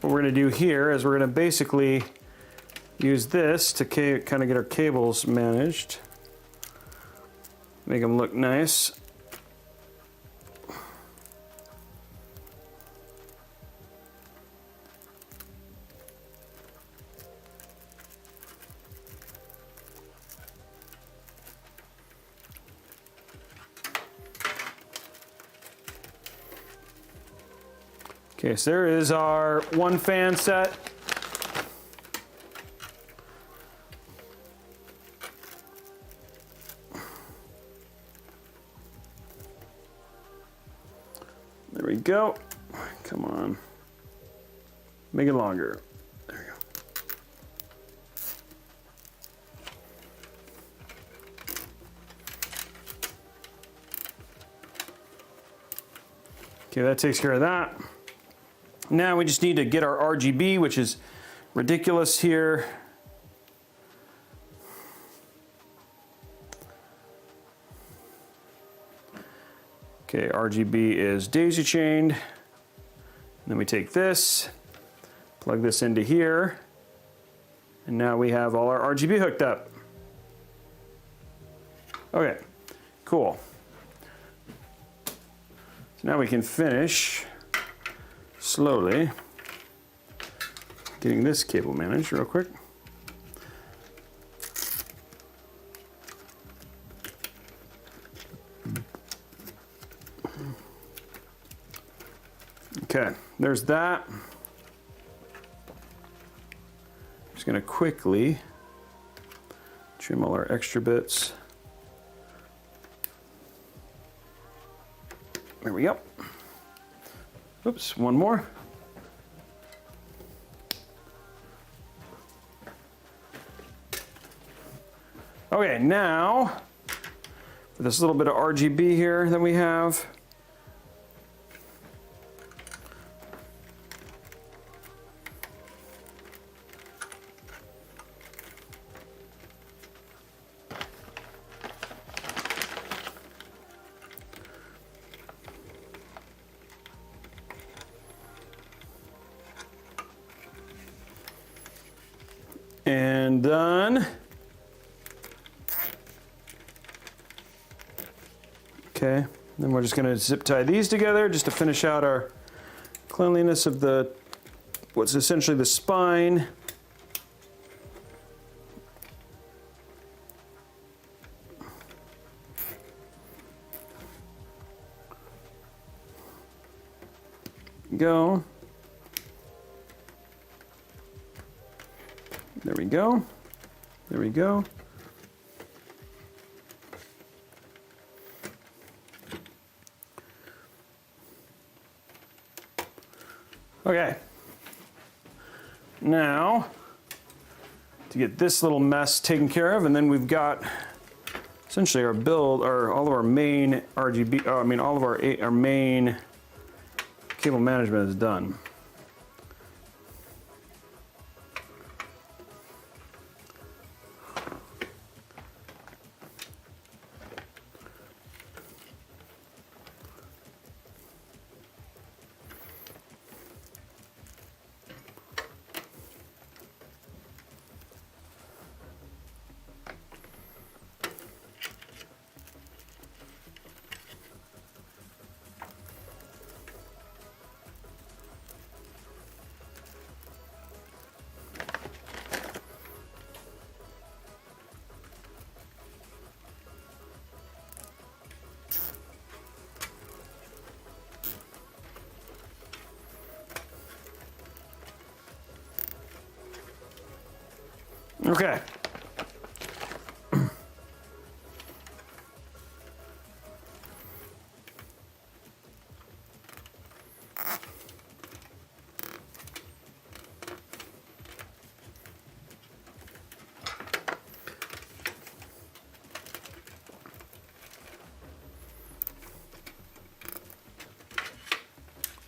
what we're going to do here is we're going to basically use this to kind of get our cables managed. Make them look nice. Okay, so there is our one fan set. There we go. Come on. Make it longer. There we go. Okay, that takes care of that. Now we just need to get our RGB, which is ridiculous here. Okay, RGB is daisy chained. Then we take this, plug this into here, and now we have all our RGB hooked up. Okay, cool. So now we can finish slowly getting this cable managed real quick. Okay, there's that. Just gonna quickly trim all our extra bits. There we go. Oops, one more. Okay, now for this little bit of RGB here that we have. And done. Okay, then we're just gonna zip tie these together just to finish out our cleanliness of the, what's essentially the spine. Go. There we go. There we go. Okay. Now, to get this little mess taken care of, and then we've got essentially our build, or all of our main RGB, all of our main cable management is done. Okay.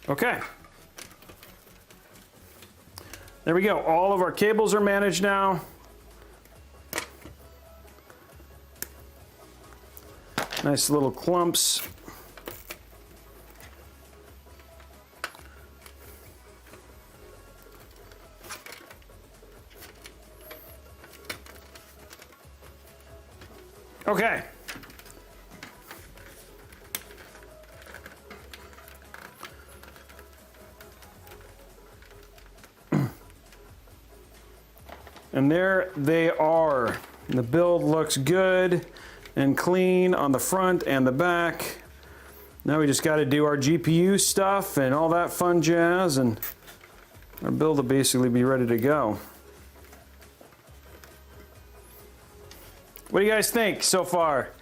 Okay. There we go. All of our cables are managed now. Nice little clumps. Okay. And there they are. The build looks good and clean on the front and the back. Now we just got to do our GPU stuff and all that fun jazz, and our build will basically be ready to go. What do you guys think so far?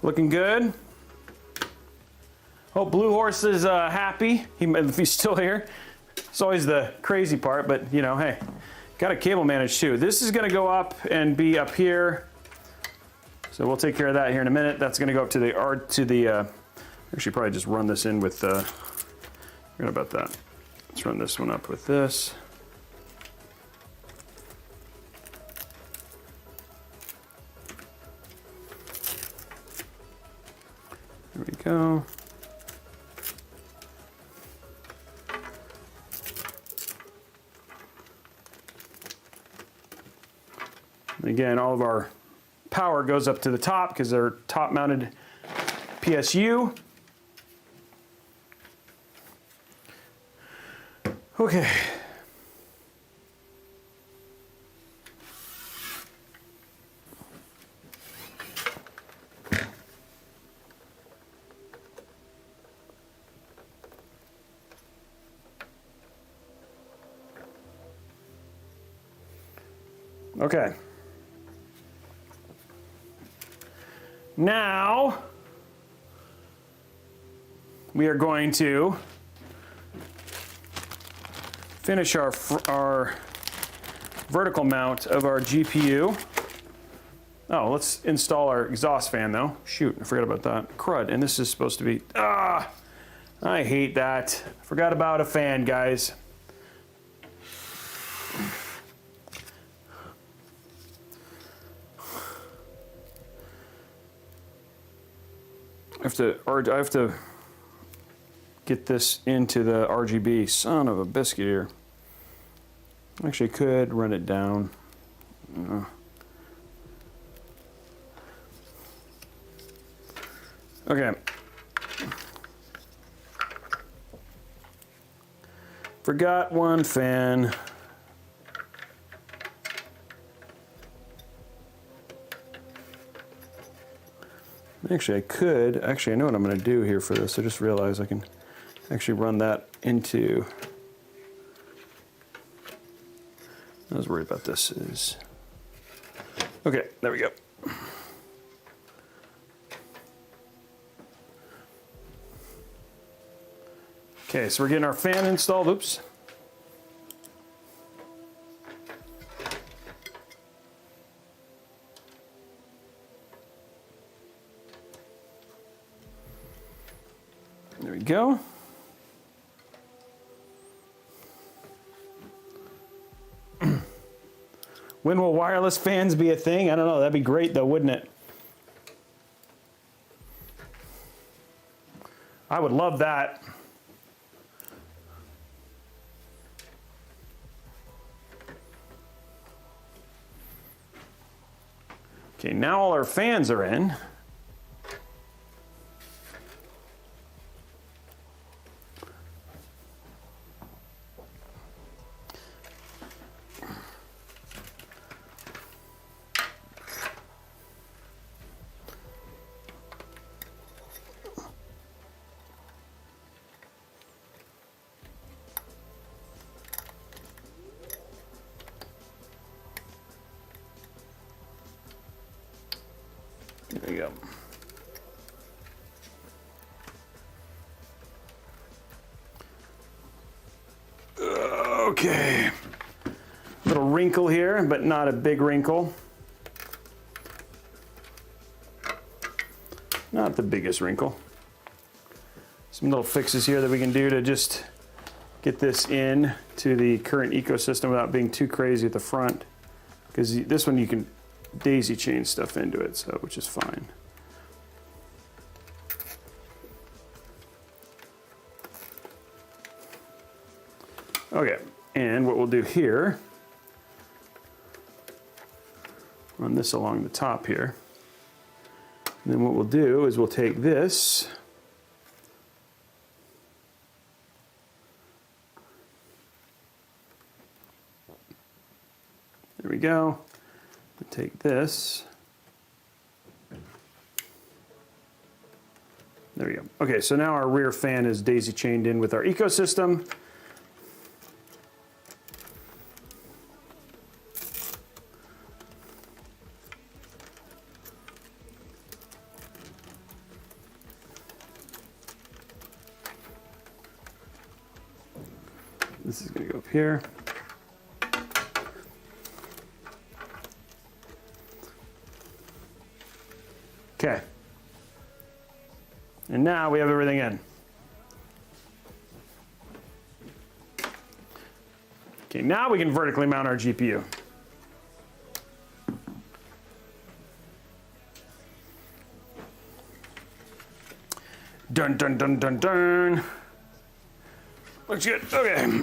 Looking good? Hope Blue Horse is happy, if he's still here. It's always the crazy part, but you know, hey, got a cable manage too. This is gonna go up and be up here. So we'll take care of that here in a minute. That's gonna go up to the, actually probably just run this in with, forget about that. Let's run this one up with this. There we go. Again, all of our power goes up to the top because they're top mounted PSU. Okay. Okay. Now, we are going to finish our vertical mount of our GPU. Oh, let's install our exhaust fan though. Shoot, I forgot about that. Crud, and this is supposed to be, I hate that. Forgot about a fan, guys. I have to get this into the RGB. Son of a biscuit here. Actually could run it down. Okay. Forgot one fan. Actually, I know what I'm going to do here for this. I just realized I can actually run that into, I was worried about this is, okay, there we go. Okay, so we're getting our fan installed, oops. There we go. When will wireless fans be a thing? I don't know, that'd be great though, wouldn't it? I would love that. Okay, now all our fans are in. There you go. Okay. Little wrinkle here, but not a big wrinkle. Not the biggest wrinkle. Some little fixes here that we can do to just get this in to the current ecosystem without being too crazy at the front. Because this one you can daisy chain stuff into it, so which is fine. Okay, and what we'll do here, run this along the top here. And then what we'll do is we'll take this, there we go. We'll take this. There we go. Okay, so now our rear fan is daisy chained in with our ecosystem. This is going to go up here. Okay. And now we have everything in. Okay, now we can vertically mount our GPU. Dun, dun, dun, dun, dun. Looks good. Okay.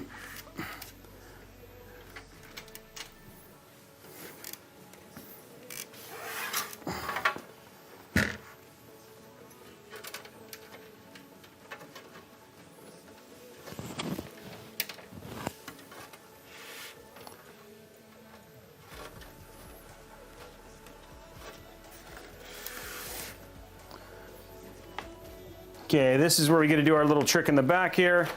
Okay, this is where we get to do our little trick in the back here.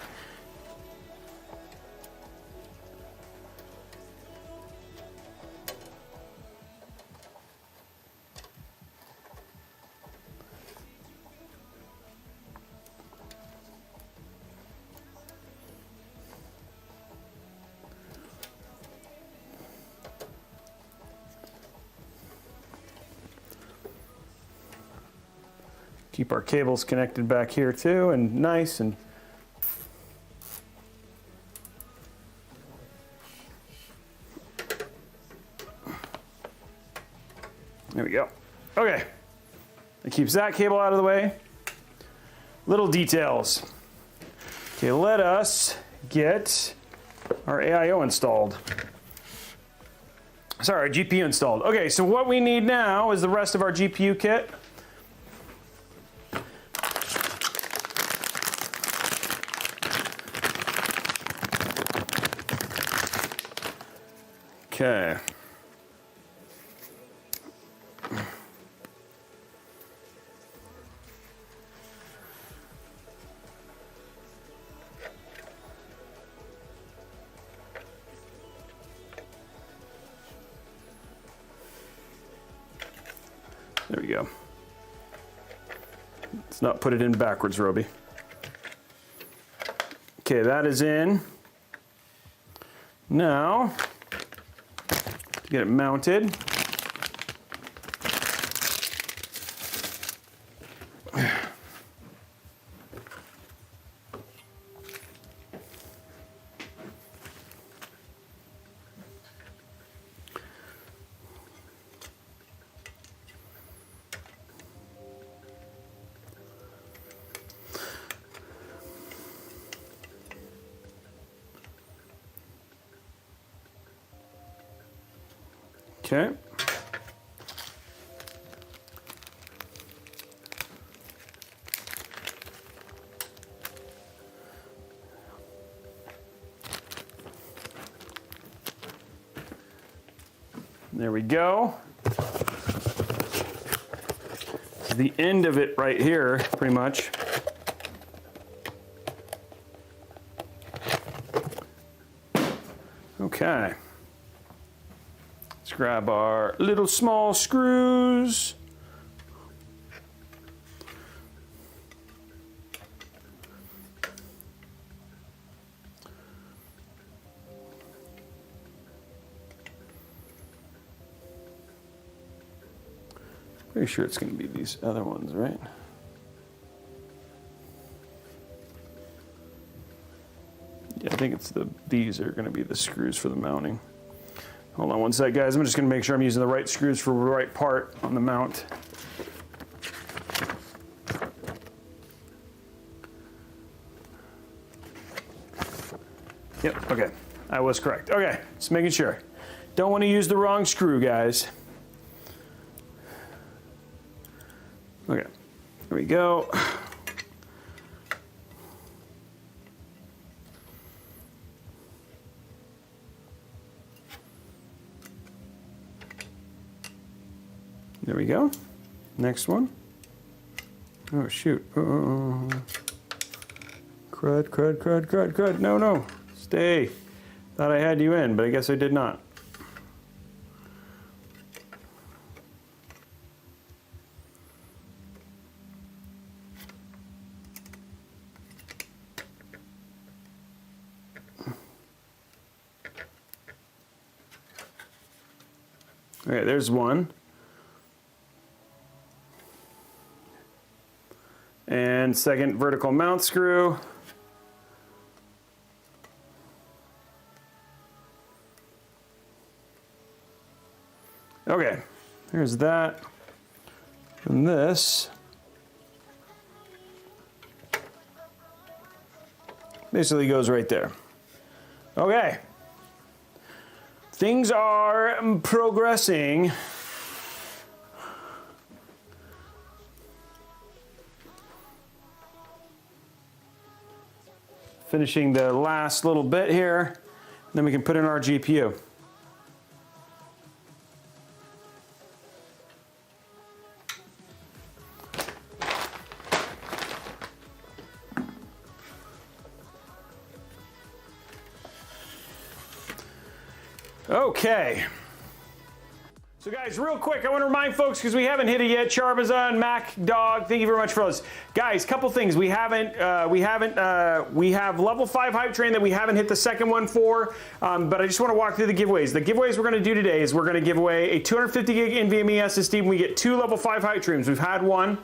Keep our cables connected back here too, and nice and there we go. Okay, that keeps that cable out of the way. Little details. Okay, let us get our AIO installed. Sorry, our GPU installed. Okay, so what we need now is the rest of our GPU kit. Okay. There we go. Let's not put it in backwards, Robey. Okay, that is in. Now, get it mounted. Okay. There we go. The end of it right here, pretty much. Okay. Let's grab our little small screws. Pretty sure it's going to be these other ones, right? Yeah, I think it's these are going to be the screws for the mounting. Hold on one sec, guys. I'm just going to make sure I'm using the right screws for the right part on the mount. Yep, okay. I was correct. Okay, just making sure. Don't want to use the wrong screw, guys. Okay, there we go. There we go. Next one. Oh, shoot. Oh. Crud, crud, crud, crud, crud. No, no. Stay. Thought I had you in, but I guess I did not. Okay, there's one. And second vertical mount screw. Okay, there's that. And this basically goes right there. Okay. Things are progressing. Finishing the last little bit here, then we can put in our GPU. Okay. So guys, real quick, I want to remind folks, because we haven't hit it yet, Charbazon, Mac Dog, thank you very much for those. Guys, couple things. We have level 5 hype train that we haven't hit the second one for, but I just want to walk through the giveaways. The giveaways we're going to do today is we're going to give away a 250 gig NVMe SSD when we get 2 level 5 hype trains. We've had one.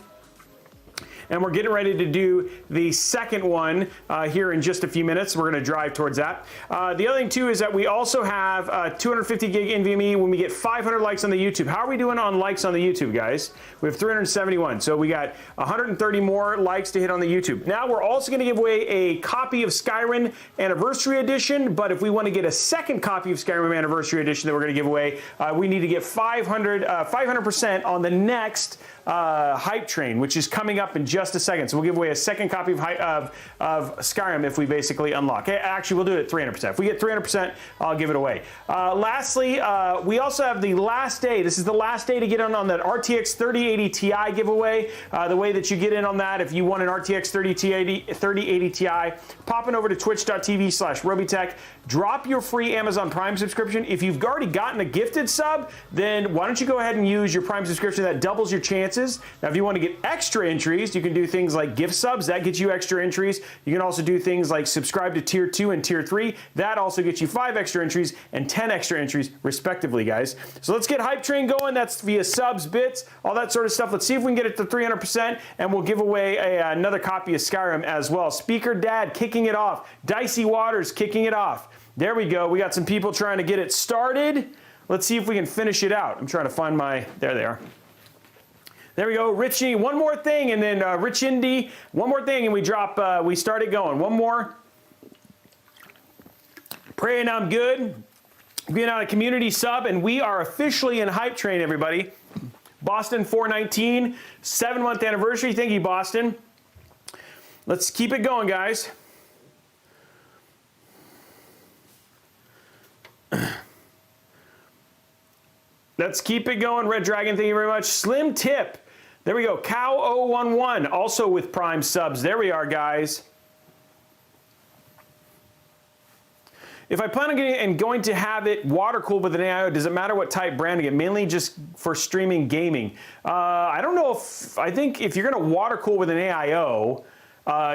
And we're getting ready to do the second one here in just a few minutes. We're going to drive towards that. The other thing too is that we also have 250 gig NVMe when we get 500 likes on the YouTube. How are we doing on likes on the YouTube, guys? We have 371. So we got 130 more likes to hit on the YouTube. Now we're also going to give away a copy of Skyrim Anniversary Edition. But if we want to get a second copy of Skyrim Anniversary Edition that we're going to give away, we need to get 500% on the next hype train, which is coming up in just a second. So we'll give away a second copy of Skyrim if we basically unlock. Actually, we'll do it at 300%. If we get 300%, I'll give it away. Lastly, we also have the last day. This is the last day to get in on that RTX 3080 Ti giveaway. The way that you get in on that, if you want an RTX 3080 Ti, popping over to twitch.tv/Robeytech, drop your free Amazon Prime subscription. If you've already gotten a gifted sub, then why don't you go ahead and use your Prime subscription? That doubles your chances. Now, if you want to get extra entries, you can do things like gift subs. That gets you extra entries. You can also do things like subscribe to Tier 2 and Tier 3. That also gets you 5 extra entries and 10 extra entries, respectively, guys. So let's get Hype Train going. That's via subs, bits, all that sort of stuff. Let's see if we can get it to 300%, and we'll give away another copy of Skyrim as well. Speaker Dad kicking it off. Dicey Waters kicking it off. There we go. We got some people trying to get it started. Let's see if we can finish it out. I'm trying to find my... There they are. There we go, Richie, one more thing, and then Rich Indy, one more thing, and we drop, we start it going. One more. Praying I'm good. Being out a community sub, and we are officially in Hype Train, everybody. Boston 419, 7-month anniversary. Thank you, Boston. Let's keep it going, guys. Let's keep it going. Red Dragon, thank you very much. Slim Tip. There we go. Cow011, also with Prime subs. There we are, guys. If I plan on getting and going to have it water cooled with an AIO, does it matter what type brand I get? Mainly just for streaming gaming. I don't know if, I think if you're going to water cool with an AIO,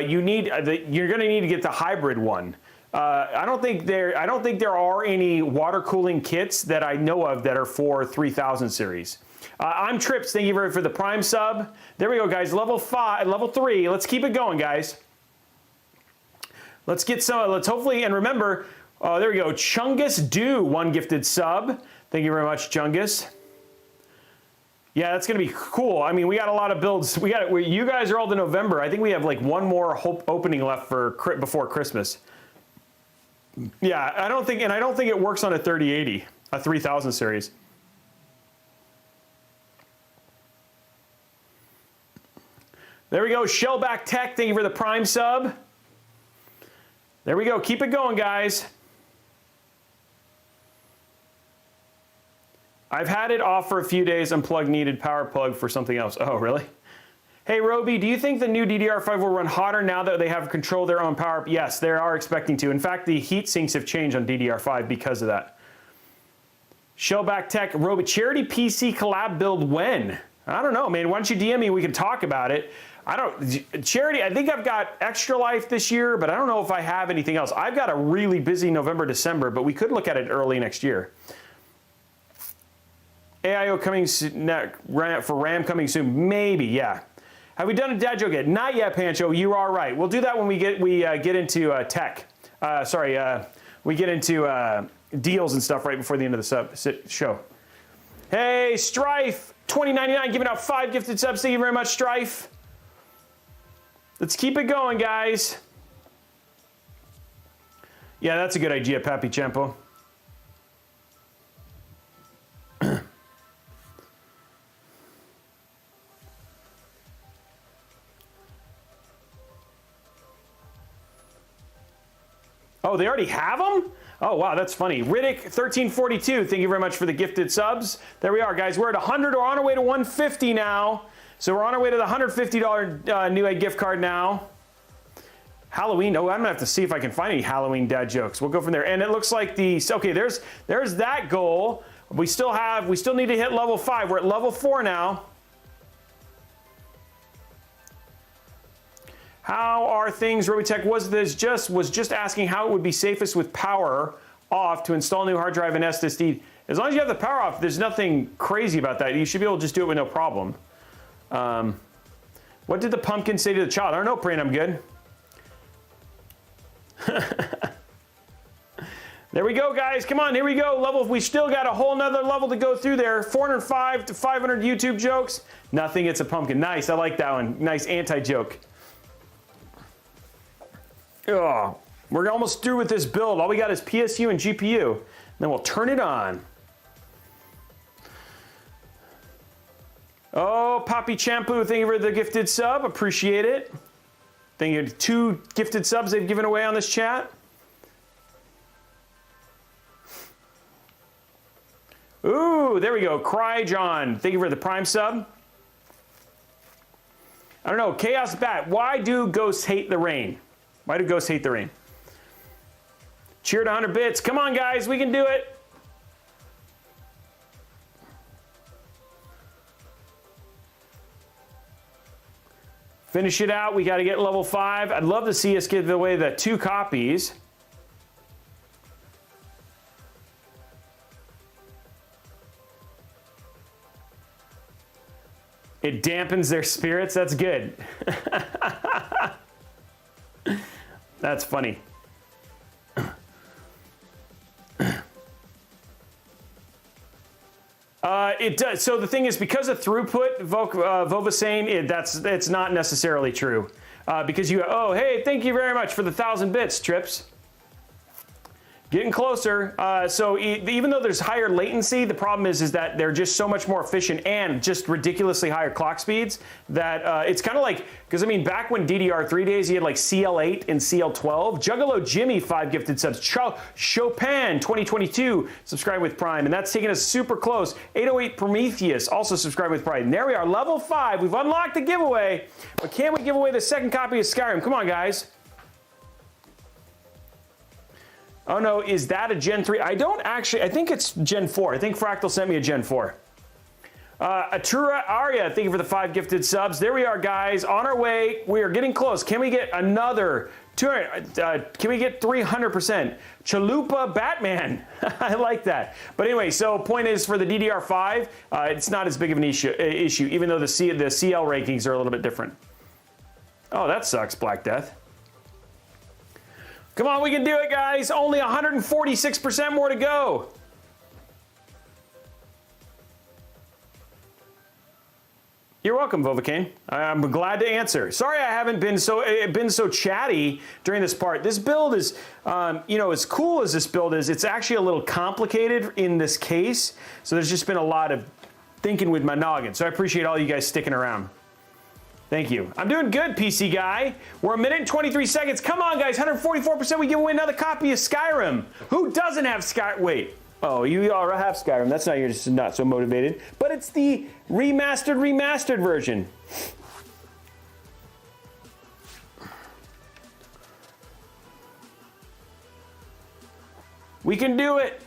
you're going to need to get the hybrid one. I don't think there are any water cooling kits that I know of that are for 3000 series. I'm Trips. Thank you very much for the Prime sub. There we go, guys. Level 3. Let's keep it going, guys. Let's get some. Let's hopefully, and remember. There we go. Chungus Do, one gifted sub. Thank you very much, Chungus. Yeah, that's gonna be cool. I mean, we got a lot of builds. You guys are all to November. I think we have like one more opening left for before Christmas. Yeah, I don't think it works on a 3080, a 3000 series. There we go, Shellback Tech, thank you for the Prime sub. There we go, keep it going, guys. I've had it off for a few days, unplugged needed power plug for something else. Oh, really? Hey, Robey, do you think the new DDR5 will run hotter now that they have control of their own power? Yes, they are expecting to. In fact, the heat sinks have changed on DDR5 because of that. Shellback Tech, Robey, charity PC collab build when? I don't know, man. Why don't you DM me? We can talk about it. Charity, I think I've got Extra Life this year, but I don't know if I have anything else. I've got a really busy November, December, but we could look at it early next year. AIO coming for RAM coming soon. Maybe, yeah. Have we done a dad joke yet? Not yet, Pancho. You are right. We'll do that when we get into tech. We get into deals and stuff right before the end of the show. Hey, Strife, $20.99, giving out 5 gifted subs. Thank you very much, Strife. Let's keep it going, guys. Yeah, that's a good idea, Papi Chempo. Oh, they already have them? Oh, wow, that's funny. Riddick1342, thank you very much for the gifted subs. There we are, guys. We're at 100. We're on our way to 150 now. So we're on our way to the $150 Newegg gift card now. Halloween. Oh, I'm going to have to see if I can find any Halloween dad jokes. We'll go from there. And it looks like okay, there's that goal. We still need to hit level 5. We're at level 4 now. How are things, Robeytech? Was just asking how it would be safest with power off to install new hard drive and SSD. As long as you have the power off, there's nothing crazy about that. You should be able to just do it with no problem. What did the pumpkin say to the child? I don't know, Pran, I'm good. There we go, guys. Come on, here we go. We still got a whole nother level to go through there. 405 to 500 YouTube jokes. Nothing, it's a pumpkin. Nice, I like that one. Nice anti-joke. Oh, we're almost through with this build. All we got is PSU and GPU. Then we'll turn it on. Oh, Papi Champu, thank you for the gifted sub. Appreciate it. Thank you to 2 gifted subs they've given away on this chat. Ooh, there we go. Cry John, thank you for the Prime sub. I don't know, Chaos Bat, why do ghosts hate the rain? Why do ghosts hate the rain? Cheer to 100 bits. Come on, guys, we can do it. Finish it out. We got to get level 5. I'd love to see us give away the 2 copies. It dampens their spirits. That's good. That's funny. It does. So the thing is, because of throughput, Vova saying it's not necessarily true. Because oh, hey, thank you very much for the 1,000 bits, Trips. Getting closer. So even though there's higher latency, the problem is that they're just so much more efficient and just ridiculously higher clock speeds that it's kind of like, because I mean, back when DDR3 days, you had like CL8 and CL12. Juggalo Jimmy, 5 gifted subs. Chopin 2022, subscribe with Prime. And that's taking us super close. 808 Prometheus, also subscribe with Prime. And there we are, level 5. We've unlocked the giveaway. But can we give away the 2nd copy of Skyrim? Come on, guys. Oh no, is that a Gen 3? I think it's Gen 4. I think Fractal sent me a Gen 4. Atura Arya, thank you for the 5 gifted subs. There we are, guys, on our way. We are getting close. Can we get another 200? Can we get 300%? Chalupa Batman. I like that. But anyway, so point is, for the DDR5, it's not as big of an issue, even though the CL rankings are a little bit different. Oh, that sucks, Black Death. Come on, we can do it, guys. Only 146% more to go. You're welcome, Dovahkiin. I'm glad to answer. Sorry I haven't been so chatty during this part. This build is, as cool as this build is, it's actually a little complicated in this case. So there's just been a lot of thinking with my noggin. So I appreciate all you guys sticking around. Thank you. I'm doing good, PC guy. We're 1 minute and 23 seconds. Come on, guys. 144%. We give away another copy of Skyrim. Who doesn't have Skyrim? Wait. Oh, you already have Skyrim. That's not, you're just not so motivated. But it's the remastered version. We can do it.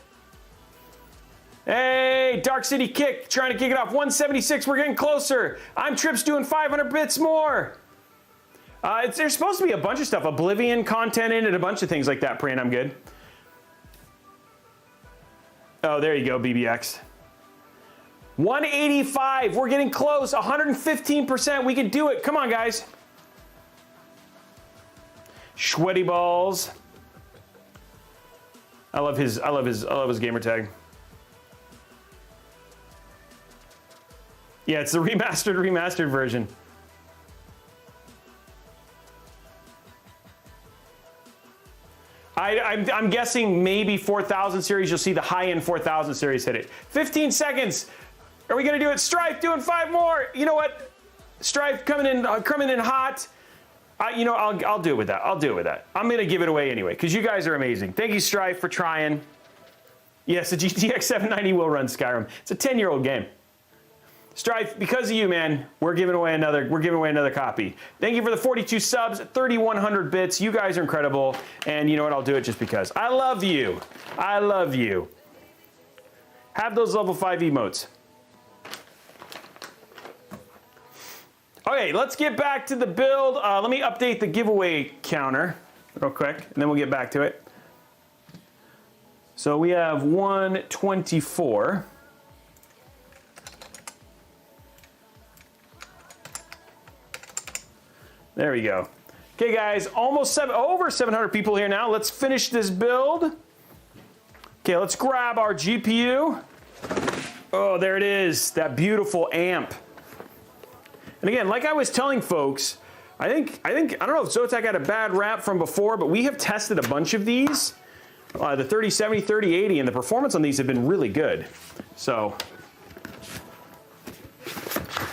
Hey, Dark City Kick, trying to kick it off. 176, we're getting closer. I'm Trips doing 500 bits more. There's supposed to be a bunch of stuff, Oblivion content in it, a bunch of things like that, Pran, I'm good. Oh, there you go, BBX. 185. We're getting close. 115%. We can do it. Come on, guys. Sweaty balls. I love his gamer tag. Yeah, it's the remastered version. I'm guessing maybe 4000 series, you'll see the high-end 4000 series hit it. 15 seconds. Are we gonna do it? Strife doing 5 more. You know what? Strife coming in hot. You know, I'll do it with that. I'll do it with that. I'm gonna give it away anyway, because you guys are amazing. Thank you, Strife, for trying. Yes, the GTX 790 will run Skyrim. It's a 10-year-old game. Strife, because of you, man, we're giving away another copy. Thank you for the 42 subs, 3,100 bits. You guys are incredible. And you know what? I'll do it just because. I love you. I love you. Have those level 5 emotes. Okay, let's get back to the build. Let me update the giveaway counter real quick, and then we'll get back to it. So we have 124. There we go. Okay, guys, over 700 people here now. Let's finish this build. Okay, let's grab our GPU. Oh, there it is, that beautiful amp. And again, like I was telling folks, I don't know if Zotac had a bad rap from before, but we have tested a bunch of these, the 3070, 3080, and the performance on these have been really good. So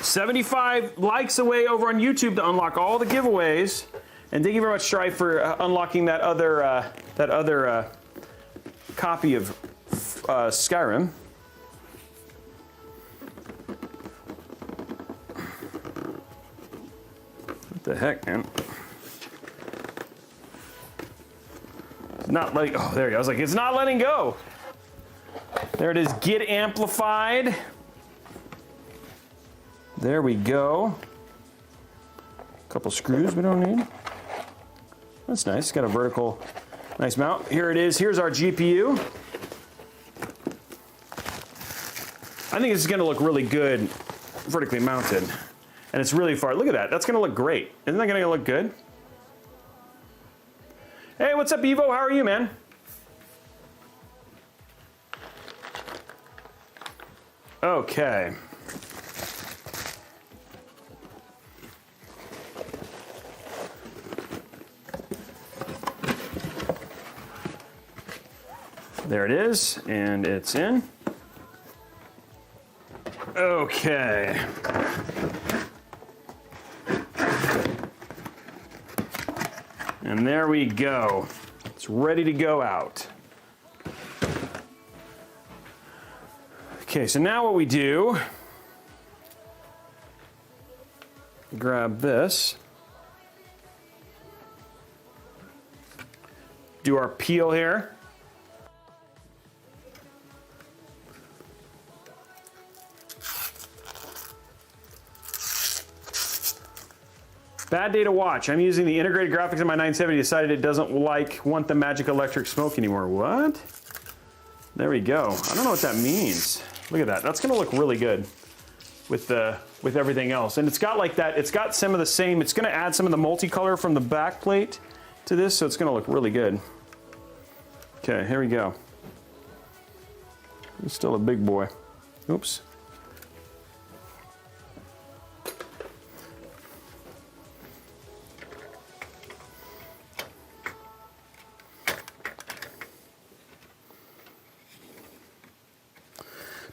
75 likes away over on YouTube to unlock all the giveaways. And thank you very much, Strife, for unlocking that other copy of Skyrim. What the heck, man? It's not letting, oh, there you go. I was like, it's not letting go. There it is, get amplified. There we go. A couple screws we don't need. That's nice, it's got a vertical, nice mount. Here it is, here's our GPU. I think this is gonna look really good vertically mounted. And it's really far, look at that, that's gonna look great. Isn't that gonna look good? Hey, what's up, Evo, how are you, man? Okay. There it is, and it's in. Okay. And there we go. It's ready to go out. Okay, so now what we do, grab this, do our peel here. Bad day to watch. I'm using the integrated graphics in my 970. Decided it doesn't want the magic electric smoke anymore. What? There we go. I don't know what that means. Look at that. That's gonna look really good with everything else. And it's got like that, it's got some of the same, it's gonna add some of the multicolor from the back plate to this, so it's gonna look really good. Okay, here we go. It's still a big boy. Oops.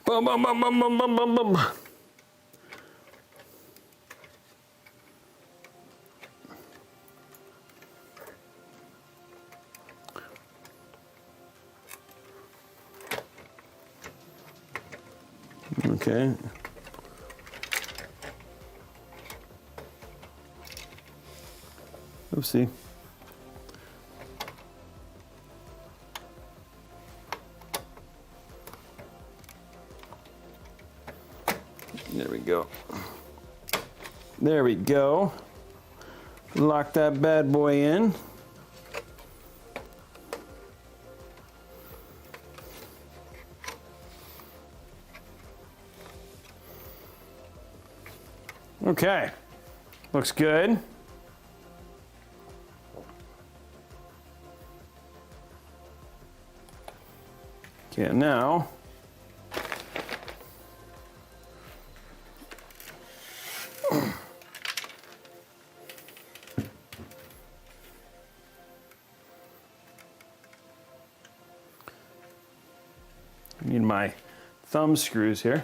Bum, bum, bum, bum, bum, bum, bum, bum. Okay. Oopsie. There we go. There we go. Lock that bad boy in. Okay, looks good. Okay, now I need my thumb screws here.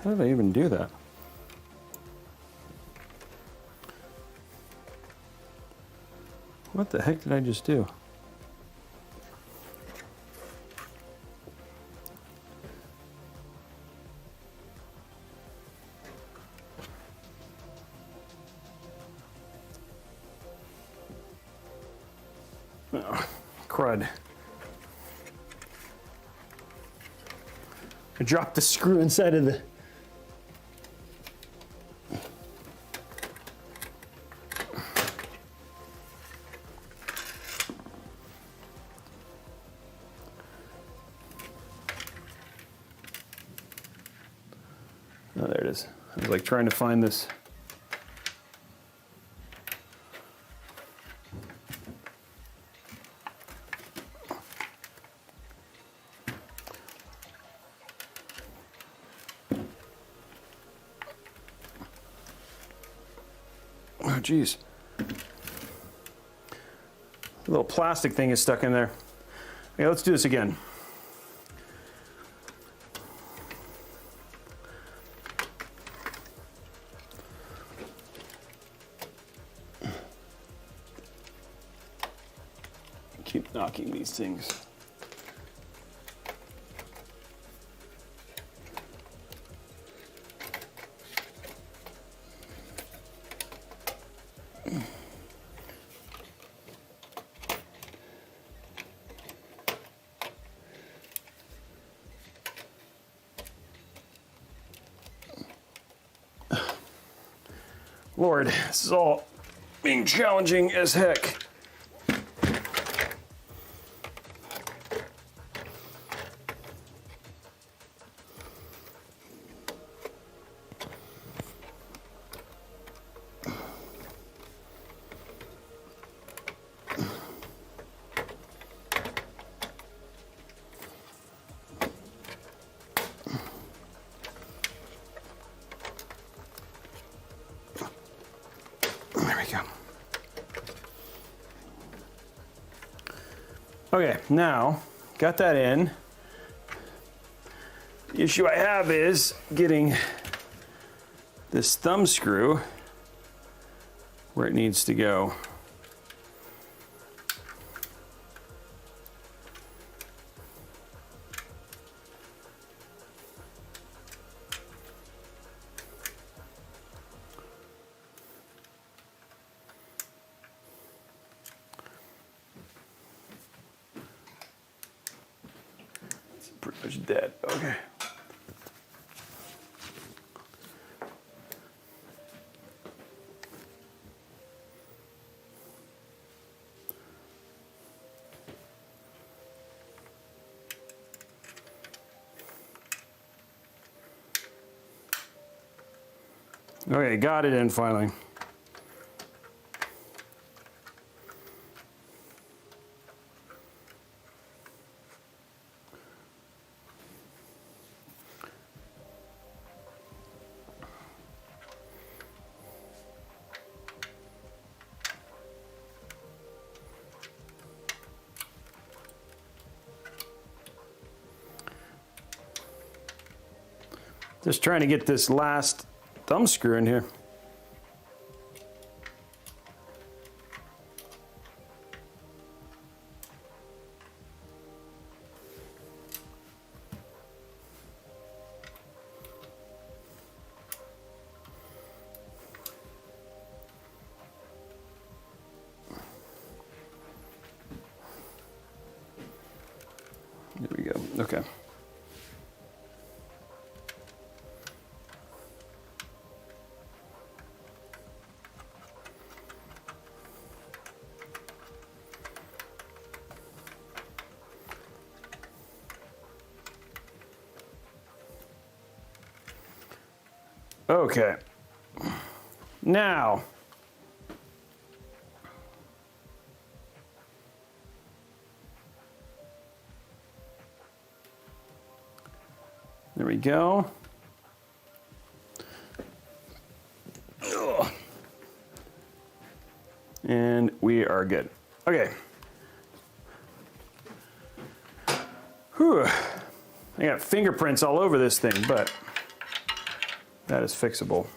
How did I even do that? What the heck did I just do? Oh, crud. I dropped the screw inside of the... Oh, there it is. I was like trying to find this. Oh, geez. A little plastic thing is stuck in there. Okay, let's do this again. Keep knocking these things. Lord, this is all being challenging as heck. Okay, now got that in. The issue I have is getting this thumb screw where it needs to go. Pretty much dead. Okay. Okay, got it in finally. Just trying to get this last thumb screw in here. Okay. Okay. Now, there we go. And we are good. Okay. Whew. I got fingerprints all over this thing, but that is fixable.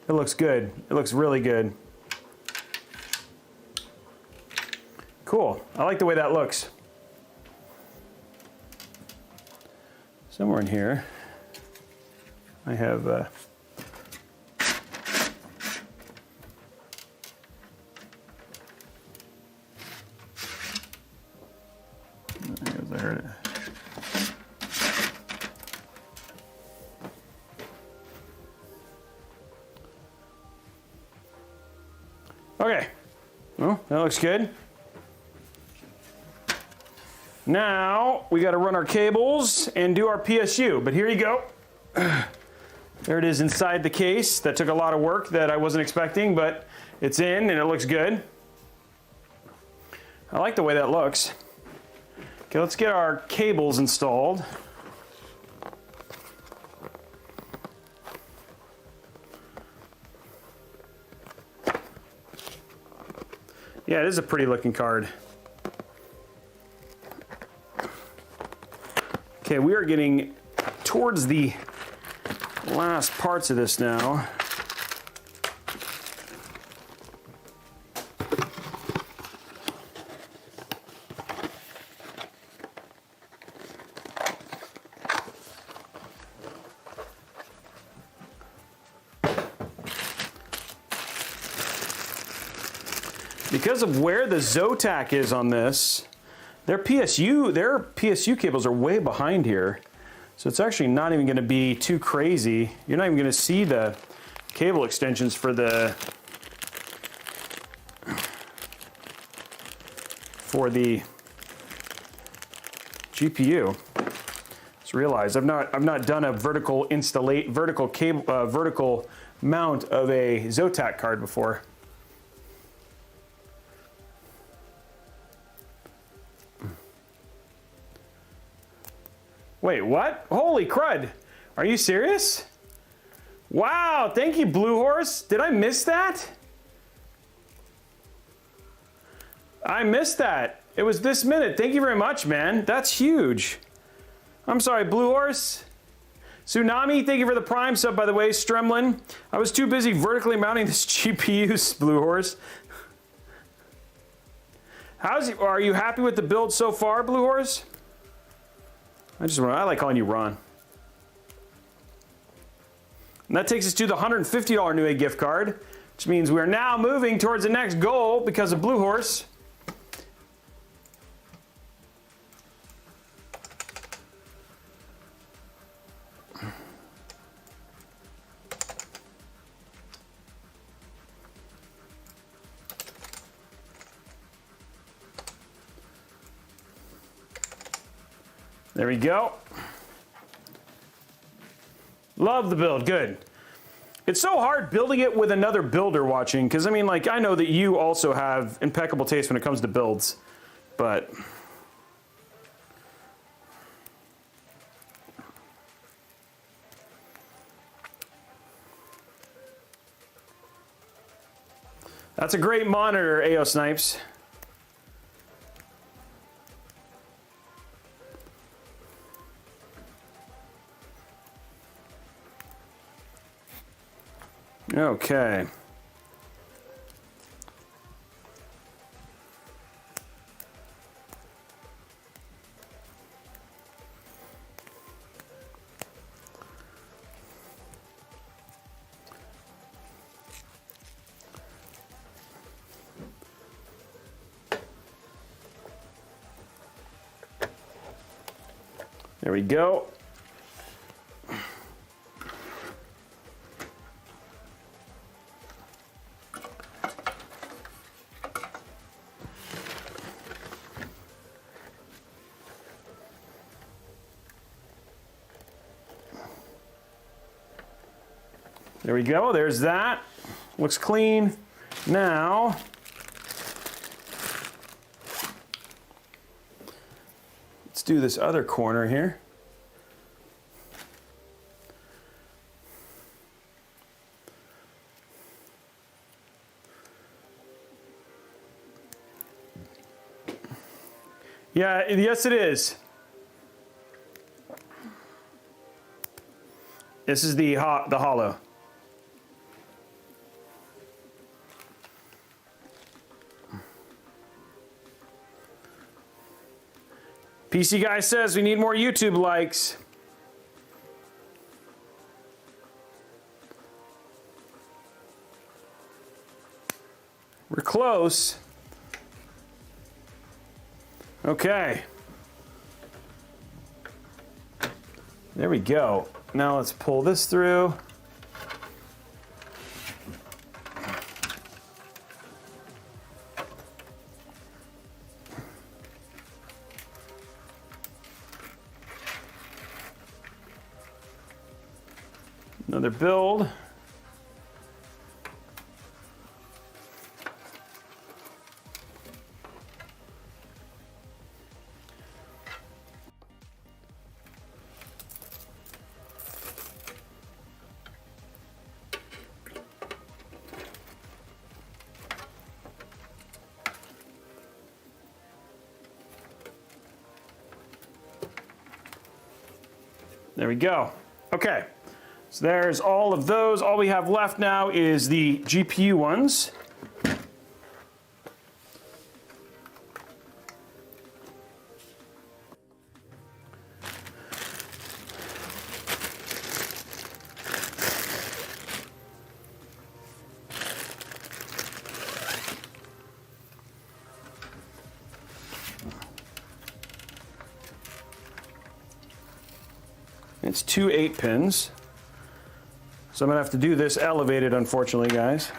It looks good. It looks really good. Cool. I like the way that looks. Somewhere in here, I have there it is, I heard it. Okay, well, that looks good. Now we got to run our cables and do our PSU, but here you go. There it is inside the case. That took a lot of work that I wasn't expecting, but it's in and it looks good. I like the way that looks. Okay, let's get our cables installed. Yeah, it is a pretty looking card. Okay, we are getting towards the last parts of this now. Because of where the Zotac is on this, their PSU cables are way behind here. So it's actually not even going to be too crazy. You're not even going to see the cable extensions for the GPU. Just realized I've not done a vertical mount of a Zotac card before. Wait, what? Holy crud. Are you serious? Wow, thank you, Blue Horse. Did I miss that? I missed that. It was this minute. Thank you very much, man. That's huge. I'm sorry, Blue Horse. Tsunami, thank you for the Prime sub, by the way. Stremlin. I was too busy vertically mounting this GPU, Blue Horse. Are you happy with the build so far, Blue Horse? I like calling you Ron. And that takes us to the $150 New Egg gift card, which means we are now moving towards the next goal because of Blue Horse. There we go. Love the build, good. It's so hard building it with another builder watching, because I mean, like, I know that you also have impeccable taste when it comes to builds, but that's a great monitor, AIO Snipes. Okay. There we go. There we go, there's that. Looks clean. Now, let's do this other corner here. Yeah, yes it is. This is the hollow. PC Guy says we need more YouTube likes. We're close. Okay. There we go. Now let's pull this through. Another build. There we go. Okay. So there's all of those. All we have left now is the GPU ones. It's 2 8-pins. So I'm gonna have to do this elevated, unfortunately, guys.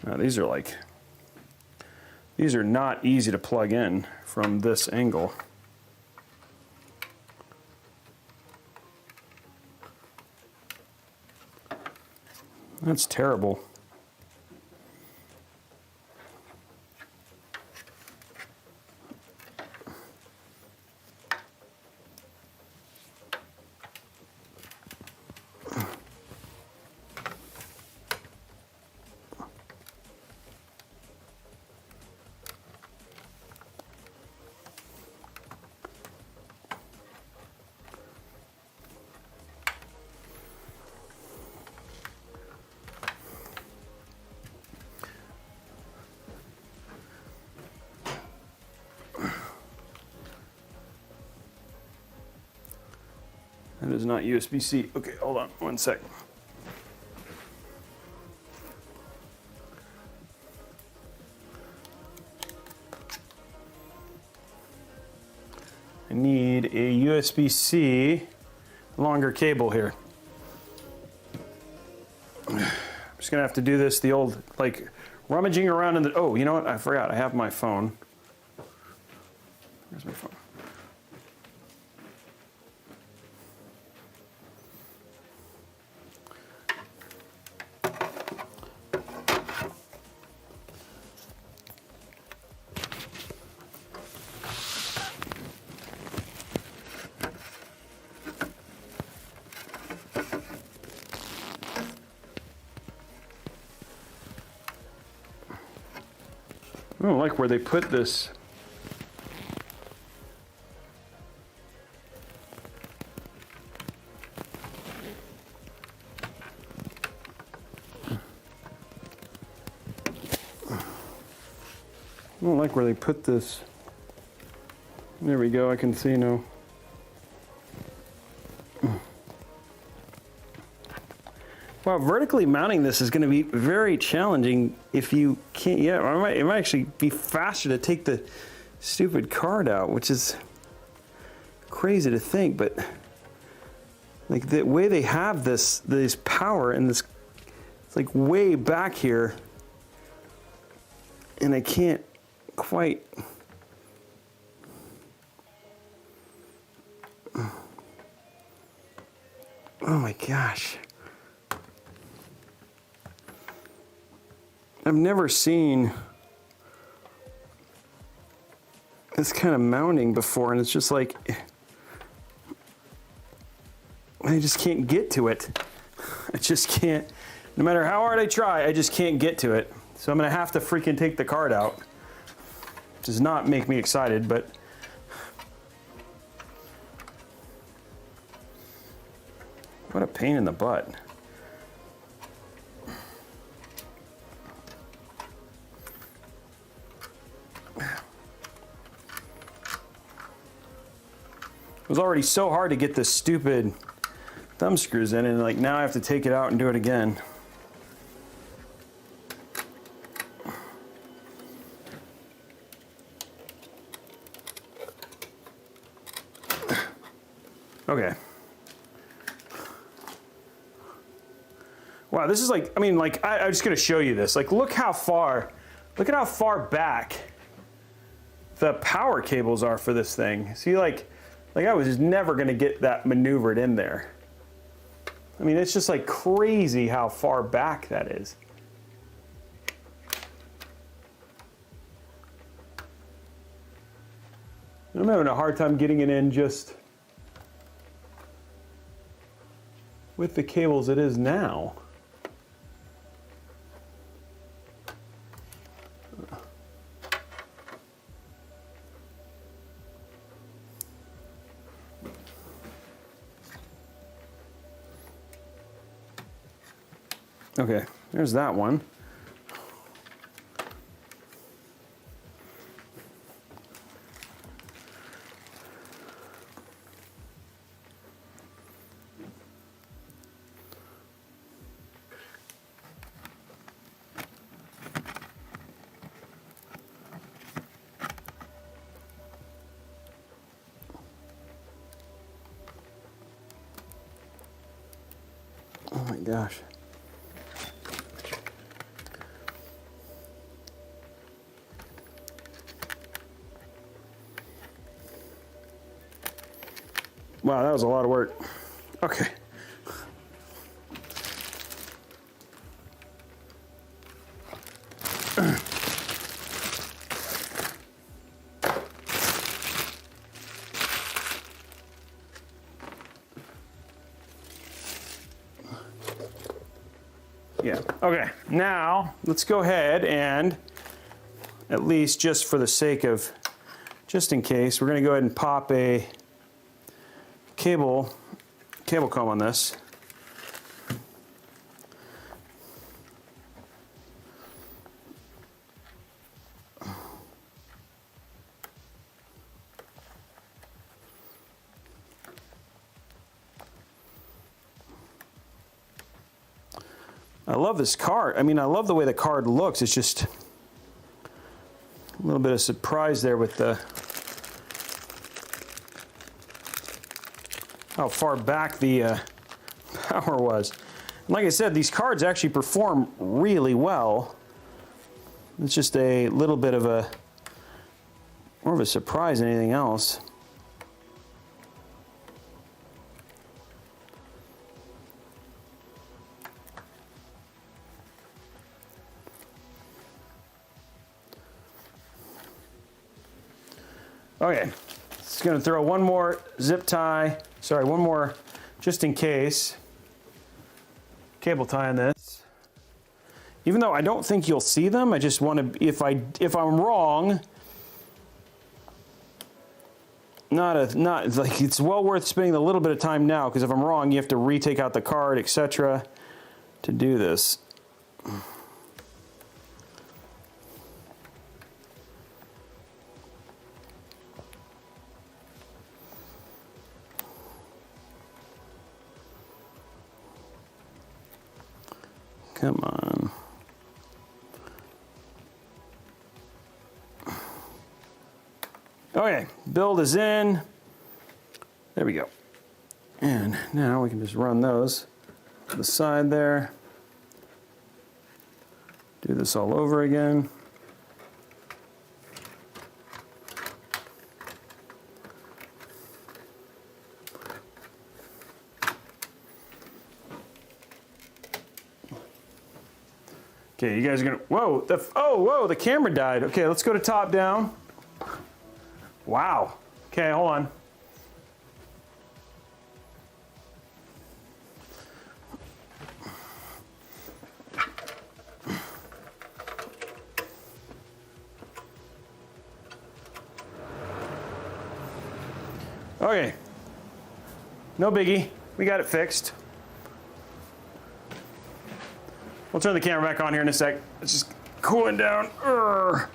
Now these are not easy to plug in from this angle. That's terrible. That is not USB-C. Okay, hold on one sec. I need a USB-C longer cable here. I'm just gonna have to do this the old, like, rummaging around in the, oh, you know what? I forgot, I have my phone. Where's my phone? I don't like where they put this. I don't like where they put this. There we go, I can see now. Wow, vertically mounting this is going to be very challenging if you can't, yeah, it might actually be faster to take the stupid card out, which is crazy to think, but like the way they have this power and this, it's like way back here, and I can't quite. Oh my gosh. I've never seen this kind of mounting before, and it's just like, I just can't get to it. I just can't, no matter how hard I try, I just can't get to it. So I'm gonna have to freaking take the card out. Does not make me excited, but what a pain in the butt. It was already so hard to get this stupid thumb screws in, and like now I have to take it out and do it again. Okay. Wow, this is like, I mean, like, I'm just gonna show you this. Like, look at how far back the power cables are for this thing. See, like I was just never gonna get that maneuvered in there. I mean, it's just like crazy how far back that is. I'm having a hard time getting it in just with the cables it is now. Okay, there's that one. Oh my gosh. Wow, that was a lot of work. Okay. Yeah, okay. Now, let's go ahead and, at least just for the sake of, just in case, we're gonna go ahead and pop a cable comb on this. I love this card. I mean, I love the way the card looks. It's just a little bit of surprise there with the how far back the power was. And like I said, these cards actually perform really well. It's just a little bit of a more of a surprise than anything else. Okay, just gonna throw one more zip tie, sorry, one more just in case cable tie on this. Even though I don't think you'll see them, I just want to, if I'm wrong, not like it's well worth spending a little bit of time now, because if I'm wrong, you have to retake out the card, etc. to do this. Come on. Okay, build is in. There we go. And now we can just run those to the side there. Do this all over again. Okay, you guys are gonna, whoa, whoa, the camera died. Okay, let's go to top down. Wow. Okay, hold on. Okay. No biggie. We got it fixed. We'll turn the camera back on here in a sec. It's just cooling down. Urgh.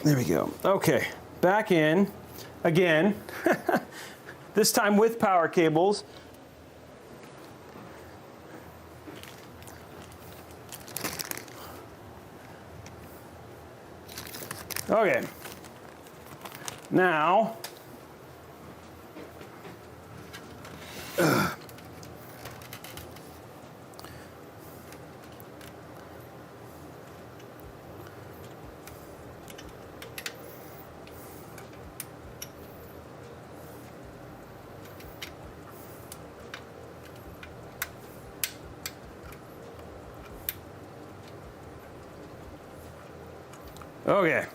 There we go. Okay, back in again. This time with power cables. Okay. Now, okay.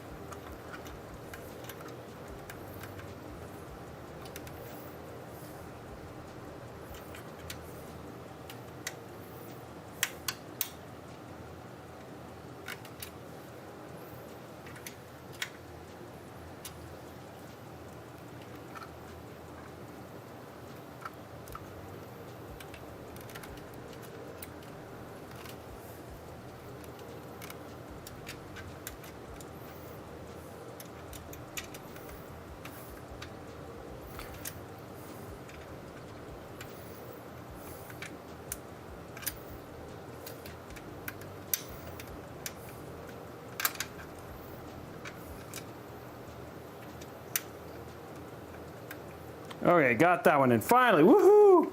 Okay, got that one in. Finally, woohoo!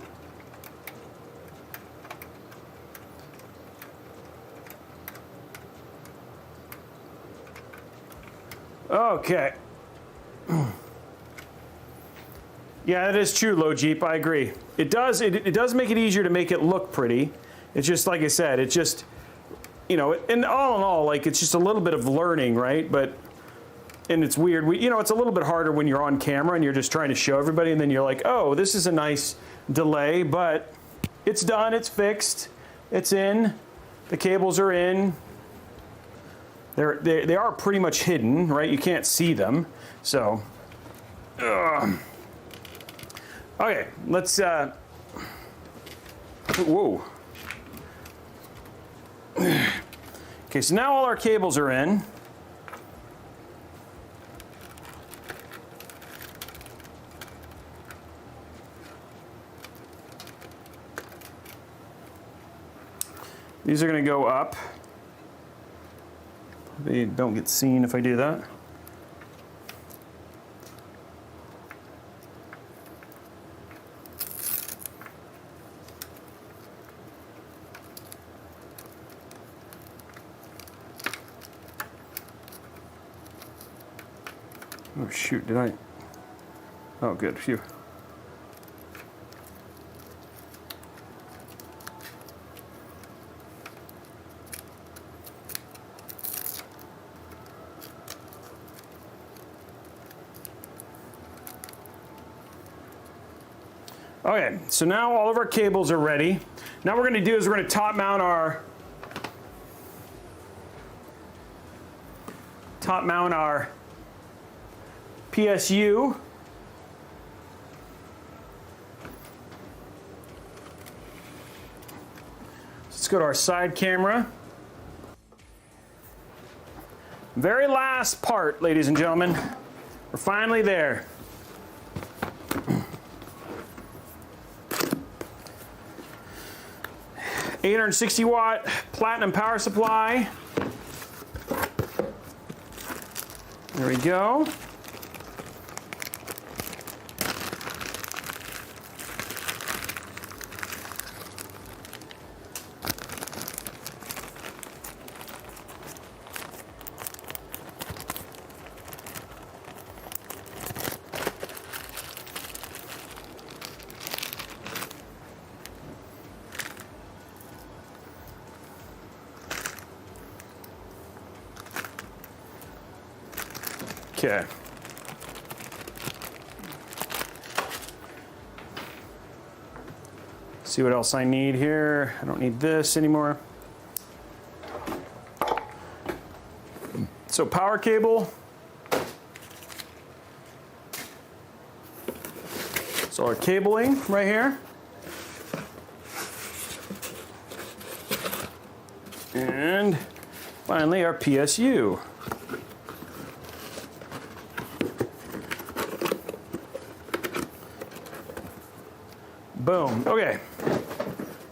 Okay. Yeah, that is true, Low Jeep. I agree. It does make it easier to make it look pretty. It's just like I said. It's just, you know, and all in all, like it's just a little bit of learning, right? And it's weird. You know, it's a little bit harder when you're on camera and you're just trying to show everybody, and then you're like, oh, this is a nice delay, but it's done. It's fixed. It's in. The cables are in. They are pretty much hidden, right? You can't see them. So, okay, let's. Whoa. Okay, so now all our cables are in. These are going to go up. They don't get seen if I do that. Oh shoot, did I? Oh good, phew. Okay, so now all of our cables are ready. Now what we're going to do is we're going to top mount our PSU. Let's go to our side camera. Very last part, ladies and gentlemen. We're finally there. $860-watt platinum power supply. There we go. Okay. See what else I need here. I don't need this anymore. So power cable. So our cabling right here. And finally our PSU. Boom. Okay.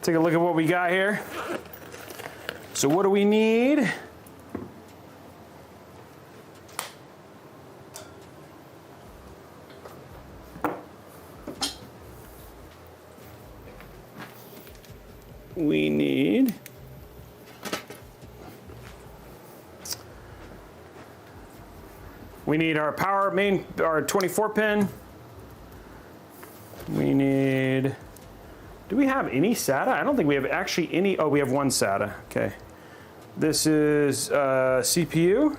Take a look at what we got here. So what do we need? We need our power main, our 24 pin. We need, do we have any SATA? I don't think we have actually any, oh, we have one SATA, okay. This is CPU.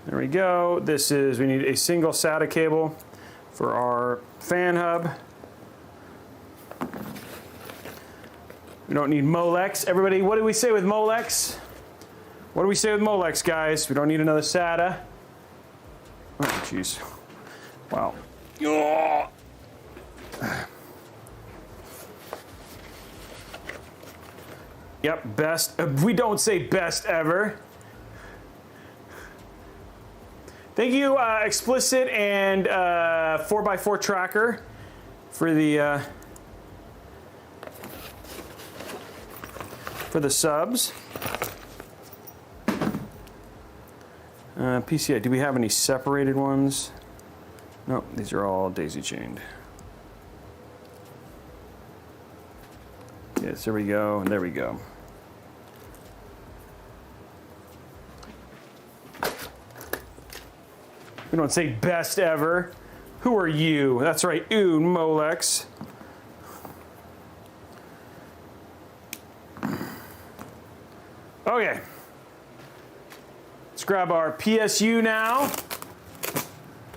There we go. This is, we need a single SATA cable for our fan hub. We don't need Molex. Everybody, what do we say with Molex? What do we say with Molex, guys? We don't need another SATA. Oh, jeez. Wow. Oh. Yep, best. We don't say best ever. Thank you, Explicit and 4x4 Tracker for the subs. PCI, do we have any separated ones? Nope, these are all daisy chained. Yes, there we go, and there we go. We don't say best ever. Who are you? That's right, ooh, Molex. Okay. Let's grab our PSU now.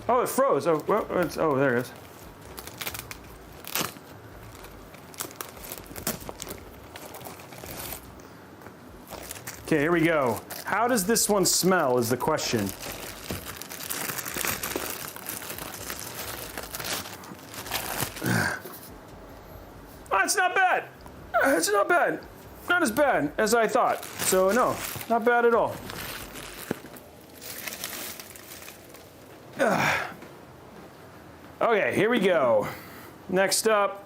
Oh, it froze. Oh, well, oh, there it is. Okay, here we go. How does this one smell is the question. Oh, it's not bad. It's not bad. Not as bad as I thought. So no, not bad at all. Okay, here we go. Next up,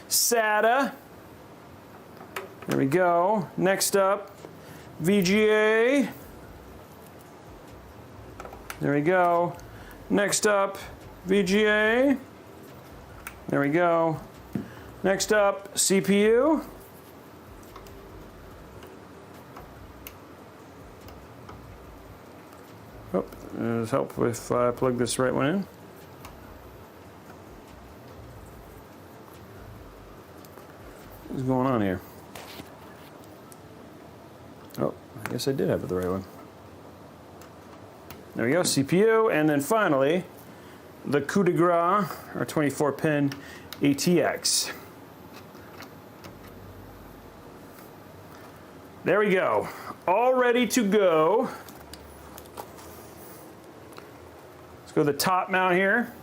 SATA. There we go. Next up, VGA. There we go. Next up, VGA. There we go. Next up, CPU. Oh, there's help if I plug this right one in. What's going on here? Oh, I guess I did have the right one. There we go, CPU, and then finally, the coup de grace, our 24-pin ATX. There we go, all ready to go. Let's go to the top mount here.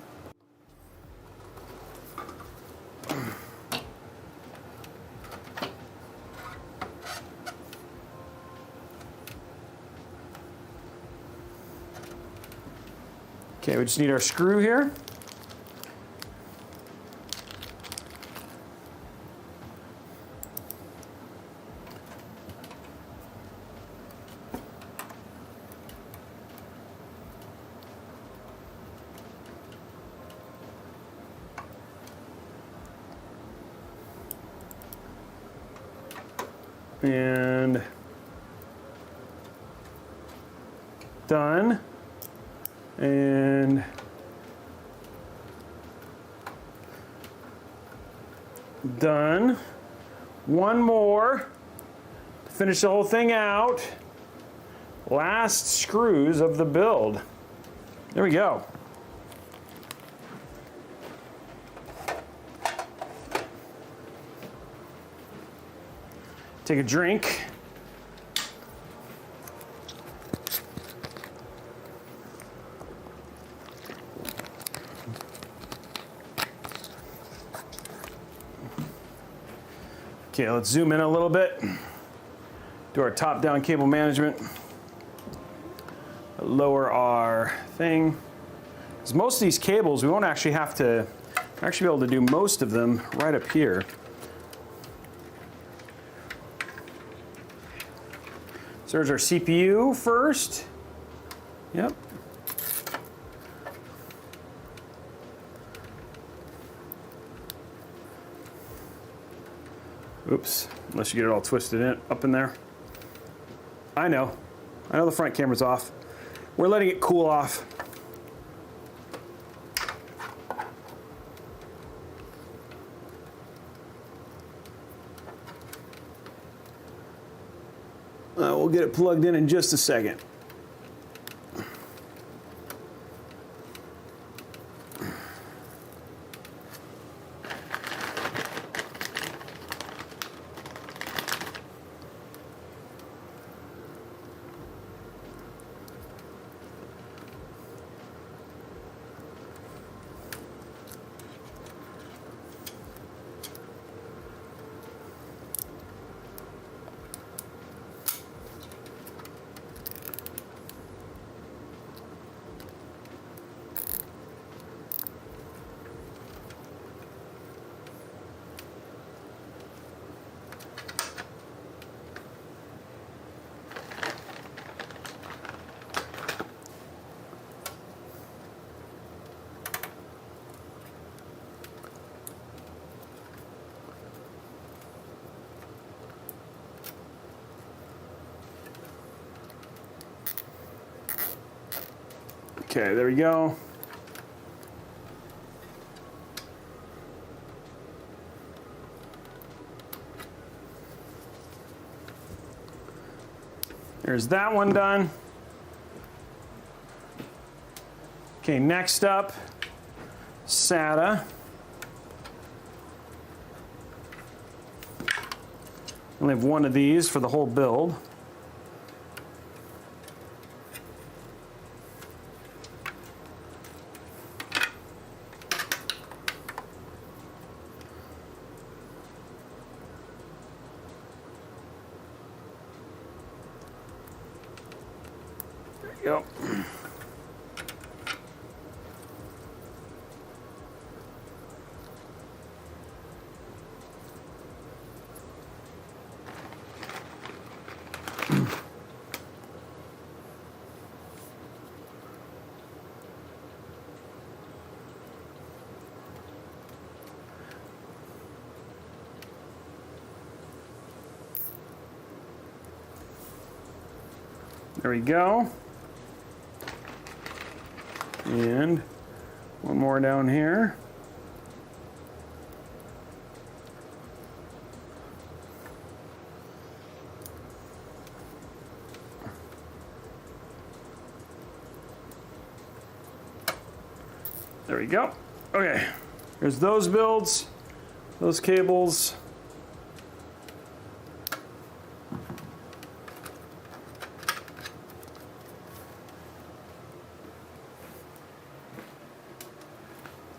Okay, we just need our screw here. And done. And done. One more to finish the whole thing out. Last screws of the build. There we go. Take a drink. Okay, let's zoom in a little bit. Do our top-down cable management. Lower our thing. Because most of these cables, we won't actually have to, actually be able to do most of them right up here. So there's our CPU first. Yep. Oops, unless you get it all twisted in, up in there. I know the front camera's off. We're letting it cool off. We'll get it plugged in just a second. Okay, there we go. There's that one done. Okay, next up, SATA. Only have one of these for the whole build. There you go. There we go. And one more down here. There we go. Okay, there's those builds, those cables.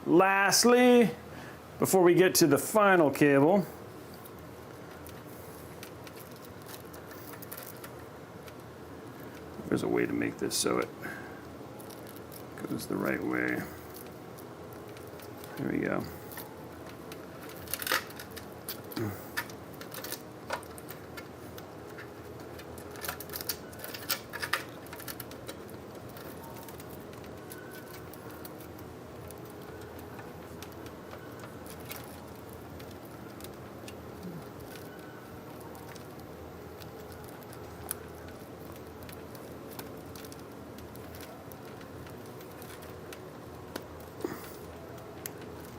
Lastly, before we get to the final cable, there's a way to make this so it goes the right way. There we go.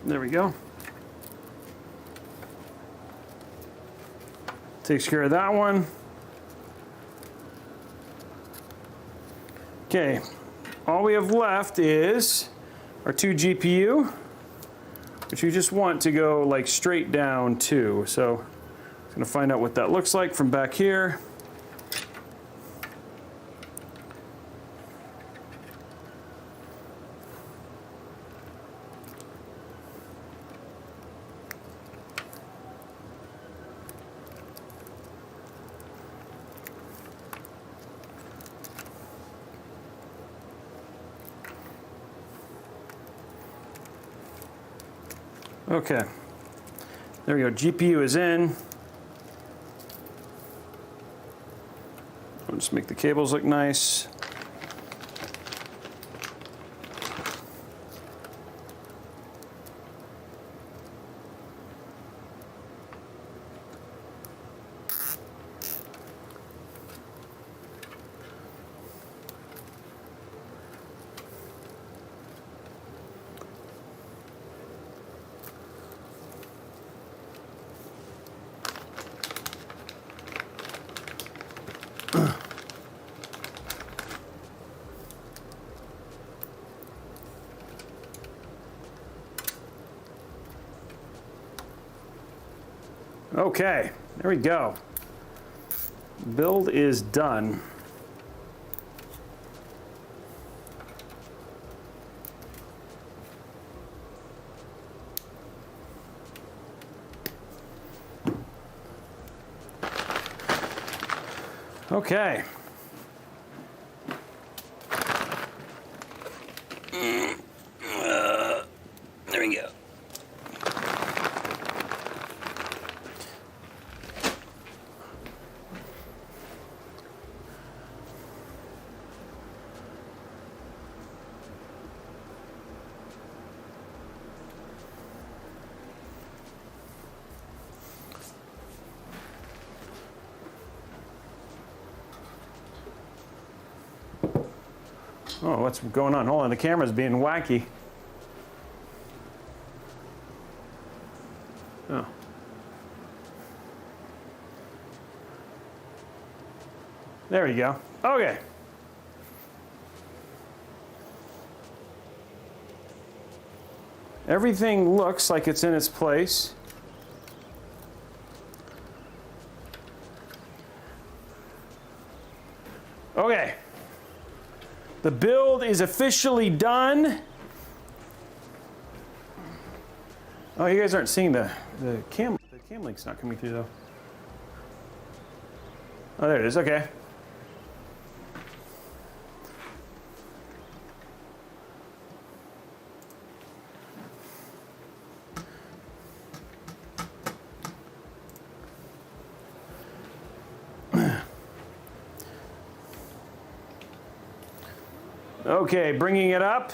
There we go. Takes care of that one. Okay, all we have left is our 2 GPU, which we just want to go like straight down to. So I'm gonna find out what that looks like from back here. Okay, there we go, GPU is in. I'll just make the cables look nice. Okay, there we go. Build is done. Okay. There we go. Oh, what's going on? Hold on, the camera's being wacky. Oh. There we go. Okay. Everything looks like it's in its place. Okay. The build is officially done. Oh, you guys aren't seeing the cam link's not coming through though. Oh, there it is. Okay. Okay, bringing it up.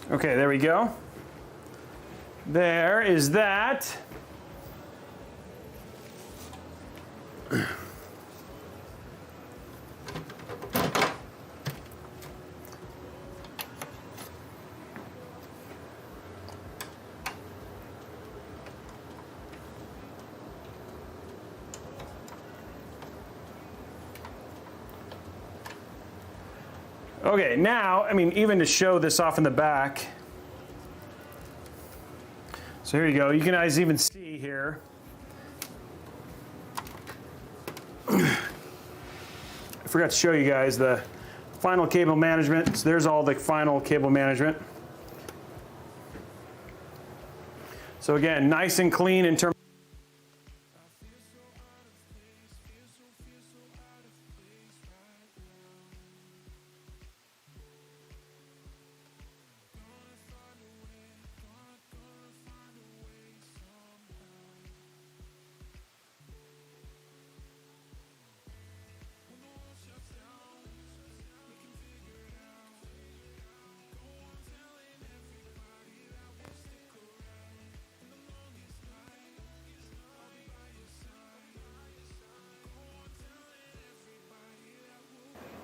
Okay, there we go. There is that. Okay, now, I mean, even to show this off in the back. So here you go. You can guys even see here. I forgot to show you guys the final cable management. So there's all the final cable management. So again, nice and clean in terms.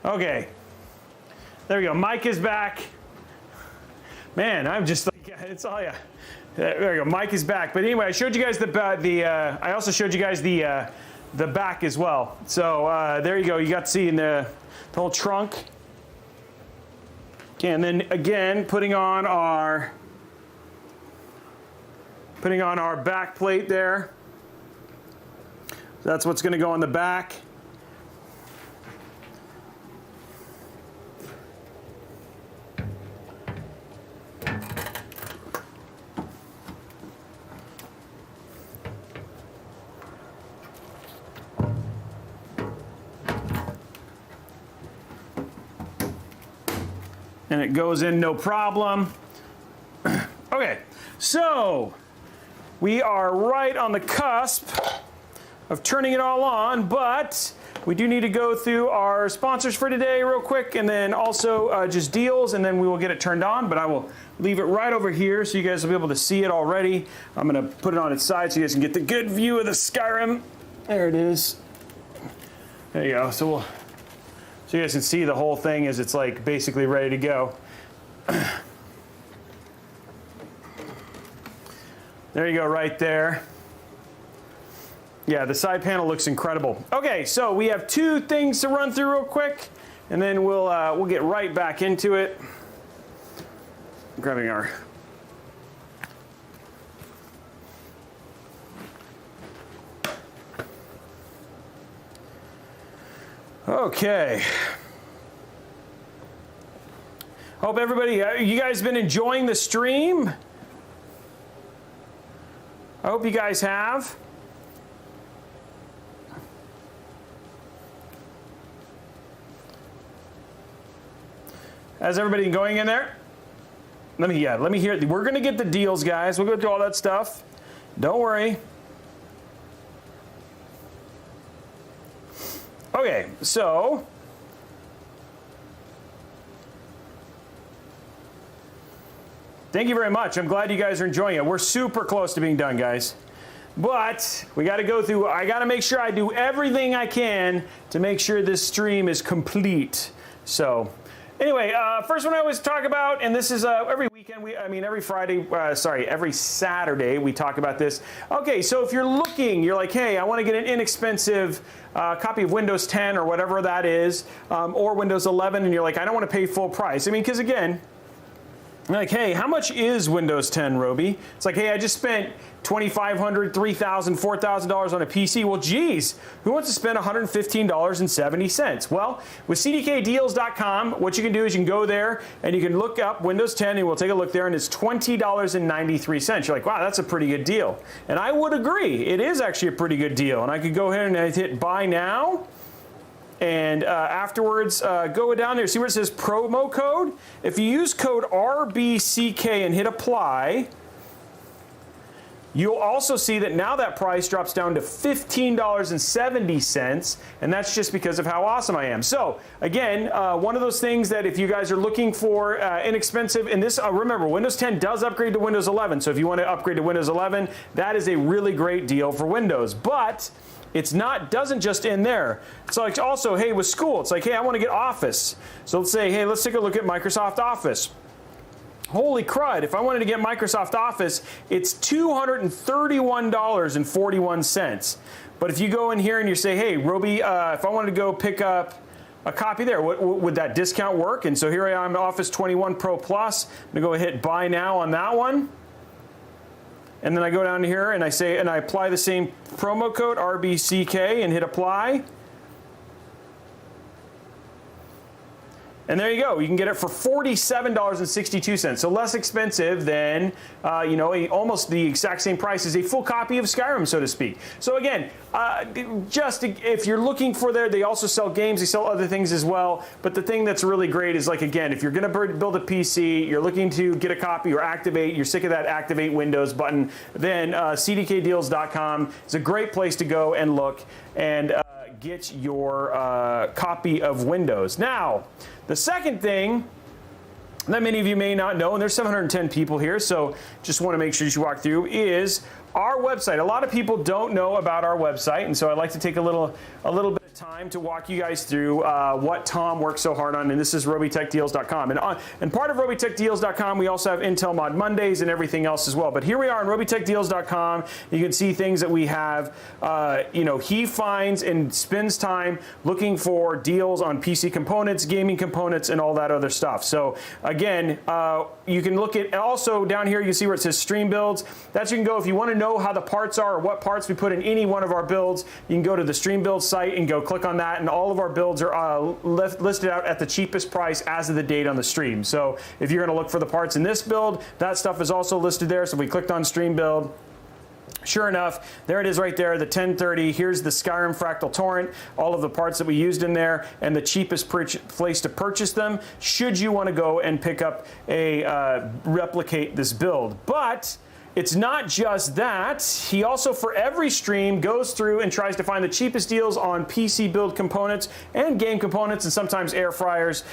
Okay, there we go. Mike is back. Man, I'm just like, it's all yeah. There we go. Mike is back. But anyway, I showed you guys I also showed you guys the back as well. So there you go. You got to see in the whole trunk. Okay, and then again, putting on our back plate there. That's what's going to go on the back. And it goes in no problem. Okay, so we are right on the cusp of turning it all on, but we do need to go through our sponsors for today real quick, and then also just deals, and then we will get it turned on. But I will leave it right over here so you guys will be able to see it already. I'm gonna put it on its side so you guys can get the good view of the Skyrim. There it is. There you go. So you guys can see the whole thing as it's like basically ready to go. There you go, right there. Yeah, the side panel looks incredible. Okay, so we have two things to run through real quick, and then we'll get right back into it. Grabbing our okay. Hope everybody, you guys been enjoying the stream? I hope you guys have. How's everybody going in there? Let me hear it. We're gonna get the deals, guys. We'll go through all that stuff. Don't worry. Okay, so thank you very much. I'm glad you guys are enjoying it. We're super close to being done, guys. But we got to go through, I got to make sure I do everything I can to make sure this stream is complete. So anyway, first one I always talk about, and this is every weekend, every Friday, every Saturday we talk about this. Okay, so if you're looking, you're like, hey, I want to get an inexpensive copy of Windows 10 or whatever that is, or Windows 11, and you're like, I don't want to pay full price. I mean, because again, like, hey, how much is Windows 10, Robey? It's like, hey, I just spent $2,500, $3,000, $4,000 on a PC. Well, geez, who wants to spend $115.70? Well, with cdkdeals.com, what you can do is you can go there and you can look up Windows 10, and we'll take a look there, and it's $20.93. You're like, wow, that's a pretty good deal. And I would agree. It is actually a pretty good deal. And I could go ahead and hit buy now. And afterwards, go down there, see where it says promo code. If you use code RBCK and hit apply, You'll also see that now that price drops down to $15.70, and that's just because of how awesome I am. So again, one of those things that if you guys are looking for inexpensive, and this, remember, Windows 10 does upgrade to Windows 11, so if you want to upgrade to Windows 11, that is a really great deal for Windows. But it's not, doesn't just end there. It's like also, hey, with school, it's like, hey, I want to get Office. So let's say, hey, let's take a look at Microsoft Office. Holy crud, if I wanted to get Microsoft Office, it's $231.41. But if you go in here and you say, hey, Robey, if I wanted to go pick up a copy there, would that discount work? And so here I am, Office 21 Pro Plus. I'm gonna go hit buy now on that one. And then I go down here and I say, and I apply the same promo code, RBCK, and hit apply. And there you go. You can get it for $47.62, so less expensive than, you know, almost the exact same price as a full copy of Skyrim, so to speak. So again, just if you're looking for they also sell games, they sell other things as well. But the thing that's really great is, like, again, if you're going to build a PC, you're looking to get a copy or activate, you're sick of that activate Windows button, then cdkdeals.com is a great place to go and look and get your copy of Windows. Now, the second thing that many of you may not know, and there's 710 people here, so just want to make sure you walk through, is our website. A lot of people don't know about our website, and so I'd like to take a little bit of time to walk you guys through what Tom works so hard on, and this is robeytechdeals.com. And part of robeytechdeals.com, we also have Intel Mod Mondays and everything else as well. But here we are on robeytechdeals.com. You can see things that we have. You know, he finds and spends time looking for deals on PC components, gaming components, and all that other stuff. So again, you can look at, also down here you can see where it says stream builds. That's you can go if you want to know how the parts are or what parts we put in any one of our builds. You can go to the stream build site and go click on that, and all of our builds are listed out at the cheapest price as of the date on the stream. So if you're going to look for the parts in this build, that stuff is also listed there. So if we clicked on stream build, sure enough, there it is right there, the 1030. Here's the Skyrim Fractal Torrent, all of the parts that we used in there, and the cheapest place to purchase them should you want to go and pick up replicate this build. But it's not just that. He also, for every stream, goes through and tries to find the cheapest deals on PC build components and game components, and sometimes air fryers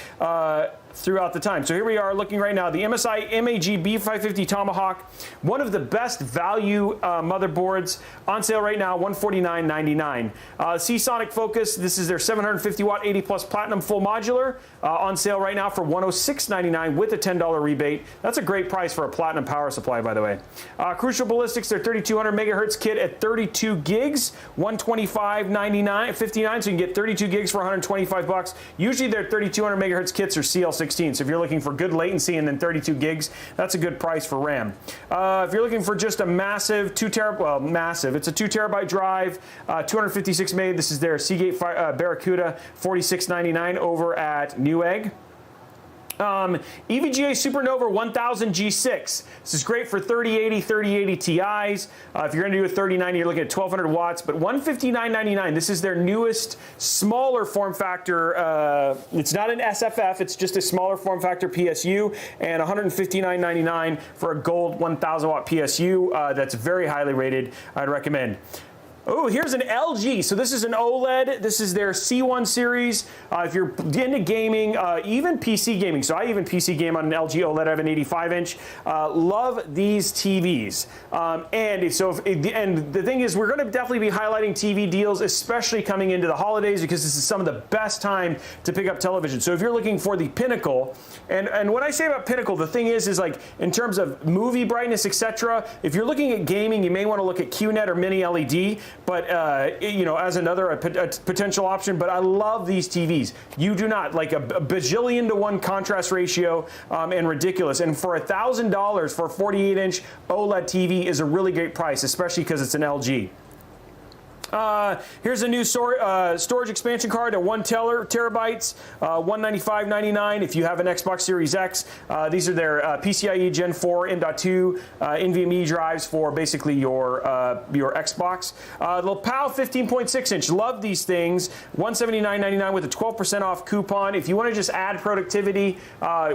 throughout the time. So here we are looking right now, the MSI MAG B550 Tomahawk, one of the best value motherboards on sale right now, $149.99. Seasonic Focus, this is their 750 watt 80 plus platinum full modular, on sale right now for $106.99 with a $10 rebate. That's a great price for a platinum power supply, by the way. Crucial Ballistics, their 3200 megahertz kit at 32 gigs, $125.59, so you can get 32 gigs for 125 bucks. Usually their 3200 megahertz kits are CL16, so if you're looking for good latency and then 32 gigs, that's a good price for RAM. If you're looking for just a massive it's a 2 terabyte drive, 256 meg, this is their Seagate Barracuda, $46.99 over at Newegg. EVGA Supernova 1000 G6. This is great for 3080, 3080 Ti's. If you're going to do a 3090, you're looking at 1200 watts, but $159.99. This is their newest, smaller form factor. It's not an SFF, it's just a smaller form factor PSU, and $159.99 for a gold 1000 watt PSU. That's very highly rated. I'd recommend. Oh, here's an LG. So this is an OLED. This is their C1 series. If you're into gaming, even PC gaming. So I even PC game on an LG OLED. I have an 85-inch. Love these TVs. And the thing is, we're going to definitely be highlighting TV deals, especially coming into the holidays, because this is some of the best time to pick up television. So if you're looking for the pinnacle, and what I say about pinnacle, the thing is like in terms of movie brightness, etc. If you're looking at gaming, you may want to look at QNET or Mini LED. But you know, as another potential option. But I love these TVs. You do not, like a bajillion to 1 contrast ratio, and ridiculous. And for $1,000 for a 48-inch OLED TV is a really great price, especially because it's an LG. Here's a new storage expansion card at 1 terabytes, $195.99 if you have an Xbox Series X. These are their PCIe Gen 4 M.2 NVMe drives for basically your Xbox. The PAL 15.6 inch, love these things, $179.99 with a 12% off coupon. If you want to just add productivity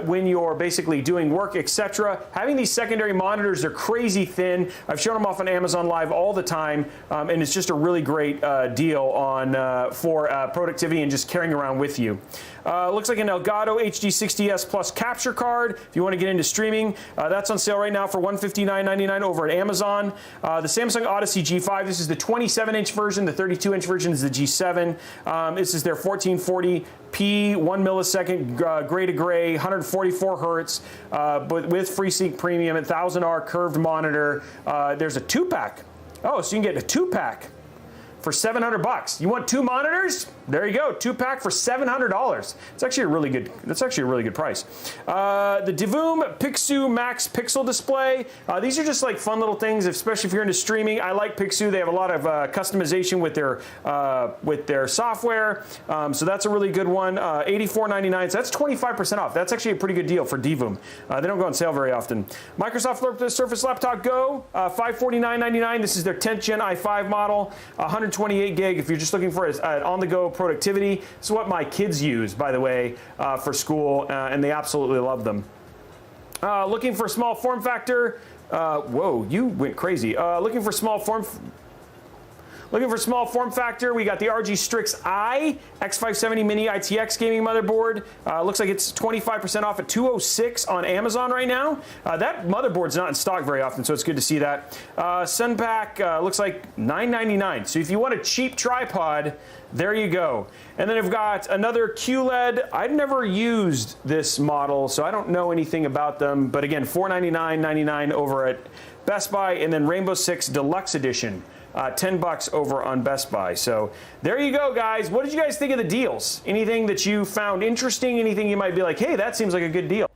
when you're basically doing work, etc., having these secondary monitors are crazy thin. I've shown them off on Amazon Live all the time, and it's just a really great deal on for productivity and just carrying around with you. Looks like an Elgato HD60S Plus capture card. If you want to get into streaming, that's on sale right now for $159.99 over at Amazon. The Samsung Odyssey G5. This is the 27-inch version. The 32-inch version is the G7. This is their 1440p, 1 millisecond gray to gray, 144 hertz, but with FreeSync Premium, 1000R curved monitor. There's a 2-pack. Oh, so you can get a 2-pack for $700. You want 2 monitors? There you go, 2-pack for $700. It's actually a really good. That's actually a really good price. The Divoom PSU Max Pixel display. These are just like fun little things, especially if you're into streaming. I like PSU. They have a lot of customization with their software. So that's a really good one. $84.99. So that's 25% off. That's actually a pretty good deal for Divoom. They don't go on sale very often. Microsoft Surface Laptop Go, $549.99. This is their 10th Gen i5 model, 128 gig. If you're just looking for an on-the-go productivity, this is what my kids use, by the way, for school, and they absolutely love them. Looking for small form factor. Whoa, you went crazy. Looking for small form factor, we got the RG Strix I X570 Mini ITX gaming motherboard. Looks like it's 25% off at $206 on Amazon right now. That motherboard's not in stock very often, so it's good to see that. Sunpack looks like $9.99. So if you want a cheap tripod, there you go. And then I've got another QLED. I've never used this model, so I don't know anything about them. But again, $499.99 over at Best Buy, and then Rainbow Six Deluxe Edition. $10 over on Best Buy. So there you go, guys. What did you guys think of the deals? Anything that you found interesting? Anything you might be like, hey, that seems like a good deal?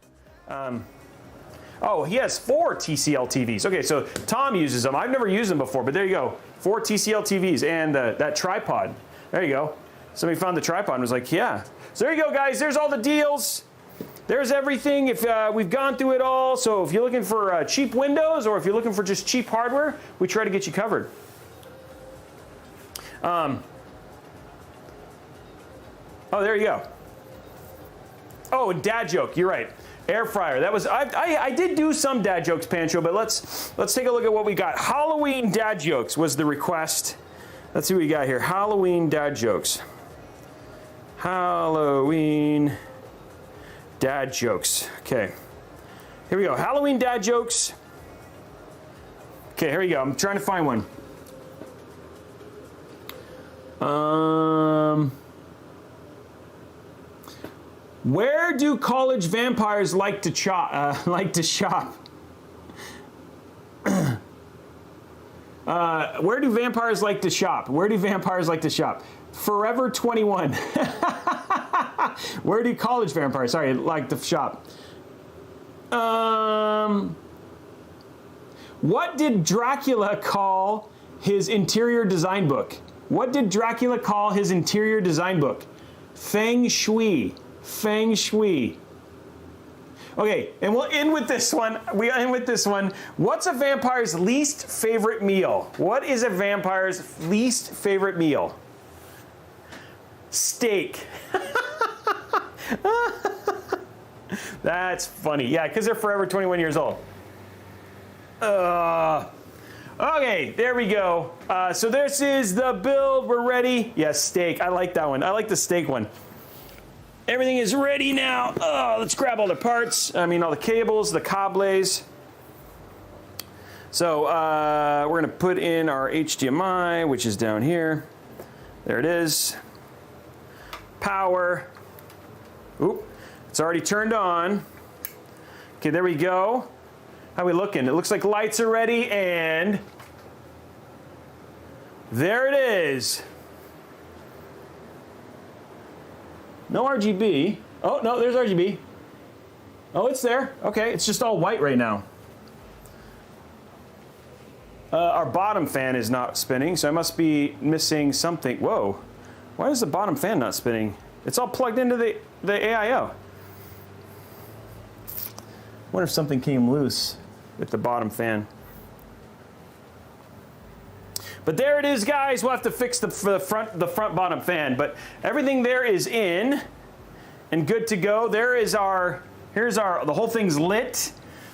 Oh, he has 4 TCL TVs. Okay, so Tom uses them. I've never used them before, but there you go. 4 TCL TVs and that tripod. There you go. Somebody found the tripod and was like, yeah. So there you go, guys. There's all the deals. There's everything. If we've gone through it all. So if you're looking for cheap Windows or if you're looking for just cheap hardware, we try to get you covered. Oh, there you go. Oh, and dad joke. You're right. Air fryer. That was I did do some dad jokes, Pancho, but let's take a look at what we got. Halloween dad jokes was the request. Let's see what we got here. Halloween dad jokes. Halloween dad jokes. Okay. Here we go. Halloween dad jokes. Okay, here we go. I'm trying to find one. Where do college vampires like to shop? Where do vampires like to shop? Where do vampires like to shop? Forever 21. Where do college vampires, like to shop? What did Dracula call his interior design book? What did Dracula call his interior design book? Feng Shui. Feng Shui. Okay, and we'll end with this one. What's a vampire's least favorite meal? What is a vampire's least favorite meal? Steak. That's funny. Yeah, because they're forever 21 years old. Okay, there we go. So this is the build. We're ready. Yes, steak. I like that one. I like the steak one. Everything is ready now. Let's grab all the parts. All the cables, the cables. So we're going to put in our HDMI, which is down here. There it is. Power. Oop, it's already turned on. Okay, there we go. How are we looking? It looks like lights are ready, and there it is. No RGB. Oh, no, there's RGB. Oh, it's there. Okay, it's just all white right now. Our bottom fan is not spinning, so I must be missing something. Whoa, why is the bottom fan not spinning? It's all plugged into the AIO. Wonder if something came loose with the bottom fan. But there it is, guys. We'll have to fix the front bottom fan, but everything there is in and good to go. There is the whole thing's lit.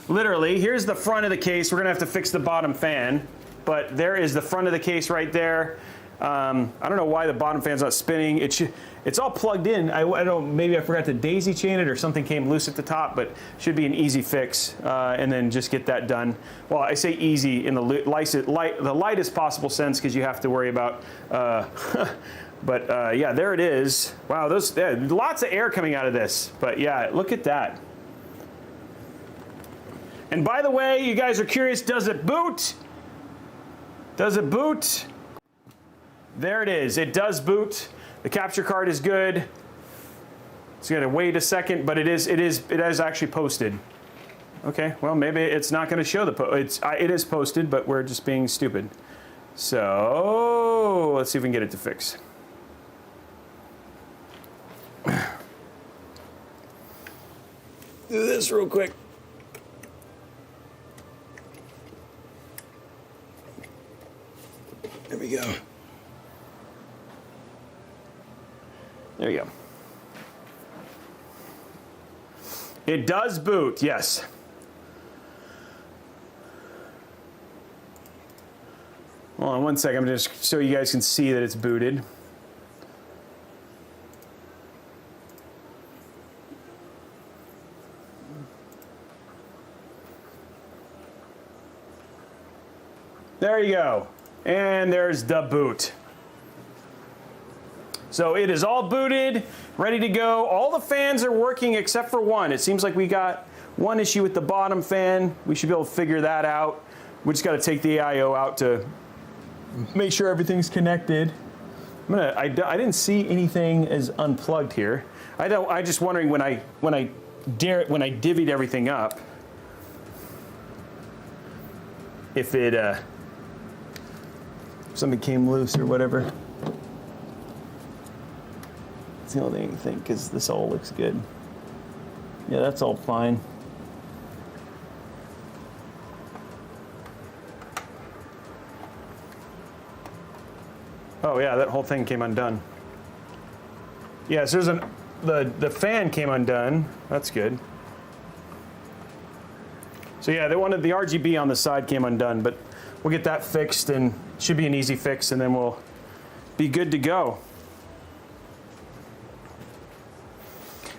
Literally, here's the front of the case. We're gonna have to fix the bottom fan, but there is the front of the case right there. I don't know why the bottom fan's not spinning. It's all plugged in. I don't. Maybe I forgot to daisy chain it or something came loose at the top, but should be an easy fix, and then just get that done. Well, I say easy in the lightest possible sense because you have to worry about. But yeah, there it is. Wow, lots of air coming out of this. But yeah, look at that. And by the way, you guys are curious, does it boot? Does it boot? There it is. It does boot. The capture card is good. It's gonna wait a second, but it is actually posted. Okay, well maybe it's not gonna show it is posted, but we're just being stupid. So let's see if we can get it to fix. Do this real quick. There we go. There you go. It does boot, yes. Hold on one second, I'm just so you guys can see that it's booted. There you go. And there's the boot. So it is all booted, ready to go. All the fans are working except for one. It seems like we got one issue with the bottom fan. We should be able to figure that out. We just got to take the AIO out to make sure everything's connected. I didn't see anything as unplugged here. I just wondering when I divvied everything up, if it something came loose or whatever. It's the only thing I think, because this all looks good. Yeah, that's all fine. Oh yeah, that whole thing came undone. Yeah, so the fan came undone. That's good. So yeah, they wanted the RGB on the side came undone, but we'll get that fixed and should be an easy fix, and then we'll be good to go.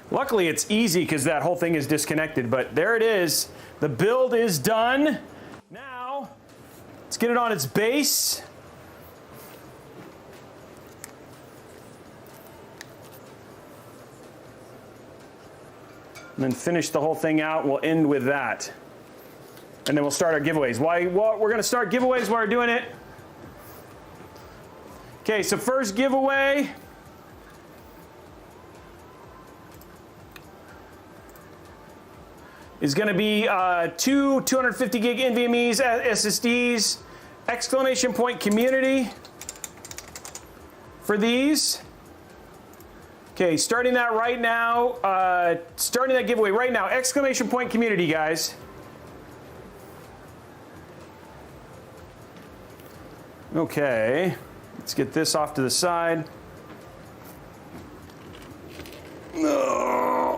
Luckily, it's easy because that whole thing is disconnected, but there it is. The build is done. Now, let's get it on its base. And then finish the whole thing out. We'll end with that. And then we'll start our giveaways. Well, we're going to start giveaways while we're doing it. Okay, so first giveaway. Is going to be two 250 gig NVMe's SSDs, exclamation point community for these. Okay, starting that right now, starting that giveaway right now, exclamation point community, guys. Okay, let's get this off to the side. There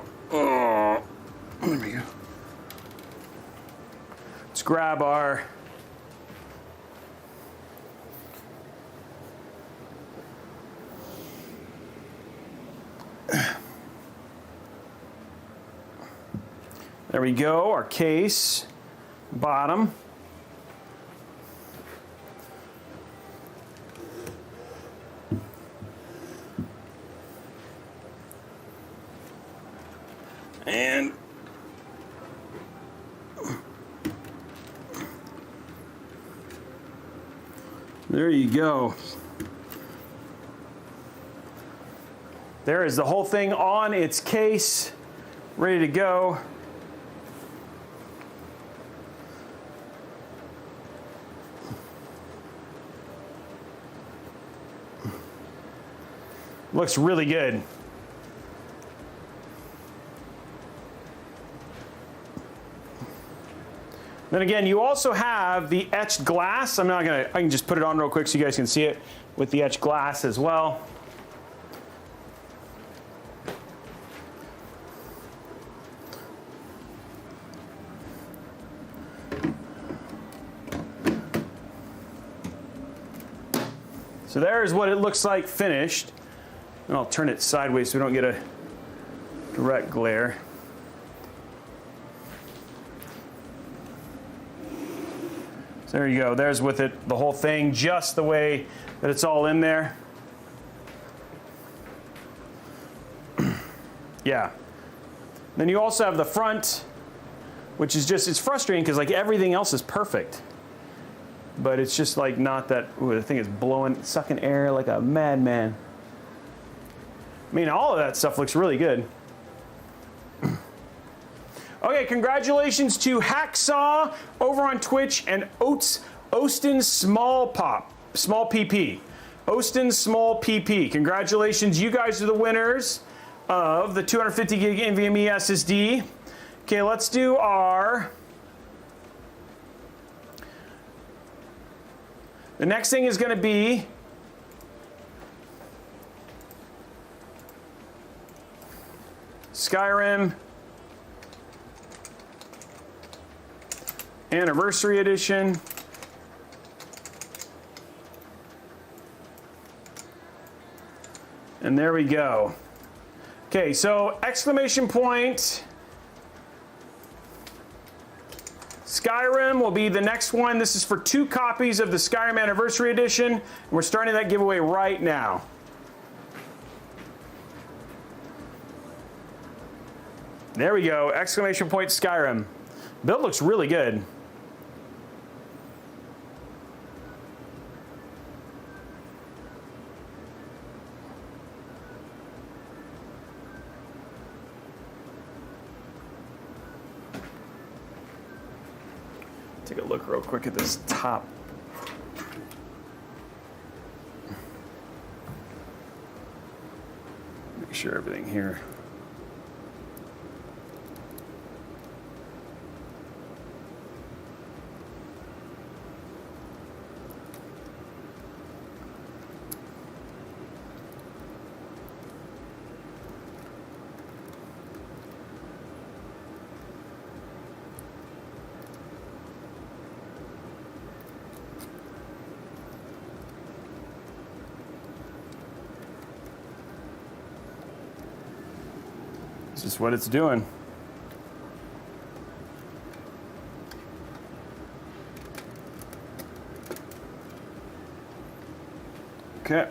we go. Let's grab our there we go, our case, bottom. And there you go. There is the whole thing on its case, ready to go. Looks really good. Then again, you also have the etched glass. I can just put it on real quick so you guys can see it with the etched glass as well. So there's what it looks like finished. And I'll turn it sideways so we don't get a direct glare. So there you go. There's with it, the whole thing, just the way that it's all in there. Yeah. Then you also have the front, which is just, it's frustrating because like everything else is perfect. But it's just like not that, ooh, the thing is blowing, sucking air like a madman. I mean, all of that stuff looks really good. Okay, congratulations to Hacksaw over on Twitch and Austin Small PP. Austin Small PP. Congratulations, you guys are the winners of the 250 gig NVMe SSD. Okay, let's do our... The next thing is going to be Skyrim Anniversary Edition. And there we go. Okay, so exclamation point. Skyrim will be the next one. This is for 2 copies of the Skyrim Anniversary Edition. And we're starting that giveaway right now. There we go, exclamation point Skyrim. Build looks really good. Take a look real quick at this top. Make sure everything here. This is what it's doing. Okay.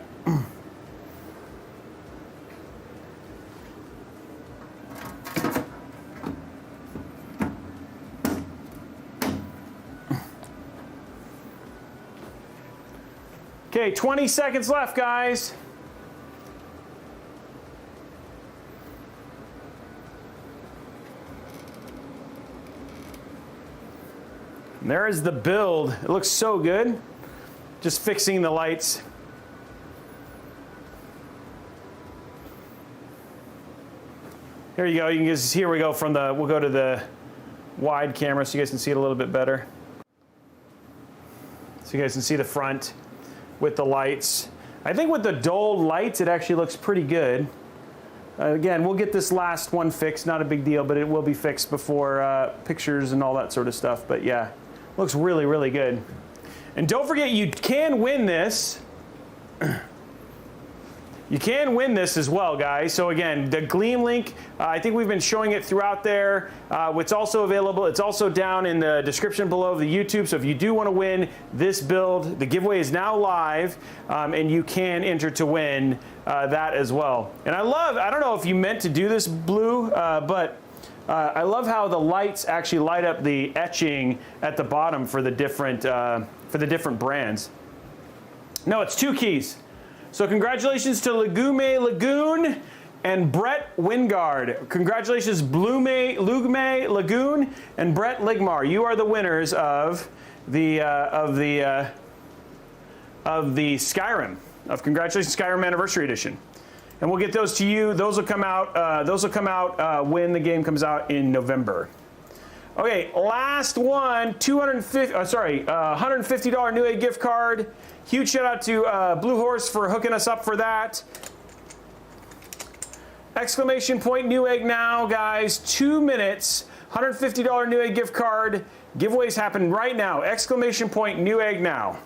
Okay, 20 seconds left, guys. And there is the build. It looks so good. Just fixing the lights. Here you go. You can just, here we go from the, we'll go to the wide camera so you guys can see it a little bit better. So you guys can see the front with the lights. I think with the dulled lights, it actually looks pretty good. Again, we'll get this last one fixed. Not a big deal, but it will be fixed before pictures and all that sort of stuff. But yeah, looks really, really good. And don't forget, you can win this. You can win this as well, guys. So again, the Gleam link, I think we've been showing it throughout there. It's also available. It's also down in the description below of the YouTube. So if you do want to win this build, the giveaway is now live, and you can enter to win that as well. And I love, I don't know if you meant to do this, Blue, but I love how the lights actually light up the etching at the bottom for the different brands. No, it's 2 keys. So congratulations to Legume Lagoon and Brett Wingard. Congratulations, Lugume Lagoon and Brett Ligmar. You are the winners of the Skyrim. Congratulations, Skyrim Anniversary Edition. and we'll get those to you. Those will come out. When the game comes out in November. Okay, last one. $150 Newegg gift card. Huge shout out to Blue Horse for hooking us up for that. Exclamation point Newegg now, guys. 2 minutes. $150 Newegg gift card. Giveaways happen right now. Exclamation point Newegg now.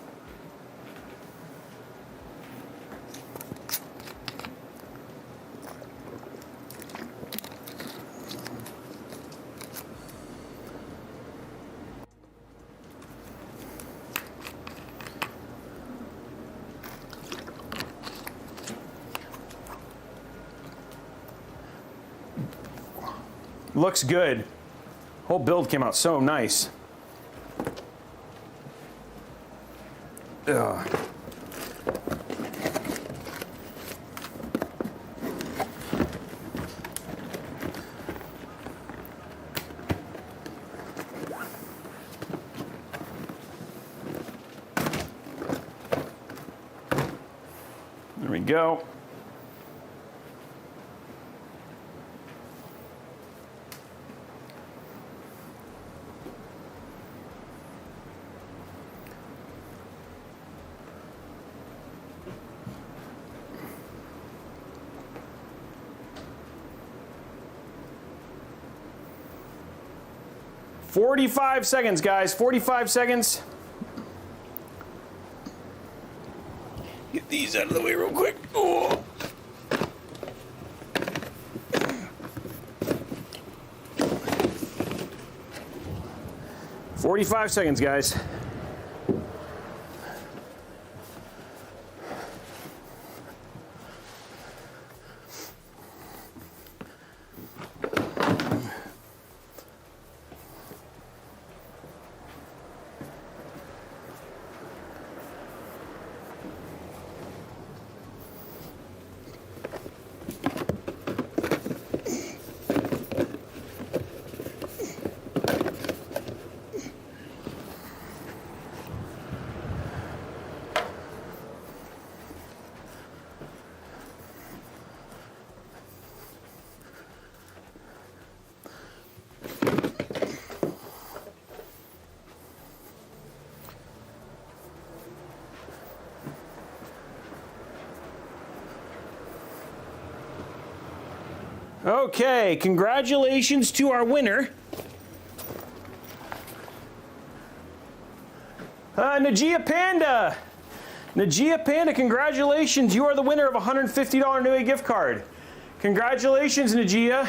Looks good. Whole build came out so nice. Ugh. There we go. "45 seconds, guys. 45 seconds. Get these out of the way real quick. Oh. "45 seconds, guys. Okay, congratulations to our winner. Najia Panda. Najia Panda, congratulations. You are the winner of a $150 Newegg gift card. Congratulations, Najia.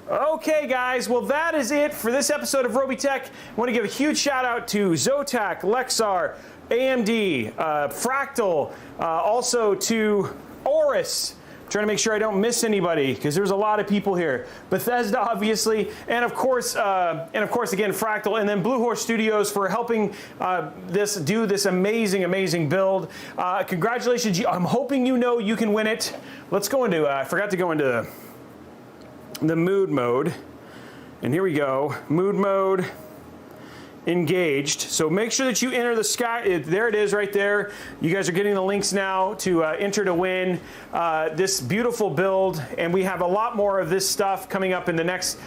Okay, guys, well, that is it for this episode of Robeytech. I want to give a huge shout out to Zotac, Lexar, AMD, Fractal, also to Oris, trying to make sure I don't miss anybody because there's a lot of people here. Bethesda, obviously, and of course, again, Fractal, and then Blue Horse Studios for helping do this amazing build. Congratulations! I'm hoping you know you can win it. Let's go into. I forgot to go into the mood mode, and here we go. Mood mode. Engaged. So make sure that you enter the sky. There it is right there. You guys are getting the links now to enter to win this beautiful build, and we have a lot more of this stuff coming up in the next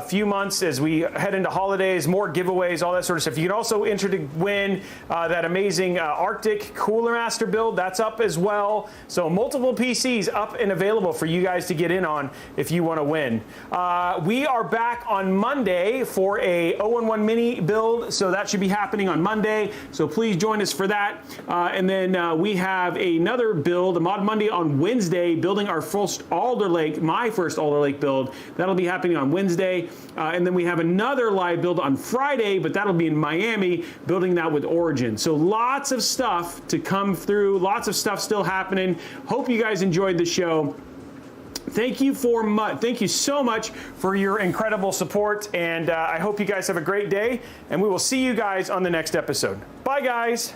few months as we head into holidays, more giveaways, all that sort of stuff. You can also enter to win that amazing Arctic Cooler Master build. That's up as well. So multiple PCs up and available for you guys to get in on if you want to win. We are back on Monday for a 011 mini build. So that should be happening on Monday. So please join us for that. And then we have another build, a Mod Monday on Wednesday, building our first Alder Lake, my first Alder Lake build. That'll be happening on Wednesday. And then we have another live build on Friday, but that'll be in Miami, building that with Origin. So lots of stuff to come through, lots of stuff still happening. Hope you guys enjoyed the show. Thank you so much for your incredible support, and I hope you guys have a great day, and we will see you guys on the next episode. Bye, guys.